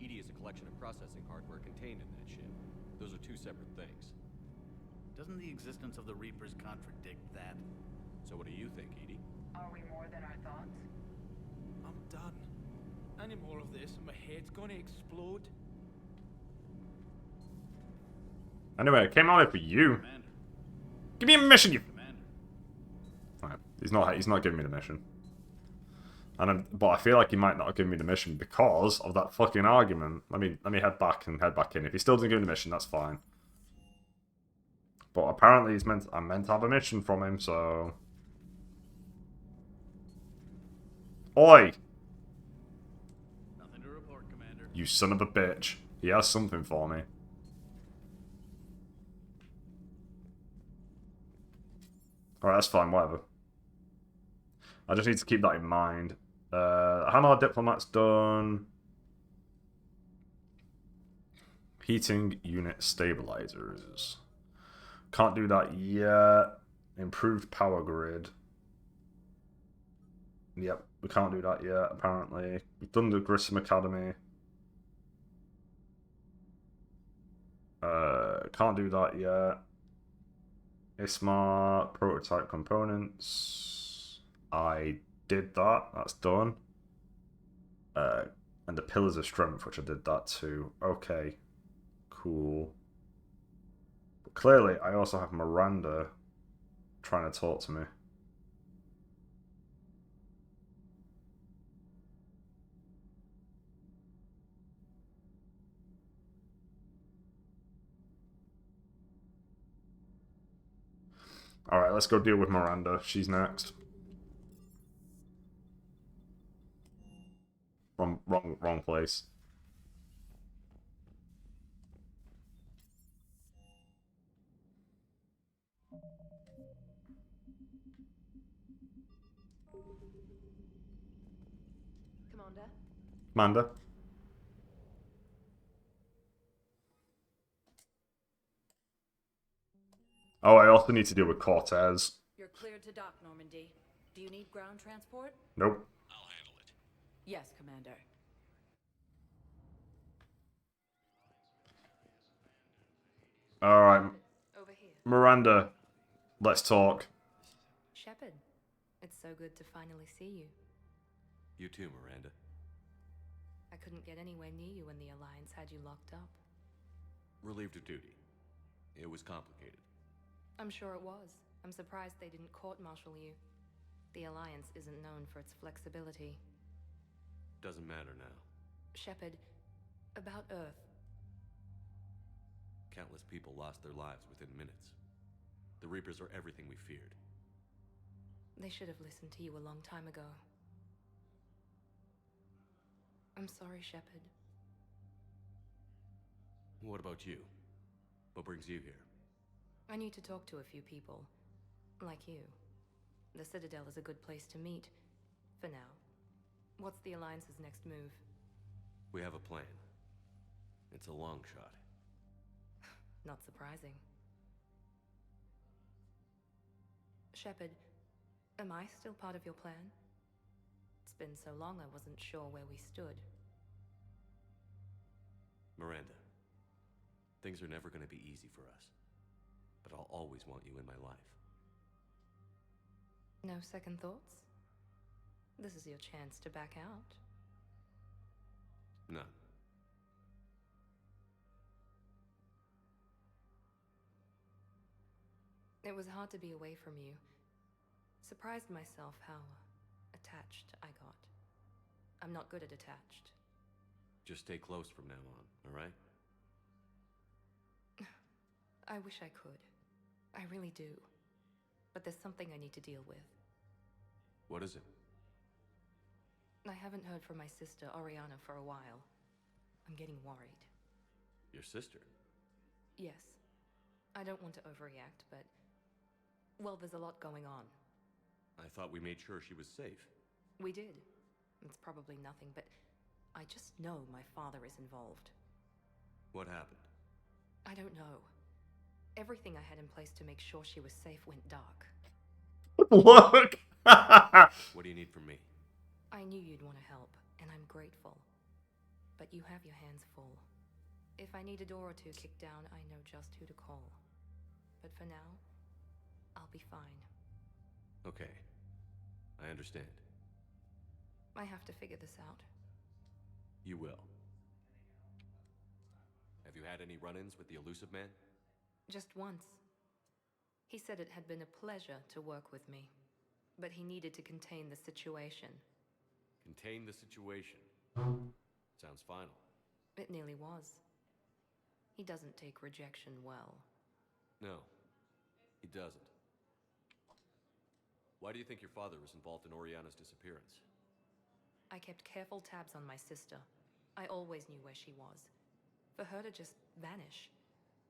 [SPEAKER 3] Edie is a collection of processing hardware contained in that ship. Those are two separate things.
[SPEAKER 22] Doesn't the existence of the Reapers contradict that?
[SPEAKER 3] So what do you think, Edie?
[SPEAKER 6] Are we more than our thoughts?
[SPEAKER 5] I'm done. Any more of this and my head's gonna explode.
[SPEAKER 1] Anyway, I came out here for you.
[SPEAKER 22] Commander.
[SPEAKER 1] Give me a mission, you...
[SPEAKER 22] Commander.
[SPEAKER 1] Right, he's not giving me the mission. But I feel like he might not have given me the mission because of that fucking argument. Let me head back and head back in. If he still doesn't give me the mission, that's fine. But apparently I'm meant to have a mission from him, so... Oi!
[SPEAKER 22] Nothing to report, Commander.
[SPEAKER 1] You son of a bitch. He has something for me. Alright, that's fine, whatever. I just need to keep that in mind. Hammer Diplomat's done. Heating unit stabilizers. Can't do that yet. Improved power grid. Yep, we can't do that yet, apparently. We've done the Grissom Academy. Can't do that yet. ISMAR, prototype components. I did that, that's done. And the Pillars of Strength, which I did that too. Okay, cool. But clearly, I also have Miranda trying to talk to me. Alright, let's go deal with Miranda. She's next. Wrong place.
[SPEAKER 11] Commander?
[SPEAKER 1] Commander? Oh, I also need to deal with Cortez.
[SPEAKER 18] You're cleared to dock, Normandy. Do you need ground transport?
[SPEAKER 1] Nope.
[SPEAKER 21] I'll handle it.
[SPEAKER 18] Yes, Commander.
[SPEAKER 1] Alright.
[SPEAKER 18] Over here.
[SPEAKER 1] Miranda, let's talk.
[SPEAKER 18] Shepard, it's so good to finally see you.
[SPEAKER 3] You too, Miranda.
[SPEAKER 18] I couldn't get anywhere near you when the Alliance had you locked up.
[SPEAKER 3] Relieved of duty. It was complicated.
[SPEAKER 18] I'm sure it was. I'm surprised they didn't court-martial you. The Alliance isn't known for its flexibility.
[SPEAKER 3] Doesn't matter now.
[SPEAKER 18] Shepard, about Earth.
[SPEAKER 3] Countless people lost their lives within minutes. The Reapers are everything we feared.
[SPEAKER 18] They should have listened to you a long time ago. I'm sorry, Shepard.
[SPEAKER 3] What about you? What brings you here?
[SPEAKER 18] I need to talk to a few people. Like you. The Citadel is a good place to meet. For now. What's the Alliance's next move?
[SPEAKER 3] We have a plan. It's a long shot.
[SPEAKER 18] Not surprising. Shepard, am I still part of your plan? It's been so long I wasn't sure where we stood.
[SPEAKER 3] Miranda, things are never going to be easy for us. But I'll always want you in my life.
[SPEAKER 18] No second thoughts? This is your chance to back out.
[SPEAKER 3] No.
[SPEAKER 18] It was hard to be away from you. Surprised myself how attached I got. I'm not good at attached.
[SPEAKER 3] Just stay close from now on, all right?
[SPEAKER 18] I wish I could. I really do. But there's something I need to deal with.
[SPEAKER 3] What is it?
[SPEAKER 18] I haven't heard from my sister, Oriana, for a while. I'm getting worried.
[SPEAKER 3] Your sister?
[SPEAKER 18] Yes. I don't want to overreact, but... well, there's a lot going on.
[SPEAKER 3] I thought we made sure she was safe.
[SPEAKER 18] We did. It's probably nothing, but I just know my father is involved.
[SPEAKER 3] What happened?
[SPEAKER 18] I don't know. Everything I had in place to make sure she was safe went dark.
[SPEAKER 1] Look!
[SPEAKER 3] What do you need from me?
[SPEAKER 18] I knew you'd want to help, and I'm grateful. But you have your hands full. If I need a door or two kicked down, I know just who to call. But for now, I'll be fine.
[SPEAKER 3] Okay. I understand.
[SPEAKER 18] I have to figure this out.
[SPEAKER 3] You will. Have you had any run-ins with the elusive man?
[SPEAKER 18] Just once. He said it had been a pleasure to work with me, but he needed to contain the situation.
[SPEAKER 3] Contain the situation. Sounds final.
[SPEAKER 18] It nearly was. He doesn't take rejection well.
[SPEAKER 3] No, he doesn't. Why do you think your father was involved in Oriana's disappearance?
[SPEAKER 18] I kept careful tabs on my sister. I always knew where she was. For her to just vanish,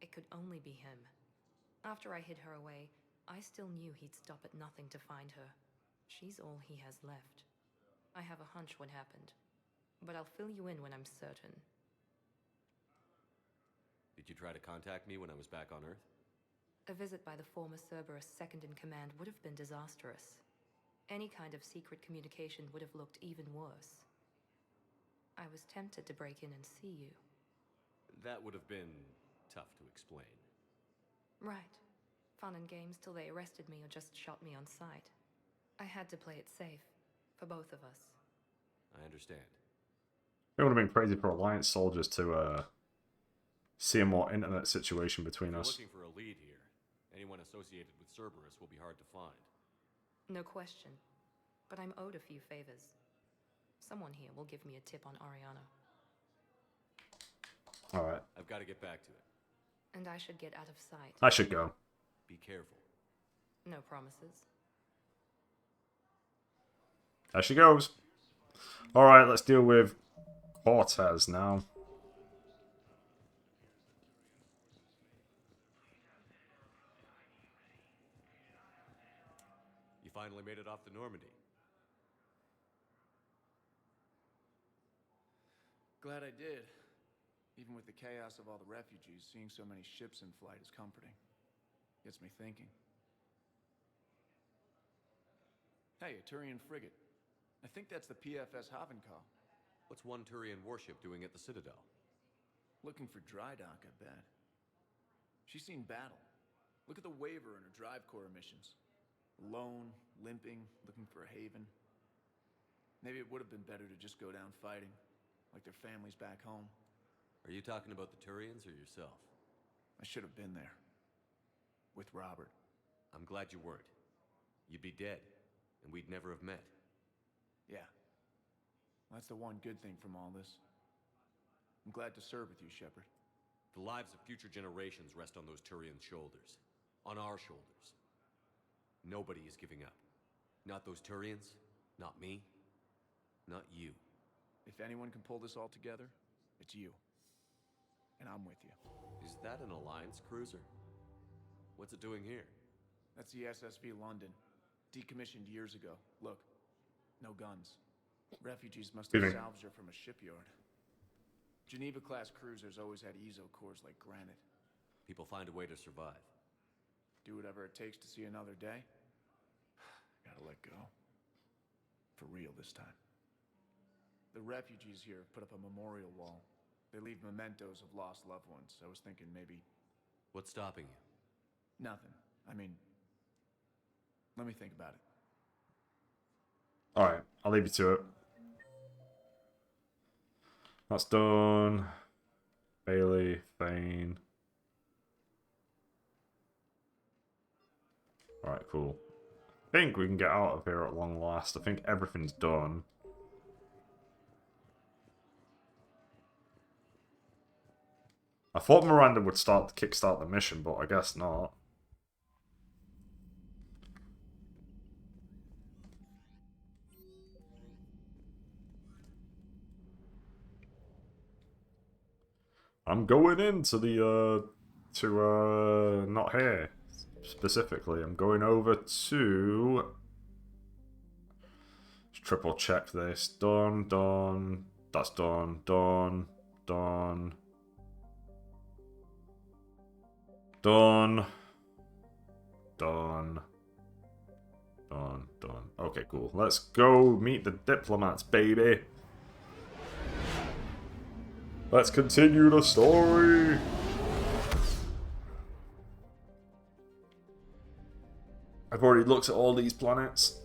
[SPEAKER 18] it could only be him. After I hid her away, I still knew he'd stop at nothing to find her. She's all he has left. I have a hunch what happened, but I'll fill you in when I'm certain.
[SPEAKER 3] Did you try to contact me when I was back on Earth?
[SPEAKER 18] A visit by the former Cerberus second-in-command would have been disastrous. Any kind of secret communication would have looked even worse. I was tempted to break in and see you.
[SPEAKER 3] That would have been tough to explain.
[SPEAKER 18] Right. Fun and games till they arrested me or just shot me on sight. I had to play it safe, for both of us.
[SPEAKER 3] I understand.
[SPEAKER 1] It would have been crazy for Alliance soldiers to see a more intimate situation between
[SPEAKER 3] If you're
[SPEAKER 1] us.
[SPEAKER 3] looking for a lead here, anyone associated with Cerberus will be hard to find.
[SPEAKER 18] No question. But I'm owed a few favors. Someone here will give me a tip on Oriana.
[SPEAKER 1] Alright.
[SPEAKER 3] I've got to get back to it.
[SPEAKER 18] And I should get out of sight.
[SPEAKER 1] I should go.
[SPEAKER 3] Be careful.
[SPEAKER 18] No promises.
[SPEAKER 1] There she goes. Alright, let's deal with Cortez now.
[SPEAKER 3] You finally made it off the Normandy.
[SPEAKER 2] Glad I did. Even with the chaos of all the refugees, seeing so many ships in flight is comforting. Gets me thinking. Hey, a Turian frigate. I think that's the PFS Havenkal.
[SPEAKER 3] What's one Turian warship doing at the Citadel?
[SPEAKER 2] Looking for dry dock, I bet. She's seen battle. Look at the waiver in her drive core emissions. Alone, limping, looking for a haven. Maybe it would have been better to just go down fighting, like their families back home.
[SPEAKER 3] Are you talking about the Turians or yourself?
[SPEAKER 2] I should have been there. With Robert.
[SPEAKER 3] I'm glad you weren't. You'd be dead, and we'd never have met.
[SPEAKER 2] Yeah. Well, that's the one good thing from all this. I'm glad to serve with you, Shepard.
[SPEAKER 3] The lives of future generations rest on those Turian shoulders. On our shoulders. Nobody is giving up. Not those Turians, not me, not you.
[SPEAKER 2] If anyone can pull this all together, it's you. And I'm with you.
[SPEAKER 3] Is that an Alliance cruiser? What's it doing here?
[SPEAKER 2] That's the SSV London. Decommissioned years ago. Look, no guns. Refugees must have salvaged her from a shipyard. Geneva-class cruisers always had ezo cores like granite.
[SPEAKER 3] People find a way to survive.
[SPEAKER 2] Do whatever it takes to see another day. Gotta let go. For real this time. The refugees here have put up a memorial wall. They leave mementos of lost loved ones. I was thinking maybe...
[SPEAKER 3] What's stopping you?
[SPEAKER 2] Nothing. I mean... Let me think about it.
[SPEAKER 1] Alright, I'll leave you to it. That's done. Bailey, Thane. Alright, cool. I think we can get out of here at long last. I think everything's done. I thought Miranda would kickstart the mission, but I guess not. I'm going into the, not here, specifically. I'm going over to... Let's triple check this. Done, done. That's done, done, done. Done. Done. Done, done. Okay, cool. Let's go meet the diplomats, baby. Let's continue the story! I've already looked at all these planets.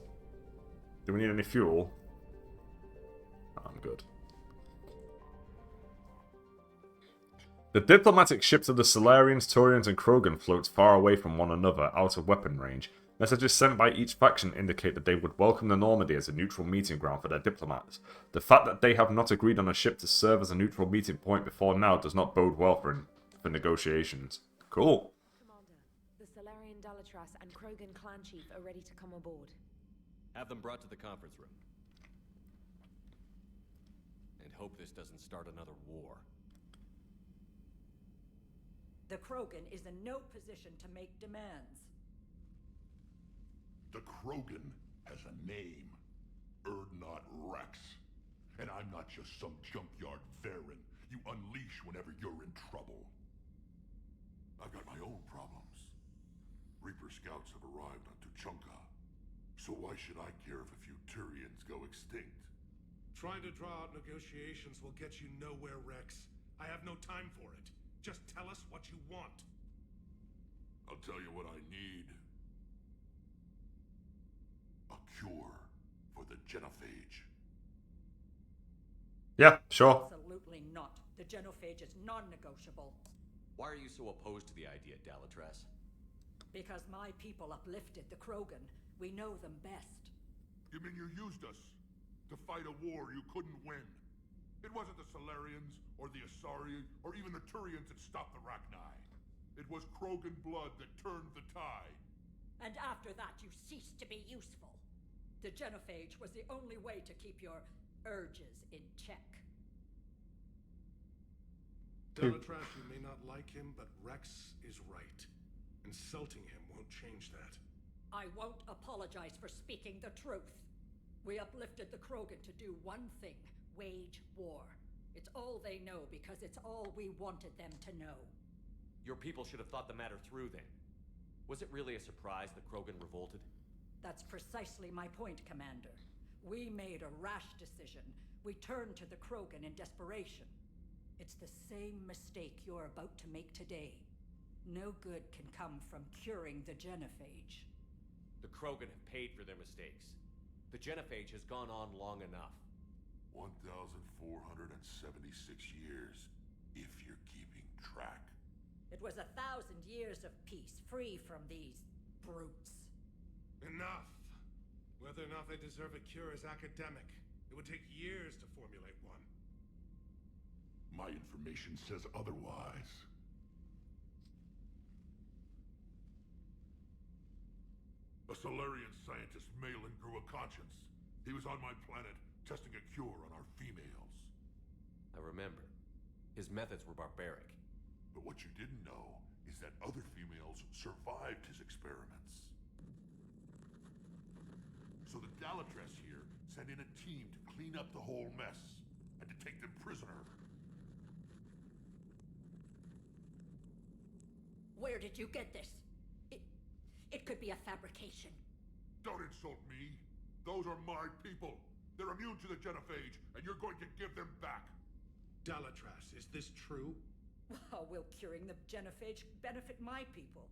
[SPEAKER 1] Do we need any fuel? I'm good. The diplomatic ships of the Solarians, Turians, and Krogan float far away from one another, out of weapon range. Messages sent by each faction indicate that they would welcome the Normandy as a neutral meeting ground for their diplomats. The fact that they have not agreed on a ship to serve as a neutral meeting point before now does not bode well for negotiations. Cool.
[SPEAKER 11] Commander, the Solarian Dalatras and Krogan clan chief are ready to come aboard.
[SPEAKER 3] Have them brought to the conference room. And hope this doesn't start another war.
[SPEAKER 14] The Krogan is in no position to make demands.
[SPEAKER 17] The Krogan has a name. Erdnot Rex. And I'm not just some junkyard Varen you unleash whenever you're in trouble. I've got my own problems. Reaper scouts have arrived on Tuchanka. So why should I care if a few Turians go extinct?
[SPEAKER 19] Trying to draw out negotiations will get you nowhere, Rex. I have no time for it. Just tell us what you want.
[SPEAKER 17] I'll tell you what I need. A cure for the genophage.
[SPEAKER 1] Yeah, sure.
[SPEAKER 14] Absolutely not. The genophage is non-negotiable.
[SPEAKER 3] Why are you so opposed to the idea, Dalatras?
[SPEAKER 14] Because my people uplifted the Krogan. We know them best.
[SPEAKER 17] You mean you used us to fight a war you couldn't win? It wasn't the Solarians, or the Asari, or even the Turians that stopped the Rachni. It was Krogan blood that turned the tide.
[SPEAKER 14] And after that, you ceased to be useful. The genophage was the only way to keep your urges in check.
[SPEAKER 19] Delatrash, you may not like him, but Rex is right. Insulting him won't change that.
[SPEAKER 14] I won't apologize for speaking the truth. We uplifted the Krogan to do one thing: wage war. It's all they know because it's all we wanted them to know.
[SPEAKER 3] Your people should have thought the matter through then. Was it really a surprise the Krogan revolted?
[SPEAKER 14] That's precisely my point, Commander. We made a rash decision. We turned to the Krogan in desperation. It's the same mistake you're about to make today. No good can come from curing the genophage.
[SPEAKER 3] The Krogan have paid for their mistakes. The genophage has gone on long enough.
[SPEAKER 17] 1,476 years, if you're keeping track.
[SPEAKER 14] It was 1,000 years of peace, free from these brutes.
[SPEAKER 19] Enough! Whether or not they deserve a cure is academic. It would take years to formulate one.
[SPEAKER 17] My information says otherwise. A Solarian scientist, Malin, grew a conscience. He was on my planet, testing a cure on our females.
[SPEAKER 3] I remember. His methods were barbaric.
[SPEAKER 17] But what you didn't know is that other females survived his experiments. So the Dalatress here sent in a team to clean up the whole mess, and to take them prisoner.
[SPEAKER 14] Where did you get this? It could be a fabrication.
[SPEAKER 17] Don't insult me. Those are my people. They're immune to the genophage, and you're going to give them back.
[SPEAKER 19] Dalatrash, is this true?
[SPEAKER 14] How will curing the genophage benefit my people?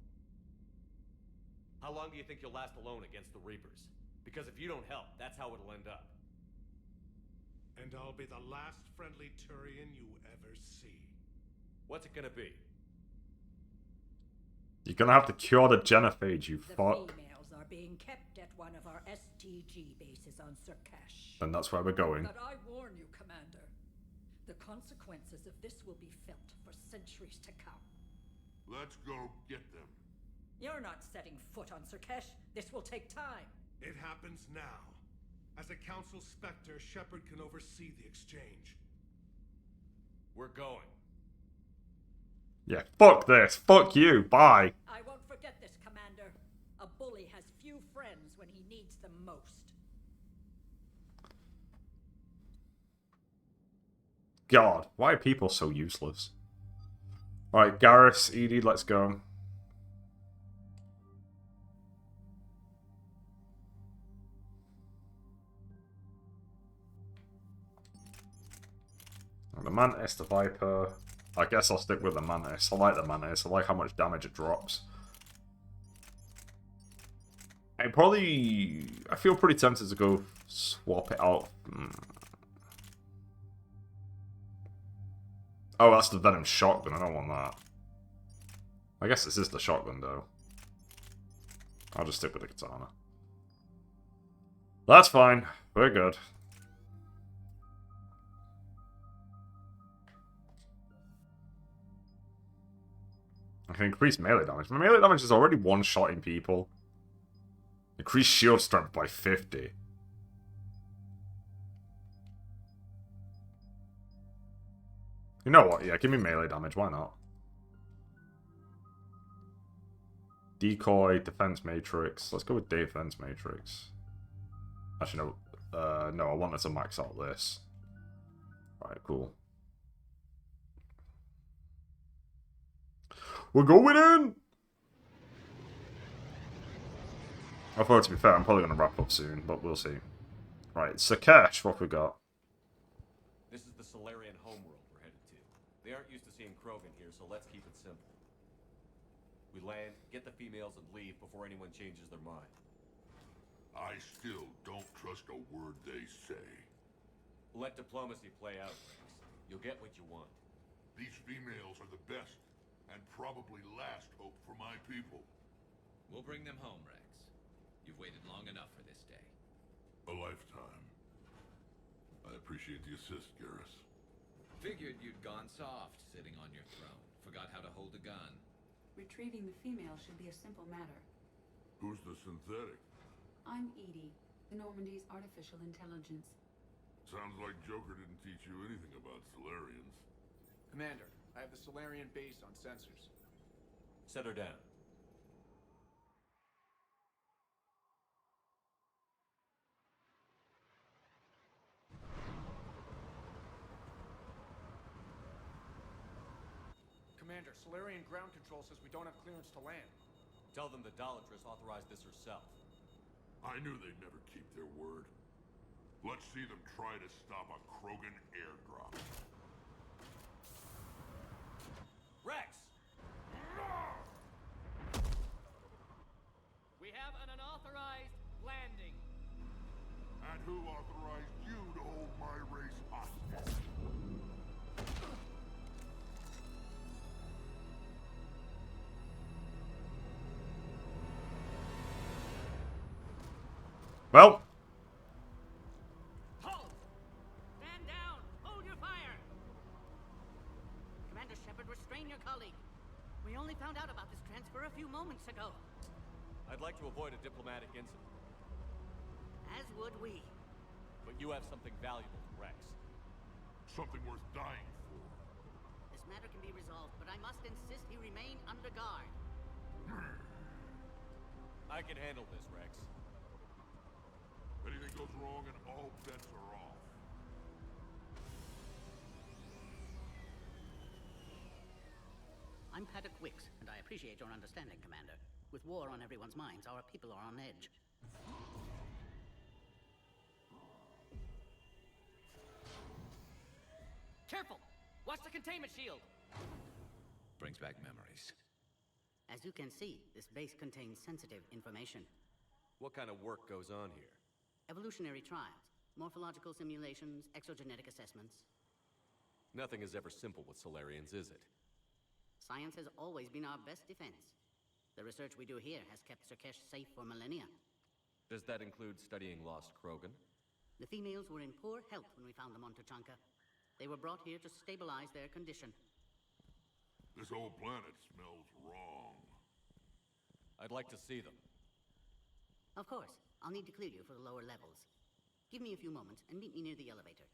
[SPEAKER 3] How long do you think you'll last alone against the Reapers? Because if you don't help, that's how it'll end up.
[SPEAKER 19] And I'll be the last friendly Turian you ever see.
[SPEAKER 3] What's it gonna be?
[SPEAKER 1] You're gonna have to cure the genophage, you fuck.
[SPEAKER 14] The females are being kept at one of our STG bases on Surkash.
[SPEAKER 1] And that's where we're going.
[SPEAKER 14] But I warn you, Commander. The consequences of this will be felt for centuries to come.
[SPEAKER 17] Let's go get them.
[SPEAKER 14] You're not setting foot on Surkash. This will take time.
[SPEAKER 19] It happens now. As a Council Spectre, Shepard can oversee the exchange.
[SPEAKER 3] We're going.
[SPEAKER 1] Yeah, fuck this. Fuck you. Bye.
[SPEAKER 14] I won't forget this, Commander. A bully has few friends when he needs them most.
[SPEAKER 1] God, why are people so useless? Alright, Garrus, Edie, let's go. The Mantis, the Viper. I guess I'll stick with the Mantis. I like the Mantis. I like how much damage it drops. I feel pretty tempted to go swap it out. Oh, that's the Venom shotgun. I don't want that. I guess this is the shotgun, though. I'll just stick with the katana. That's fine. We're good. I can increase melee damage. My melee damage is already one-shotting people. Increase shield strength by 50. You know what? Yeah, give me melee damage. Why not? Decoy, defense matrix. Let's go with defense matrix. Actually, no. No, I wanted to max out this. Alright, cool. We're going in! Although, to be fair, I'm probably going to wrap up soon, but we'll see. Right, Surkash, what we got?
[SPEAKER 3] This is the Solarian homeworld we're headed to. They aren't used to seeing Krogan here, so let's keep it simple. We land, get the females, and leave before anyone changes their mind.
[SPEAKER 17] I still don't trust a word they say.
[SPEAKER 3] Let diplomacy play out, Rex. You'll get what you want.
[SPEAKER 17] These females are the best, and probably last hope for my people.
[SPEAKER 4] We'll bring them home, Rex. You've waited long enough for this day.
[SPEAKER 17] A lifetime. I appreciate the assist, Garrus.
[SPEAKER 4] Figured you'd gone soft, sitting on your throne. Forgot how to hold a gun.
[SPEAKER 7] Retrieving the female should be a simple matter.
[SPEAKER 17] Who's the synthetic?
[SPEAKER 7] I'm Edie, the Normandy's artificial intelligence.
[SPEAKER 17] Sounds like Joker didn't teach you anything about Solarians.
[SPEAKER 2] Commander, I have the Solarian base on sensors.
[SPEAKER 3] Set her down.
[SPEAKER 2] Commander, Solarian ground control says we don't have clearance to land.
[SPEAKER 3] Tell them the Dolatress authorized this herself.
[SPEAKER 17] I knew they'd never keep their word. Let's see them try to stop a Krogan airdrop.
[SPEAKER 3] Rex!
[SPEAKER 9] We have an unauthorized landing.
[SPEAKER 17] And who authorized you to hold my race hostage?
[SPEAKER 1] Well.
[SPEAKER 9] Halt! Stand down! Hold your fire! Commander Shepard, restrain your colleague. We only found out about this transfer a few moments ago.
[SPEAKER 3] I'd like to avoid a diplomatic incident.
[SPEAKER 9] As would we.
[SPEAKER 3] But you have something valuable to Rex.
[SPEAKER 17] Something worth dying for.
[SPEAKER 9] This matter can be resolved, but I must insist he remain under guard.
[SPEAKER 3] I can handle this, Rex.
[SPEAKER 17] Anything goes wrong and all bets are off.
[SPEAKER 9] I'm Paddock Wicks, and I appreciate your understanding, Commander. With war on everyone's minds, our people are on edge. Careful! Watch the containment shield!
[SPEAKER 4] Brings back memories.
[SPEAKER 9] As you can see, this base contains sensitive information.
[SPEAKER 3] What kind of work goes on here?
[SPEAKER 9] Evolutionary trials, morphological simulations, exogenetic assessments.
[SPEAKER 3] Nothing is ever simple with Solarians, is it?
[SPEAKER 9] Science has always been our best defense. The research we do here has kept Surkesh safe for millennia.
[SPEAKER 3] Does that include studying lost Krogan?
[SPEAKER 9] The females were in poor health when we found them on Tuchanka. They were brought here to stabilize their condition.
[SPEAKER 17] This whole planet smells wrong.
[SPEAKER 3] I'd like to see them.
[SPEAKER 9] Of course. I'll need to clear you for the lower levels. Give me a few moments and meet me near the elevator.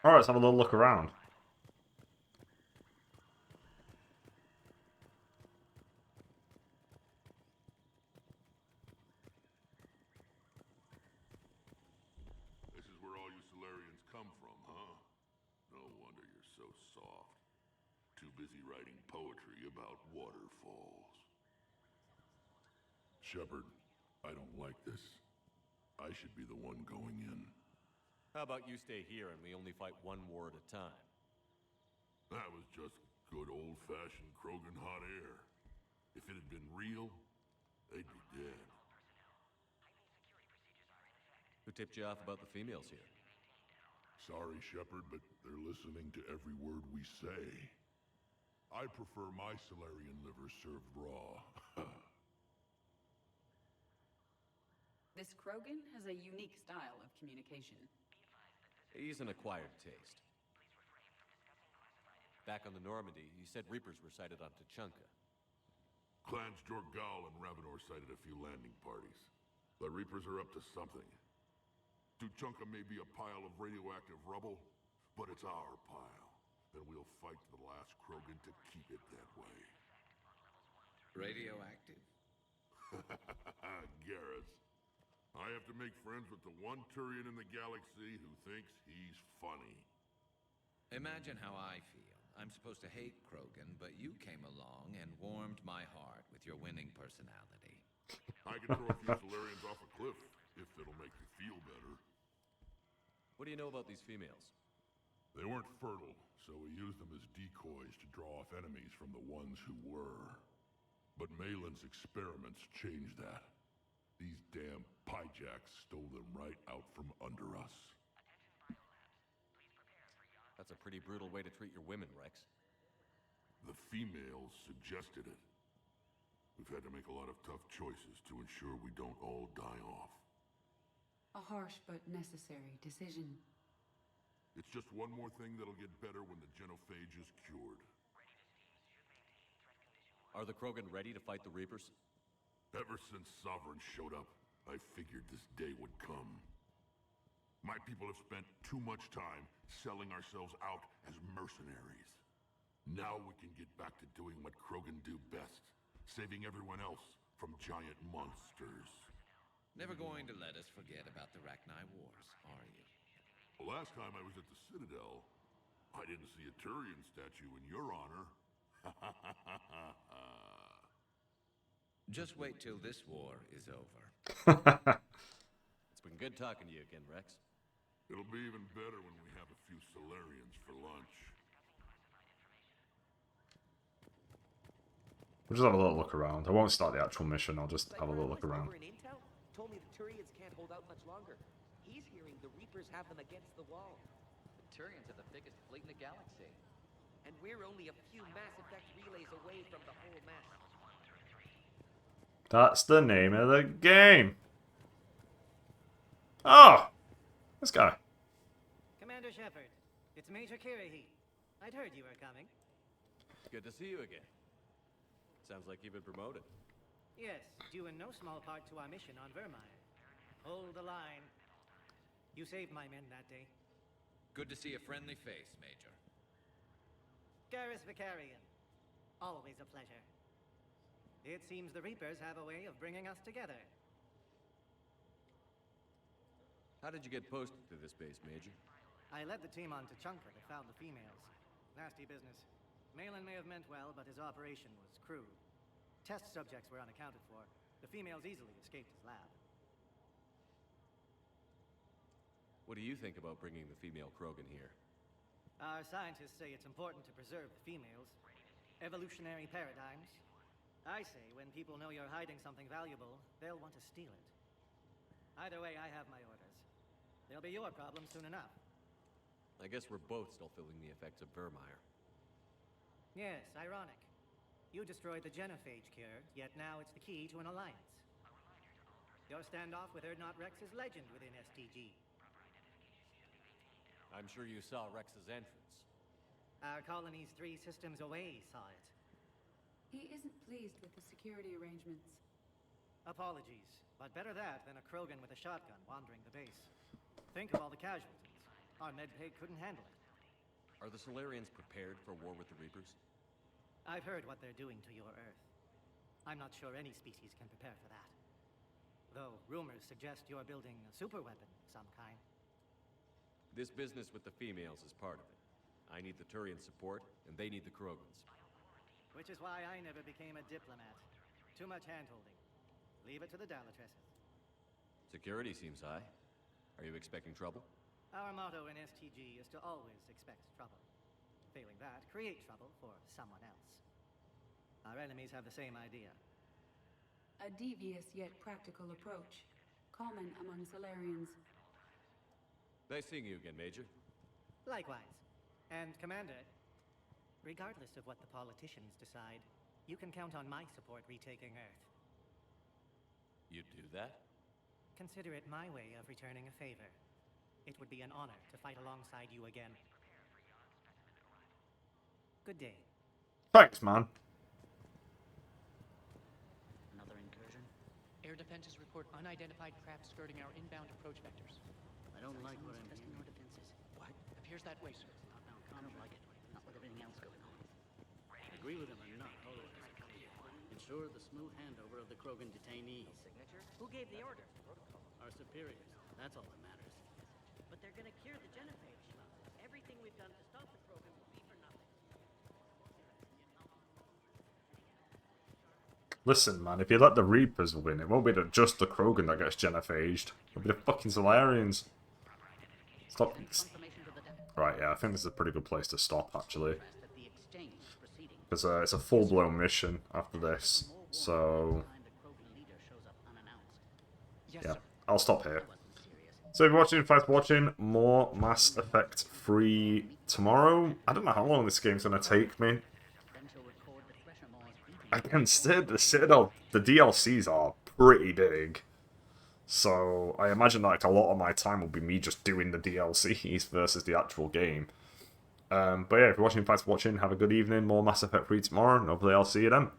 [SPEAKER 1] Alright, let's have a little look around.
[SPEAKER 17] This is where all you Solarians come from, huh? No wonder you're so soft. Too busy writing poetry about waterfalls. Shepard, I don't like this. I should be the one going in.
[SPEAKER 3] How about you stay here and we only fight one war at a time?
[SPEAKER 17] That was just good old-fashioned Krogan hot air. If it had been real, they'd be dead.
[SPEAKER 3] Who tipped you off about the females here?
[SPEAKER 17] Sorry, Shepard, but they're listening to every word we say. I prefer my Solarian liver served raw.
[SPEAKER 7] This Krogan has a unique style of communication.
[SPEAKER 3] He's an acquired taste. Back on the Normandy, you said Reapers were sighted on Tuchanka.
[SPEAKER 17] Clans Jorgal and Ravenor sighted a few landing parties. The Reapers are up to something. Tuchanka may be a pile of radioactive rubble, but it's our pile. And we'll fight to the last Krogan to keep it that way.
[SPEAKER 4] Radioactive?
[SPEAKER 17] Garrus. I have to make friends with the one Turian in the galaxy who thinks he's funny.
[SPEAKER 4] Imagine how I feel. I'm supposed to hate Krogan, but you came along and warmed my heart with your winning personality.
[SPEAKER 17] I can throw a few Solarians off a cliff, if it'll make you feel better.
[SPEAKER 3] What do you know about these females?
[SPEAKER 17] They weren't fertile, so we used them as decoys to draw off enemies from the ones who were. But Malin's experiments changed that. These damn pyjacks stole them right out from under us.
[SPEAKER 3] That's a pretty brutal way to treat your women, Rex.
[SPEAKER 17] The females suggested it. We've had to make a lot of tough choices to ensure we don't all die off.
[SPEAKER 7] A harsh but necessary decision.
[SPEAKER 17] It's just one more thing that'll get better when the genophage is cured.
[SPEAKER 3] Are the Krogan ready to fight the Reapers?
[SPEAKER 17] Ever since Sovereign showed up, I figured this day would come. My people have spent too much time selling ourselves out as mercenaries. Now we can get back to doing what Krogan do best, saving everyone else from giant monsters.
[SPEAKER 4] Never going to let us forget about the Rachni Wars, are you?
[SPEAKER 17] The last time I was at the Citadel, I didn't see a Turian statue in your honor.
[SPEAKER 4] Just wait till this war is over.
[SPEAKER 3] It's been good talking to you again, Rex.
[SPEAKER 17] It'll be even better when we have a few Solarians for lunch.
[SPEAKER 1] We'll just have a little look around. I won't start the actual mission, I'll just have a little look around.
[SPEAKER 15] Over in Intel told me the Turians can't hold out much longer. He's hearing the Reapers have them against the wall.
[SPEAKER 13] The Turians are the biggest fleet in the galaxy.
[SPEAKER 15] And we're only a few Mass Effect relays away from the whole mess.
[SPEAKER 1] That's the name of the game. Oh! This guy.
[SPEAKER 16] Commander Shepard, it's Major Kirahi. I'd heard you were coming.
[SPEAKER 3] Good to see you again. Sounds like you've been promoted.
[SPEAKER 16] Yes, due in no small part to our mission on Vermire. Hold the line. You saved my men that day.
[SPEAKER 4] Good to see a friendly face, Major.
[SPEAKER 16] Garrus Vicarian. Always a pleasure. It seems the Reapers have a way of bringing us together.
[SPEAKER 3] How did you get posted to this base, Major?
[SPEAKER 16] I led the team on Tuchanka that found the females. Nasty business. Malin may have meant well, but his operation was crude. Test subjects were unaccounted for. The females easily escaped his lab.
[SPEAKER 3] What do you think about bringing the female Krogan here?
[SPEAKER 16] Our scientists say it's important to preserve the females. Evolutionary paradigms. I say when people know you're hiding something valuable, they'll want to steal it. Either way, I have my orders. They'll be your problem soon enough.
[SPEAKER 3] I guess we're both still feeling the effects of Vermire.
[SPEAKER 16] Yes, ironic. You destroyed the genophage cure, yet now it's the key to an alliance. Your standoff with Urdnot Rex is legend within STG.
[SPEAKER 3] I'm sure you saw Rex's entrance.
[SPEAKER 16] Our colony's 3 systems away saw it.
[SPEAKER 7] He isn't pleased with the security arrangements.
[SPEAKER 16] Apologies, but better that than a Krogan with a shotgun wandering the base. Think of all the casualties. Our medpay couldn't handle it.
[SPEAKER 3] Are the Solarians prepared for war with the Reapers?
[SPEAKER 16] I've heard what they're doing to your Earth. I'm not sure any species can prepare for that. Though rumors suggest you're building a superweapon of some kind.
[SPEAKER 3] This business with the females is part of it. I need the Turian support, and they need the Krogans.
[SPEAKER 16] Which is why I never became a diplomat. Too much hand-holding. Leave it to the Dalatresses.
[SPEAKER 3] Security seems high. Are you expecting trouble?
[SPEAKER 16] Our motto in STG is to always expect trouble. Failing that, create trouble for someone else. Our enemies have the same idea.
[SPEAKER 7] A devious yet practical approach. Common among Solarians.
[SPEAKER 3] Nice seeing you again, Major.
[SPEAKER 16] Likewise. And, Commander, regardless of what the politicians decide, you can count on my support retaking Earth.
[SPEAKER 3] You'd do that?
[SPEAKER 16] Consider it my way of returning a favor. It would be an honor to fight alongside you again. Good day.
[SPEAKER 1] Thanks, man.
[SPEAKER 20] Another incursion? Air defenses report unidentified craft skirting our inbound approach vectors.
[SPEAKER 9] I don't like what I'm
[SPEAKER 20] testing our defenses. What? Appears that way, sir.
[SPEAKER 9] I don't like it. Not with everything else going on. Agree with him or not, always. Ensure the smooth handover of the Krogan detainees.
[SPEAKER 15] Signature? Who gave the order?
[SPEAKER 9] Our superiors. That's all that matters.
[SPEAKER 15] But they're gonna cure the genophage. Everything we've done to stop the Krogan will be for nothing.
[SPEAKER 1] Listen, man, if you let the Reapers win, it won't be just the Krogan that gets genophaged. It'll be the fucking Solarians. Stop. Right, yeah, I think this is a pretty good place to stop, actually. Because it's a full-blown mission after this. So, yeah, I'll stop here. So if you're watching, thanks for watching. More Mass Effect 3 tomorrow. I don't know how long this game's going to take me. Again, the Citadel, the DLCs are pretty big. So I imagine like a lot of my time will be me just doing the DLCs versus the actual game. But yeah, if you're watching, thanks for watching. Have a good evening. More Mass Effect 3 tomorrow, and hopefully I'll see you then.